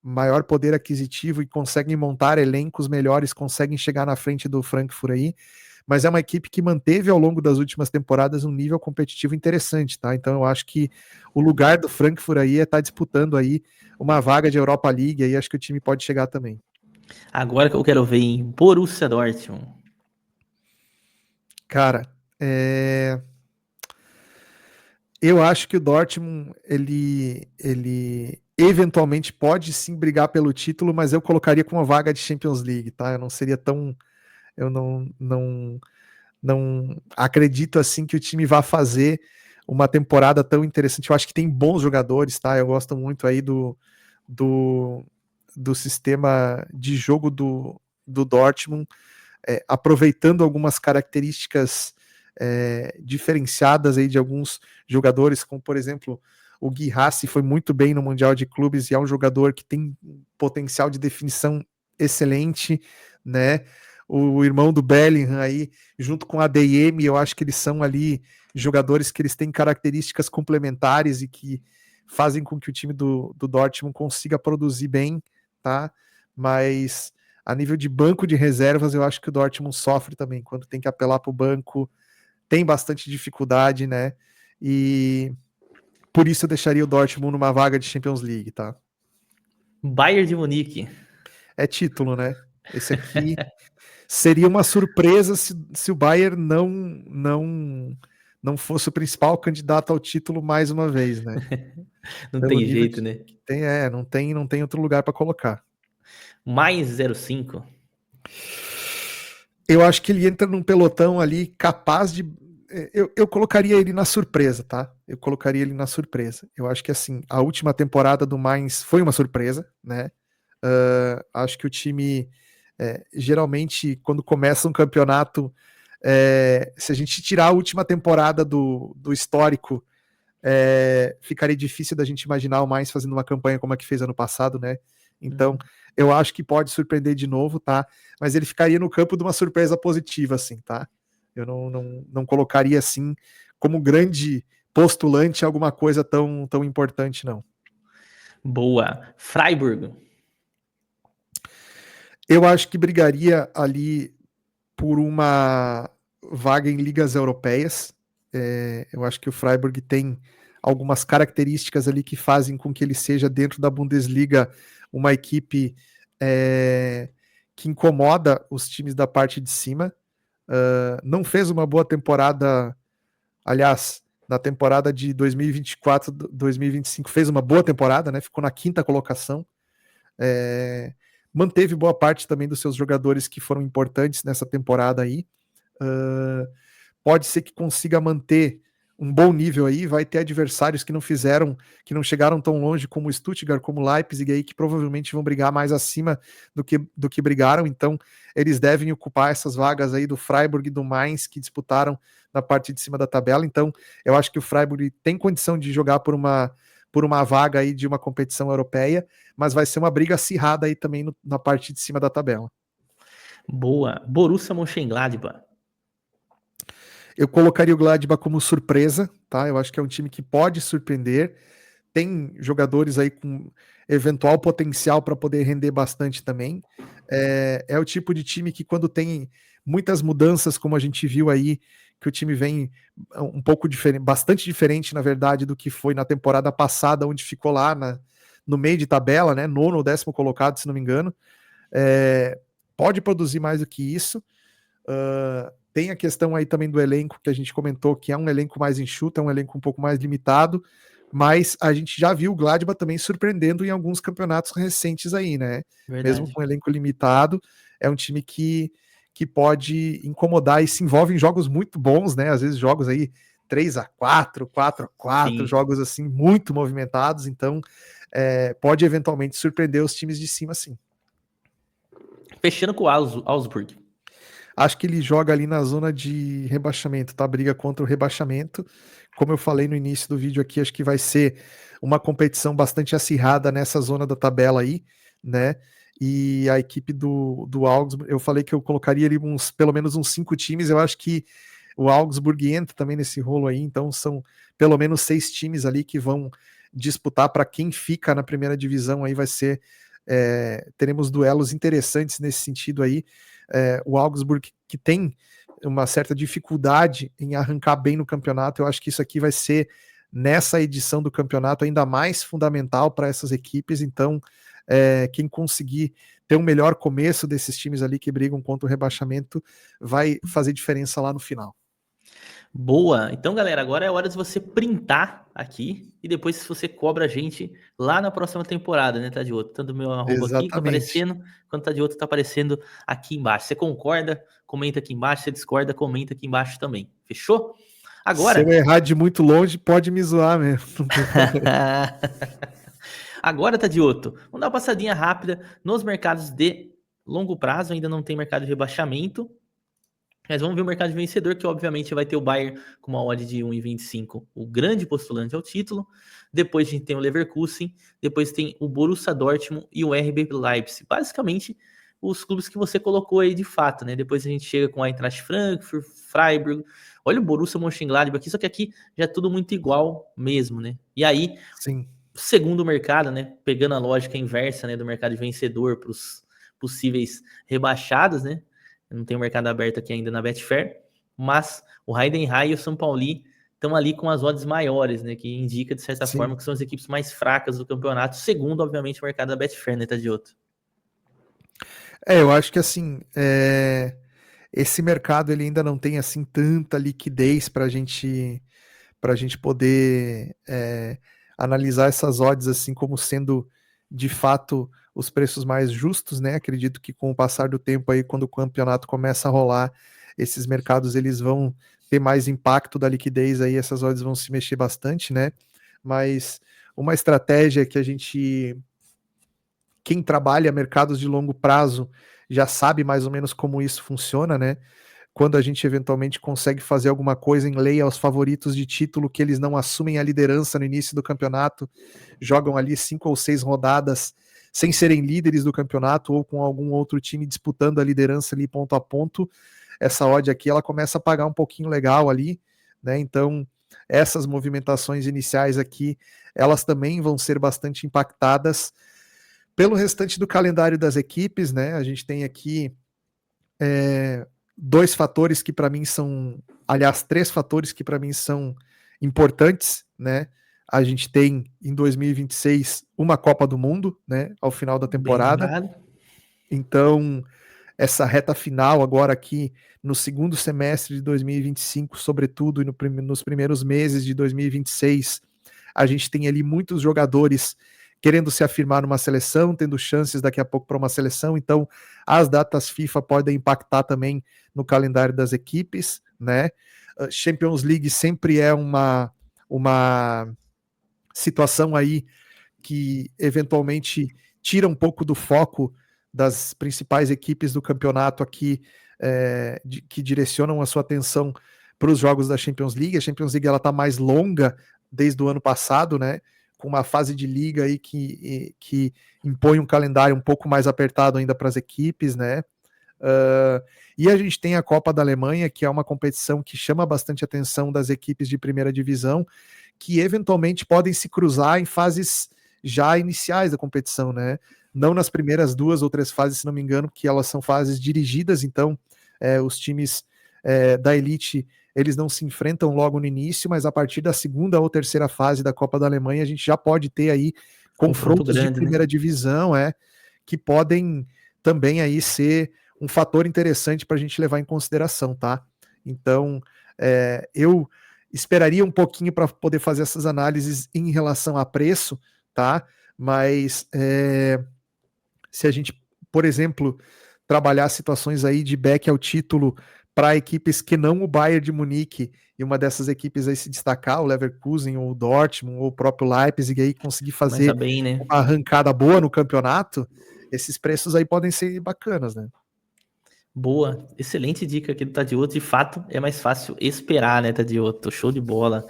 maior poder aquisitivo e conseguem montar elencos melhores, conseguem chegar na frente do Frankfurt aí, mas é uma equipe que manteve ao longo das últimas temporadas um nível competitivo interessante, tá? Então eu acho que o lugar do Frankfurt aí é estar disputando aí uma vaga de Europa League, aí acho que o time pode chegar também. Agora que eu quero ver em Borussia Dortmund. Cara, eu acho que o Dortmund, ele eventualmente pode sim brigar pelo título, mas eu colocaria com uma vaga de Champions League, tá? Eu não seria tão... Eu não acredito assim que o time vá fazer uma temporada tão interessante. Eu acho que tem bons jogadores, tá? Eu gosto muito aí do, do sistema de jogo do Dortmund, aproveitando algumas características diferenciadas aí de alguns jogadores, como por exemplo o Guirassy foi muito bem no Mundial de Clubes e é um jogador que tem potencial de definição excelente, né? O irmão do Bellingham aí, junto com a ADM, eu acho que eles são ali jogadores que eles têm características complementares e que fazem com que o time do Dortmund consiga produzir bem, tá? Mas a nível de banco de reservas, eu acho que o Dortmund sofre também, quando tem que apelar para o banco, tem bastante dificuldade, né? E por isso eu deixaria o Dortmund numa vaga de Champions League, tá? Bayern de Munique. É título, né? Esse aqui seria uma surpresa se o Bayern não fosse o principal candidato ao título mais uma vez, né? Não Pelo tem nível jeito, de né? que tem, não tem outro lugar para colocar. Mais 0,5. Eu acho que ele entra num pelotão ali capaz de. Eu colocaria ele na surpresa, tá? Eu colocaria ele na surpresa. Eu acho que assim, a última temporada do Mainz foi uma surpresa, né? Acho que o time geralmente, quando começa um campeonato, se a gente tirar a última temporada do histórico, ficaria difícil da gente imaginar o Mainz fazendo uma campanha como a que fez ano passado, né? Então, eu acho que pode surpreender de novo, tá? Mas ele ficaria no campo de uma surpresa positiva, assim, tá? Eu não colocaria, assim, como grande postulante alguma coisa tão importante, não. Boa. Freiburg. Eu acho que brigaria ali por uma vaga em ligas europeias. Eu acho que o Freiburg tem algumas características ali que fazem com que ele seja, dentro da Bundesliga, uma equipe que incomoda os times da parte de cima. Não fez uma boa temporada, aliás, na temporada de 2024, 2025 fez uma boa temporada, né? Ficou na quinta colocação. Manteve boa parte também dos seus jogadores que foram importantes nessa temporada aí. Pode ser que consiga manter um bom nível aí, vai ter adversários que não chegaram tão longe como o Stuttgart, como o Leipzig aí, que provavelmente vão brigar mais acima do que brigaram, então eles devem ocupar essas vagas aí do Freiburg e do Mainz, que disputaram na parte de cima da tabela, então eu acho que o Freiburg tem condição de jogar por uma vaga aí de uma competição europeia, mas vai ser uma briga acirrada aí também na parte de cima da tabela. Boa. Borussia Mönchengladbach. Eu colocaria o Gladbach como surpresa, tá? Eu acho que é um time que pode surpreender. Tem jogadores aí com eventual potencial para poder render bastante também. É o tipo de time que, quando tem muitas mudanças, como a gente viu aí, que o time vem um pouco diferente, bastante diferente, na verdade, do que foi na temporada passada, onde ficou lá no meio de tabela, né, 9º ou 10º colocado, se não me engano. Pode produzir mais do que isso. Tem a questão aí também do elenco, que a gente comentou, que é um elenco mais enxuto, é um elenco um pouco mais limitado, mas a gente já viu o Gladbach também surpreendendo em alguns campeonatos recentes aí, né? Verdade. Mesmo com um elenco limitado, é um time que pode incomodar e se envolve em jogos muito bons, né? Às vezes jogos aí 3-4, 4-4, Sim. jogos assim muito movimentados, então pode eventualmente surpreender os times de cima, sim. Fechando com o Augsburg. Acho que ele joga ali na zona de rebaixamento, tá? Briga contra o rebaixamento. Como eu falei no início do vídeo aqui, acho que vai ser uma competição bastante acirrada nessa zona da tabela aí, né? E a equipe do Augsburg, eu falei que eu colocaria ali pelo menos uns 5 times. Eu acho que o Augsburg entra também nesse rolo aí, então são pelo menos 6 times ali que vão disputar para quem fica na primeira divisão. Aí vai ser, teremos duelos interessantes nesse sentido aí. O Augsburg, que tem uma certa dificuldade em arrancar bem no campeonato, eu acho que isso aqui vai ser, nessa edição do campeonato, ainda mais fundamental para essas equipes. Então, quem conseguir ter um melhor começo desses times ali que brigam contra o rebaixamento vai fazer diferença lá no final. Boa! Então, galera, agora é hora de você printar aqui e depois você cobra a gente lá na próxima temporada, né, Tadioto? Tanto o meu arroba aqui que tá Exatamente. aparecendo, quanto o Tadioto tá aparecendo aqui embaixo. Você concorda? Comenta aqui embaixo. Você discorda? Comenta aqui embaixo também. Fechou? Se eu Agora... errar de muito longe, pode me zoar mesmo. Não tem problema. Agora, Tadioto, vamos dar uma passadinha rápida nos mercados de longo prazo. Ainda não tem mercado de rebaixamento. Mas vamos ver o mercado de vencedor, que obviamente vai ter o Bayern com uma odd de 1,25, o grande postulante ao título. Depois a gente tem o Leverkusen, depois tem o Borussia Dortmund e o RB Leipzig. Basicamente, os clubes que você colocou aí de fato, né? Depois a gente chega com a Eintracht Frankfurt, Freiburg. Olha o Borussia Mönchengladbach aqui, só que aqui já é tudo muito igual mesmo, né? E aí, Sim. segundo o mercado, né? Pegando a lógica inversa, né, do mercado de vencedor para os possíveis rebaixados, né? Não tem o mercado aberto aqui ainda na Betfair, mas o Heidenheim e o São Paulo estão ali com as odds maiores, né? Que indica, de certa Sim. forma, que são as equipes mais fracas do campeonato, segundo, obviamente, o mercado da Betfair, né, Tadioto? Eu acho que assim, esse mercado ele ainda não tem assim tanta liquidez para a gente poder analisar essas odds assim como sendo de fato os preços mais justos, né? Acredito que com o passar do tempo aí, quando o campeonato começa a rolar, esses mercados eles vão ter mais impacto da liquidez aí, essas odds vão se mexer bastante, né? Mas uma estratégia que quem trabalha mercados de longo prazo já sabe mais ou menos como isso funciona, né? Quando a gente eventualmente consegue fazer alguma coisa em lei aos favoritos de título, que eles não assumem a liderança no início do campeonato, jogam ali 5 ou 6 rodadas sem serem líderes do campeonato ou com algum outro time disputando a liderança ali ponto a ponto, essa odd aqui ela começa a pagar um pouquinho legal ali, né? Então essas movimentações iniciais aqui, elas também vão ser bastante impactadas pelo restante do calendário das equipes, né? A gente tem aqui 2 fatores que para mim são, aliás, 3 fatores que para mim são importantes, né? A gente tem em 2026 uma Copa do Mundo, né? Ao final da Bem temporada. lembrado. Então, essa reta final agora aqui no segundo semestre de 2025, sobretudo e nos primeiros meses de 2026, a gente tem ali muitos jogadores querendo se afirmar numa seleção, tendo chances daqui a pouco para uma seleção. Então, as datas FIFA podem impactar também no calendário das equipes, né? Champions League sempre é uma situação aí que eventualmente tira um pouco do foco das principais equipes do campeonato aqui, que direcionam a sua atenção para os jogos da Champions League. A Champions League ela está mais longa desde o ano passado, né? Com uma fase de liga aí que impõe um calendário um pouco mais apertado ainda para as equipes, né? E a gente tem a Copa da Alemanha, que é uma competição que chama bastante atenção das equipes de primeira divisão, que eventualmente podem se cruzar em fases já iniciais da competição, né? Não nas primeiras 2 ou 3 fases, se não me engano, que elas são fases dirigidas, então os times da Elite, eles não se enfrentam logo no início, mas a partir da segunda ou terceira fase da Copa da Alemanha, a gente já pode ter aí Confronto confrontos de grande, né? primeira divisão, que podem também aí ser um fator interessante para a gente levar em consideração, tá? Então, eu esperaria um pouquinho para poder fazer essas análises em relação a preço, tá? Mas se a gente, por exemplo, trabalhar situações aí de back ao título para equipes que não o Bayern de Munique, e uma dessas equipes aí se destacar, o Leverkusen, ou o Dortmund, ou o próprio Leipzig, aí conseguir Começa fazer bem, né? uma arrancada boa no campeonato, esses preços aí podem ser bacanas, né? Boa, excelente dica aqui do Tadioto. De fato, é mais fácil esperar, né, Tadioto? Show de bola.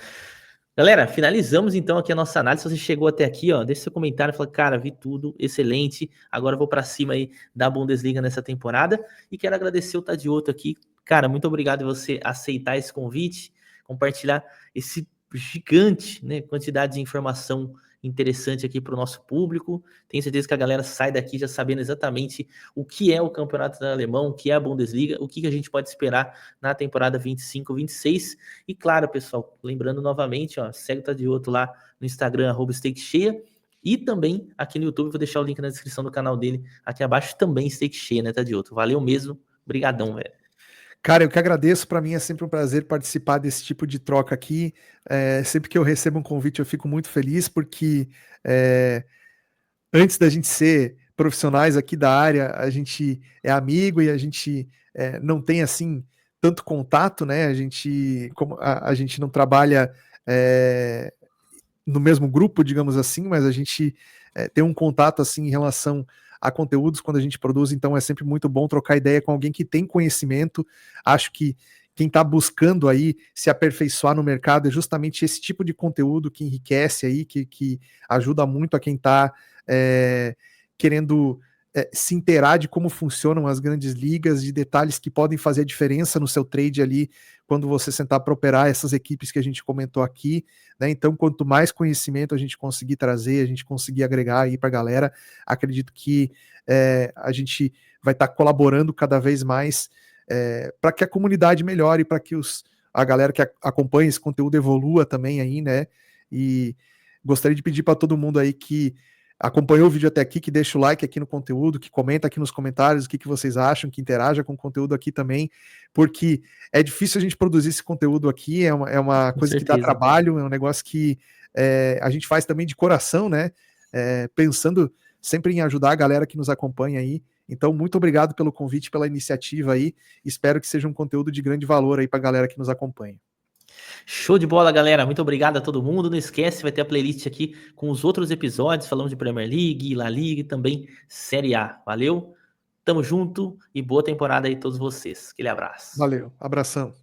Galera, finalizamos então aqui a nossa análise. Se você chegou até aqui, ó, deixa seu comentário e fala, cara, vi tudo, excelente. Agora eu vou para cima aí da Bundesliga nessa temporada. E quero agradecer o Tadioto aqui. Cara, muito obrigado por você aceitar esse convite, compartilhar esse gigante, né, quantidade de informação interessante aqui para o nosso público. Tenho certeza que a galera sai daqui já sabendo exatamente o que é o campeonato alemão, o que é a Bundesliga, o que a gente pode esperar na temporada 25-26. E claro, pessoal, lembrando novamente, ó, segue o Tadioto lá no Instagram, @StakeCheia, e também aqui no YouTube, vou deixar o link na descrição do canal dele aqui abaixo, também StakeCheia, né, Tadioto? Valeu mesmo, brigadão, velho. Cara, eu que agradeço, para mim é sempre um prazer participar desse tipo de troca aqui. Sempre que eu recebo um convite eu fico muito feliz, porque antes da gente ser profissionais aqui da área, a gente é amigo e a gente não tem assim tanto contato, né? Como a gente não trabalha no mesmo grupo, digamos assim, mas a gente tem um contato assim em relação a conteúdos quando a gente produz, então é sempre muito bom trocar ideia com alguém que tem conhecimento. Acho que quem está buscando aí se aperfeiçoar no mercado é justamente esse tipo de conteúdo que enriquece aí, que ajuda muito a quem está querendo se inteirar de como funcionam as grandes ligas, de detalhes que podem fazer a diferença no seu trade ali, quando você sentar para operar essas equipes que a gente comentou aqui, né? Então, quanto mais conhecimento a gente conseguir trazer, a gente conseguir agregar aí para a galera, acredito que a gente vai estar colaborando cada vez mais para que a comunidade melhore, para que a galera que acompanha esse conteúdo evolua também aí, né? E gostaria de pedir para todo mundo aí que acompanhou o vídeo até aqui, que deixa o like aqui no conteúdo, que comenta aqui nos comentários o que vocês acham, que interaja com o conteúdo aqui também, porque é difícil a gente produzir esse conteúdo aqui, é uma Com coisa que dá certeza. trabalho, é um negócio que a gente faz também de coração, né? Pensando sempre em ajudar a galera que nos acompanha aí. Então, muito obrigado pelo convite, pela iniciativa aí. Espero que seja um conteúdo de grande valor aí para a galera que nos acompanha. Show de bola, galera. Muito obrigado a todo mundo. Não esquece, vai ter a playlist aqui com os outros episódios. Falamos de Premier League, La Liga e também Série A. Valeu? Tamo junto e boa temporada aí a todos vocês. Aquele abraço. Valeu, abração.